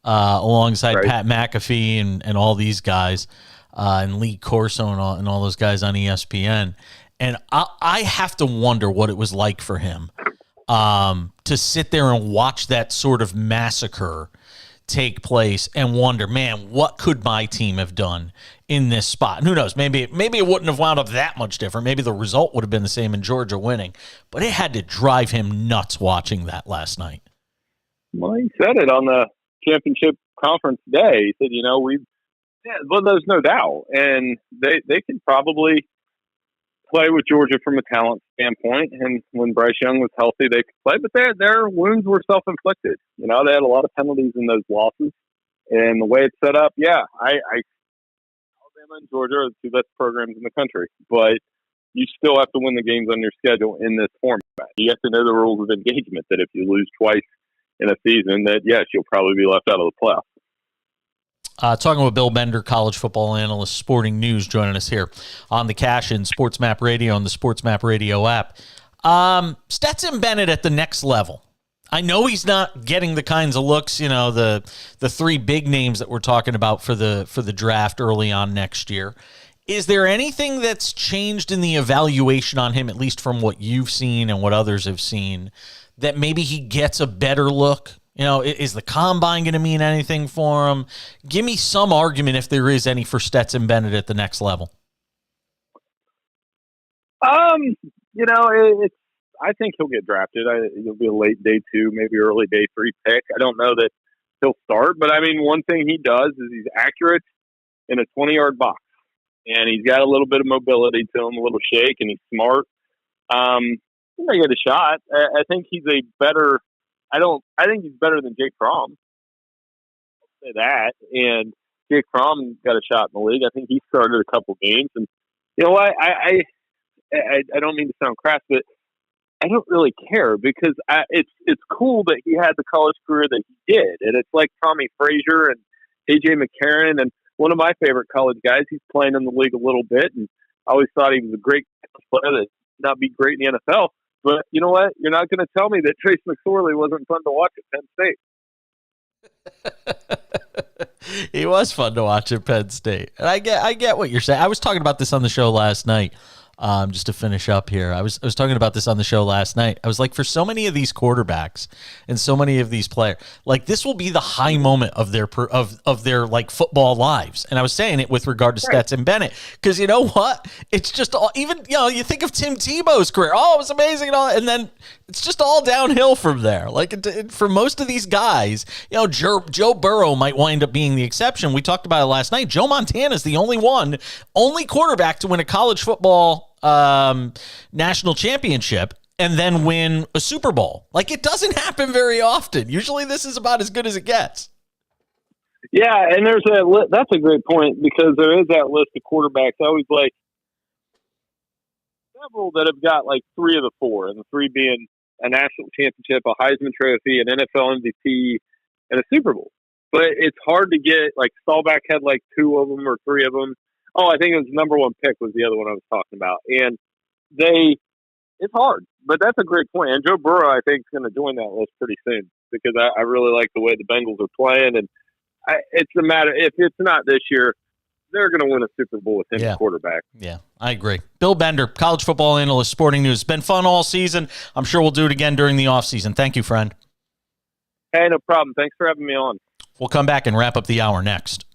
alongside Pat McAfee and all these guys, and Lee Corso and all those guys on ESPN. And I have to wonder what it was like for him. To sit there and watch that sort of massacre take place and wonder, man, what could my team have done in this spot? And who knows? Maybe it wouldn't have wound up that much different. Maybe the result would have been the same in Georgia winning. But it had to drive him nuts watching that last night. Well, he said it on the championship conference day, he said, well, there's no doubt. And they could probably play with Georgia from a talent standpoint. And when Bryce Young was healthy, they could play. But their wounds were self-inflicted. They had a lot of penalties in those losses. And the way it's set up, Alabama and Georgia are the two best programs in the country. But you still have to win the games on your schedule in this format. You have to know the rules of engagement, that if you lose twice in a season, that, yes, you'll probably be left out of the playoffs. Talking with Bill Bender, college football analyst, Sporting News, joining us here on the Cash in SportsMap Radio on the SportsMap Radio app. Stetson Bennett at the next level. I know he's not getting the kinds of looks, the three big names that we're talking about for the draft early on next year. Is there anything that's changed in the evaluation on him, at least from what you've seen and what others have seen, that maybe he gets a better look? Is the combine going to mean anything for him? Give me some argument, if there is any, for Stetson Bennett at the next level. I think he'll get drafted. He'll be a late day 2, maybe early day 3 pick. I don't know that he'll start, but one thing he does is he's accurate in a 20-yard box, and he's got a little bit of mobility to him, a little shake, and he's smart. He may get a shot. I think he's a better. I think he's better than Jake Fromm. I'll say that. And Jake Fromm got a shot in the league. I think he started a couple games. And I don't mean to sound crass, but I don't really care, because it's cool that he had the college career that he did. And it's like Tommy Frazier and A.J. McCarron, and one of my favorite college guys. He's playing in the league a little bit, and I always thought he was a great player that not be great in the NFL. But you know what? You're not going to tell me that Trace McSorley wasn't fun to watch at Penn State. He was fun to watch at Penn State. And I get what you're saying. I was talking about this on the show last night. Just to finish up here, I was talking about this on the show last night. I was like, for so many of these quarterbacks and so many of these players, like, this will be the high moment of their like football lives. And I was saying it with regard to Stetson Bennett, because you know what? It's just all, even you think of Tim Tebow's career. Oh, it was amazing, and then it's just all downhill from there. Like, for most of these guys, Joe Burrow might wind up being the exception. We talked about it last night. Joe Montana is the only quarterback to win a college football national championship and then win a Super Bowl. Like, it doesn't happen very often. Usually this is about as good as it gets. Yeah, and that's a great point, because there is that list of quarterbacks. I always like several that have got like 3 of the 4, and the 3 being a national championship, a Heisman Trophy, an NFL MVP, and a Super Bowl. But it's hard to get, like, Staubach had like 2 of them or 3 of them. Oh, I think it was number 1 pick was the other one I was talking about. And it's hard, but that's a great point. And Joe Burrow, I think, is going to join that list pretty soon, because I really like the way the Bengals are playing. And it's a matter, if it's not this year, they're going to win a Super Bowl with him as quarterback. Yeah, I agree. Bill Bender, college football analyst, Sporting News. It's been fun all season. I'm sure we'll do it again during the offseason. Thank you, friend. Hey, no problem. Thanks for having me on. We'll come back and wrap up the hour next.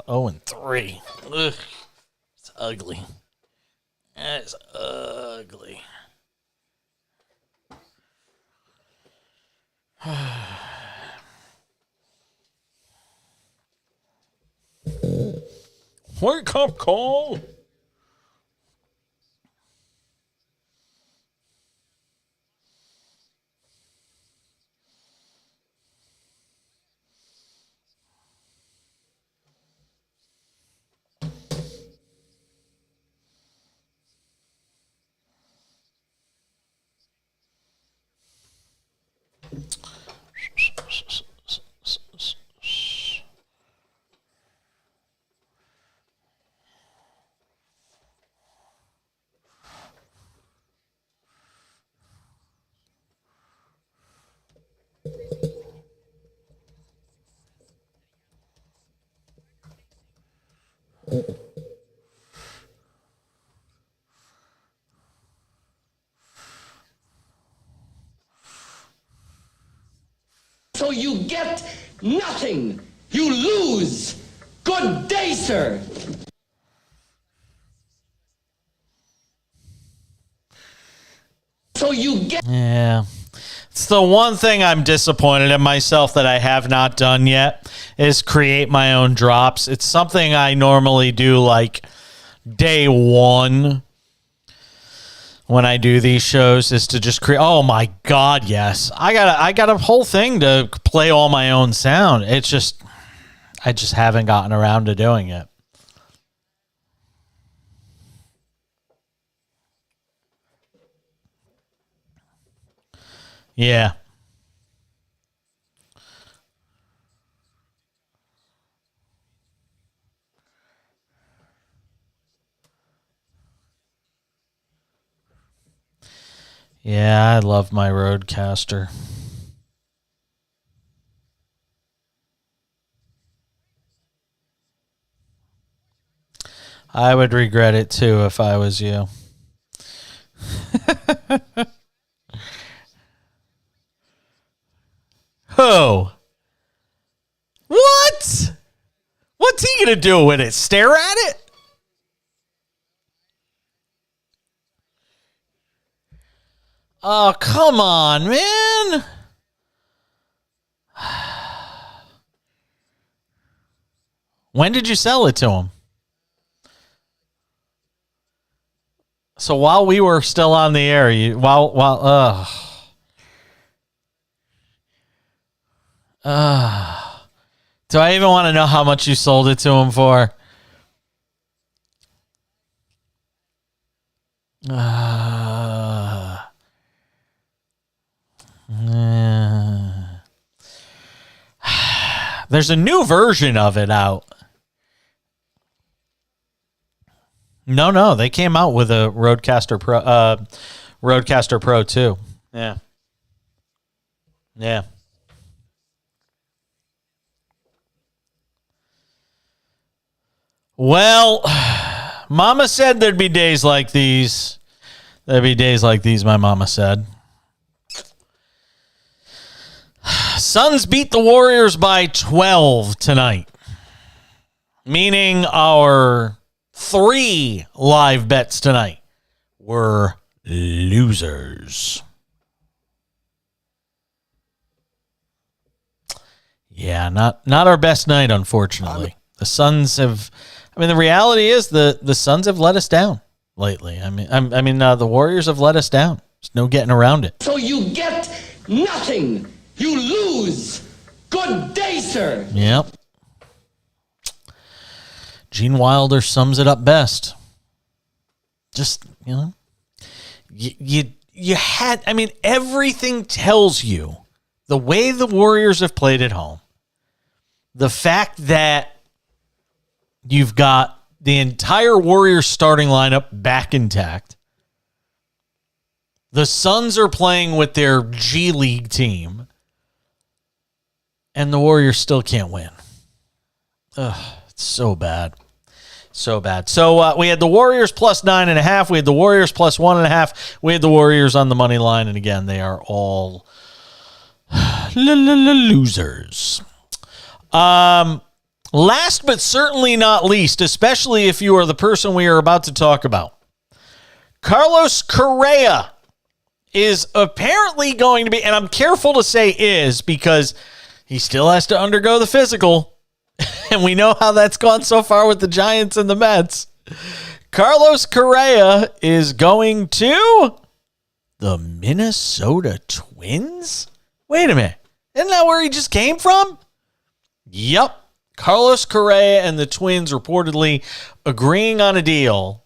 Oh, and 3. Ugh, it's ugly. It's ugly. Wake up, Cole. So you get nothing. You lose. Good day, sir. So you get... Yeah. It's the one thing I'm disappointed in myself that I have not done yet is create my own drops. It's something I normally do like day one when I do these shows is to just create. Oh my God, yes. I got a whole thing to play all my own sound. It's just, I just haven't gotten around to doing it. Yeah. Yeah, I love my Roadcaster. I would regret it too if I was you. Who? What? What's he going to do with it? Stare at it? Oh, come on, man. When did you sell it to him? So while we were still on the air, do I even want to know how much you sold it to him for? There's a new version of it out. No, they came out with a Roadcaster Pro 2. Yeah. Well, Mama said there'd be days like these. There'd be days like these, my mama said. Suns beat the Warriors by 12 tonight, meaning our 3 live bets tonight were losers. Yeah, not our best night, unfortunately. The Suns have... I mean, the reality is the Suns have let us down lately. The Warriors have let us down. There's no getting around it. So you get nothing. You lose. Good day, sir. Yep. Gene Wilder sums it up best. Just, you had, everything tells you the way the Warriors have played at home, the fact that you've got the entire Warriors starting lineup back intact. The Suns are playing with their G League team. And the Warriors still can't win. Ugh, it's so bad. So bad. So we had the Warriors plus 9.5. We had the Warriors plus 1.5. We had the Warriors on the money line. And again, they are all losers. Last but certainly not least, especially if you are the person we are about to talk about, Carlos Correa is apparently going to be, and I'm careful to say is because he still has to undergo the physical, and we know how that's gone so far with the Giants and the Mets. Carlos Correa is going to the Minnesota Twins? Wait a minute. Isn't that where he just came from? Yep. Carlos Correa and the Twins reportedly agreeing on a deal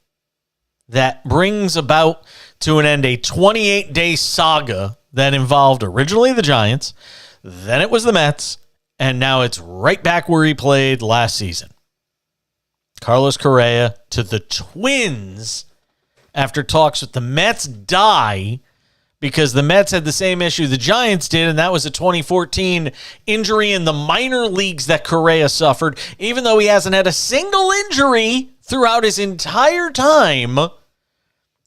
that brings about to an end a 28-day saga that involved originally the Giants, then it was the Mets, and now it's right back where he played last season. Carlos Correa to the Twins after talks with the Mets die because the Mets had the same issue the Giants did, and that was a 2014 injury in the minor leagues that Correa suffered, even though he hasn't had a single injury throughout his entire time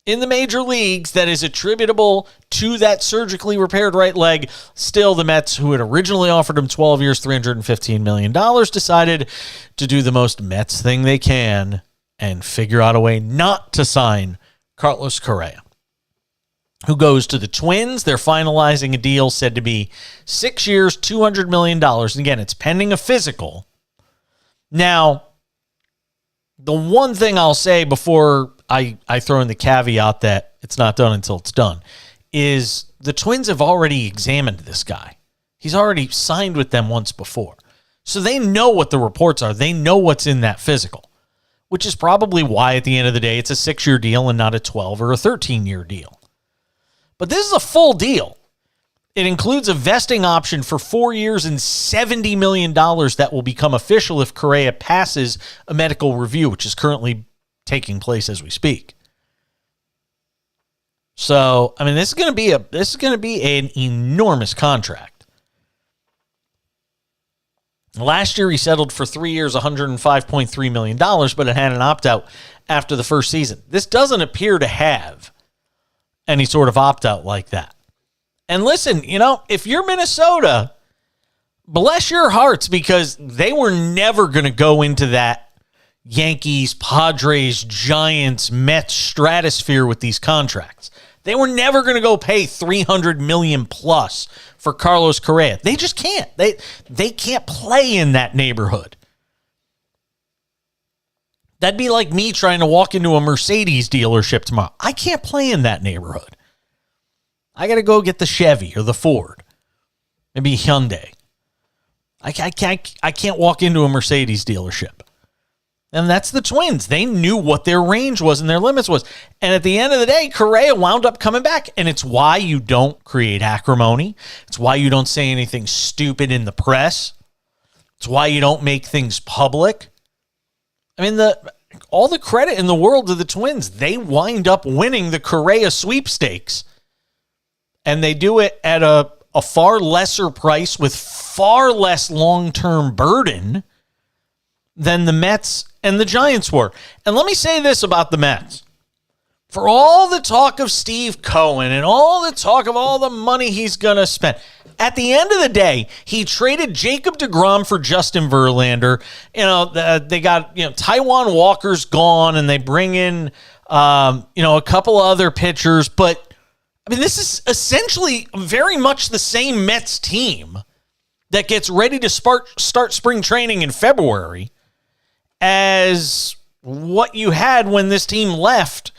in the major leagues that is attributable to that surgically repaired right leg. Still, the Mets, who had originally offered him 12 years, $315 million, decided to do the most Mets thing they can and figure out a way not to sign Carlos Correa, who goes to the Twins. They're finalizing a deal said to be 6 years, $200 million. And again, it's pending a physical. Now, the one thing I'll say before I throw in the caveat that it's not done until it's done is the Twins have already examined this guy. He's already signed with them once before. So they know what the reports are. They know what's in that physical, which is probably why at the end of the day it's a 6-year deal and not a 12 or a 13-year deal. But this is a full deal. It includes a vesting option for 4 years and $70 million that will become official if Correa passes a medical review, which is currently taking place as we speak. So, I mean, this is going to be an enormous contract. Last year he settled for 3 years, $105.3 million, but it had an opt-out after the first season. This doesn't appear to have any sort of opt-out like that. And listen, if you're Minnesota, bless your hearts, because they were never going to go into that Yankees, Padres, Giants, Mets stratosphere with these contracts. They were never going to go pay $300 million plus for Carlos Correa. They just can't. They can't play in that neighborhood. That'd be like me trying to walk into a Mercedes dealership tomorrow. I can't play in that neighborhood. I got to go get the Chevy or the Ford, maybe Hyundai. I can't walk into a Mercedes dealership. And that's the Twins. They knew what their range was and their limits was. And at the end of the day, Correa wound up coming back. And it's why you don't create acrimony. It's why you don't say anything stupid in the press. It's why you don't make things public. I mean, all the credit in the world to the Twins. They wind up winning the Correa sweepstakes. And they do it at a far lesser price with far less long-term burden than the Mets and the Giants were. And let me say this about the Mets. For all the talk of Steve Cohen and all the talk of all the money he's going to spend, at the end of the day, he traded Jacob deGrom for Justin Verlander. They got, Taijuan Walker's gone, and they bring in, a couple other pitchers. But, I mean, this is essentially very much the same Mets team that gets ready to start spring training in February as what you had when this team left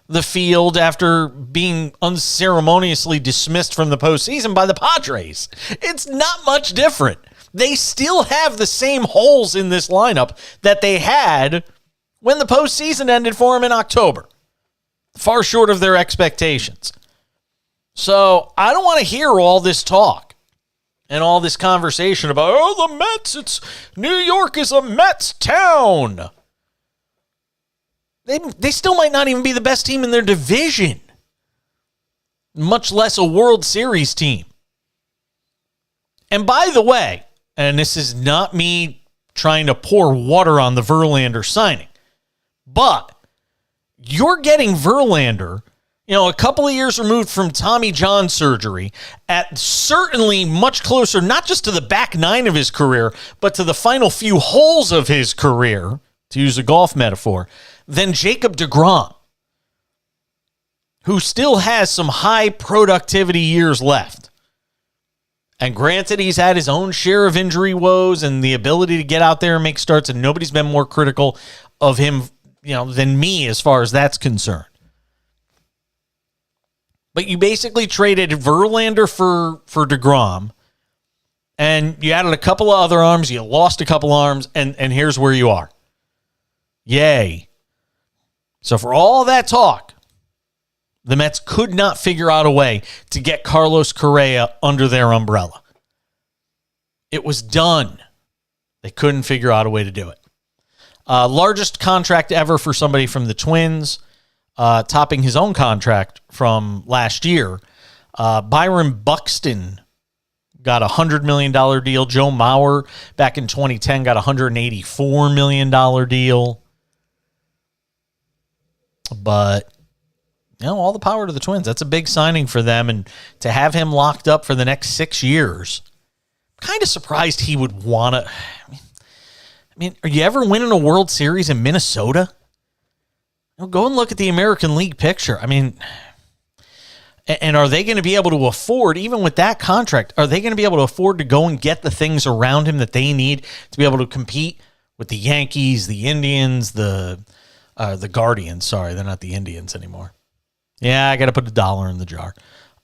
the field after being unceremoniously dismissed from the postseason by the Padres. It's not much different. They still have the same holes in this lineup that they had when the postseason ended for them in October. Far short of their expectations. So I don't want to hear all this talk and all this conversation about, the Mets, New York is a Mets town. They still might not even be the best team in their division, much less a World Series team. And by the way, and this is not me trying to pour water on the Verlander signing, but you're getting Verlander, a couple of years removed from Tommy John surgery, at certainly much closer, not just to the back nine of his career, but to the final few holes of his career, to use a golf metaphor, than Jacob deGrom, who still has some high productivity years left. And granted, he's had his own share of injury woes and the ability to get out there and make starts, and nobody's been more critical of him, than me as far as that's concerned. But you basically traded Verlander for deGrom, and you added a couple of other arms, you lost a couple arms, and here's where you are. Yay. So for all that talk, the Mets could not figure out a way to get Carlos Correa under their umbrella. It was done. They couldn't figure out a way to do it. Largest contract ever for somebody from the Twins, topping his own contract from last year. Byron Buxton got a $100 million deal. Joe Mauer back in 2010 got a $184 million deal. But, all the power to the Twins. That's a big signing for them. And to have him locked up for the next 6 years, I'm kind of surprised he would want to. I mean, are you ever winning a World Series in Minnesota? Go and look at the American League picture. I mean, and are they going to be able to afford, even with that contract, are they going to be able to afford to go and get the things around him that they need to be able to compete with the Yankees, the Indians, the Guardians? Sorry, they're not the Indians anymore. Yeah, I got to put $1 in the jar.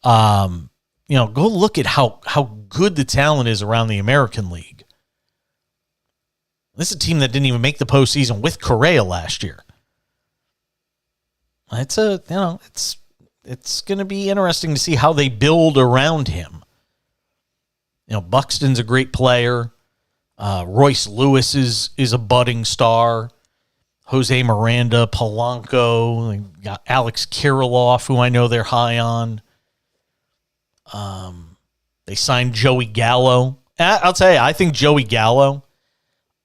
Go look at how good the talent is around the American League. This is a team that didn't even make the postseason with Correa last year. It's going to be interesting to see how they build around him. Buxton's a great player. Royce Lewis is a budding star. Jose Miranda, Polanco, got Alex Kirilloff, who I know they're high on. They signed Joey Gallo. I'll tell you, I think Joey Gallo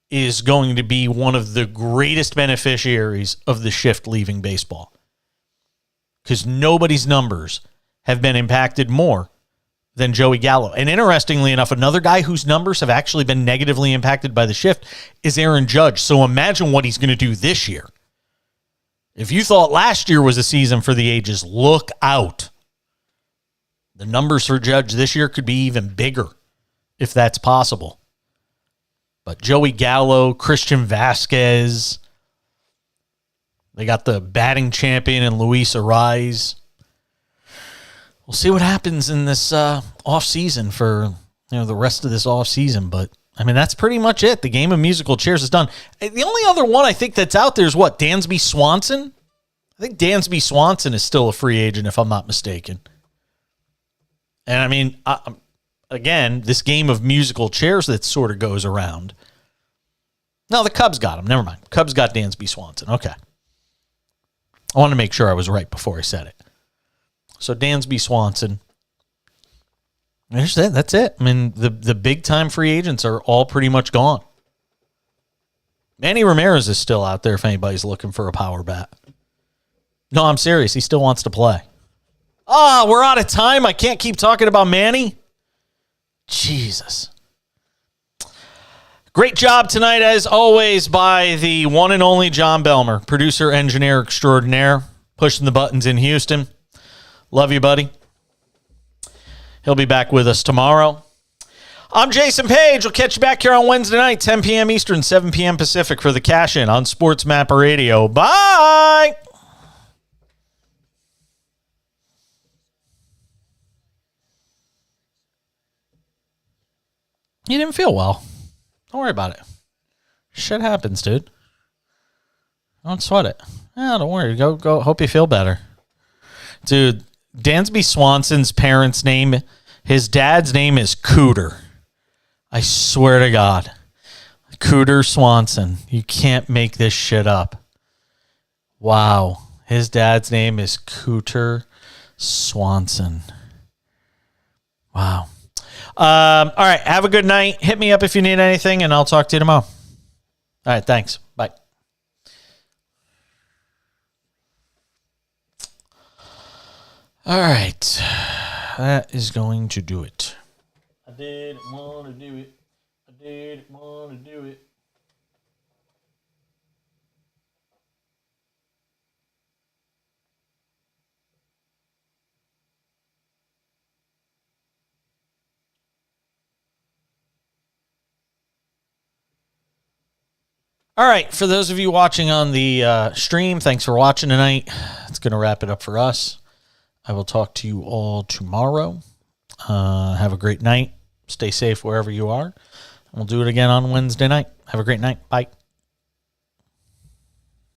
is going to be one of the greatest beneficiaries of the shift leaving baseball. Because nobody's numbers have been impacted more than Joey Gallo. And interestingly enough, another guy whose numbers have actually been negatively impacted by the shift is Aaron Judge. So imagine what he's going to do this year. If you thought last year was a season for the ages, look out. The numbers for Judge this year could be even bigger, if that's possible. But Joey Gallo, Christian Vasquez, they got the batting champion in Luis Ariz. We'll see what happens in this offseason for the rest of this offseason. But, I mean, that's pretty much it. The game of musical chairs is done. The only other one I think that's out there is what? Dansby Swanson? I think Dansby Swanson is still a free agent, if I'm not mistaken. And, I mean, again, this game of musical chairs that sort of goes around. No, the Cubs got him. Never mind. Cubs got Dansby Swanson. Okay. I wanted to make sure I was right before I said it. So Dansby Swanson. That's it. I mean, the big-time free agents are all pretty much gone. Manny Ramirez is still out there if anybody's looking for a power bat. No, I'm serious. He still wants to play. We're out of time. I can't keep talking about Manny. Jesus. Great job tonight, as always, by the one and only John Belmer, producer, engineer extraordinaire, pushing the buttons in Houston. Love you, buddy. He'll be back with us tomorrow. I'm Jason Page. We'll catch you back here on Wednesday night, 10 p.m. Eastern, 7 p.m. Pacific for the cash-in on SportsMap Radio. Bye! You didn't feel well. Don't worry about it. Shit happens, dude. Don't sweat it. Don't worry. Go. Hope you feel better. Dude, Dansby Swanson's parents' name, his dad's name is Cooter. I swear to God. Cooter Swanson. You can't make this shit up. Wow. His dad's name is Cooter Swanson. Wow. All right. Have a good night. Hit me up if you need anything, and I'll talk to you tomorrow. All right. Thanks. Bye. All right. That is going to do it. I didn't want to do it. I didn't want to do it. All right, for those of you watching on the stream, thanks for watching tonight. It's going to wrap it up for us. I will talk to you all tomorrow. Have a great night. Stay safe wherever you are. We'll do it again on Wednesday night. Have a great night. Bye.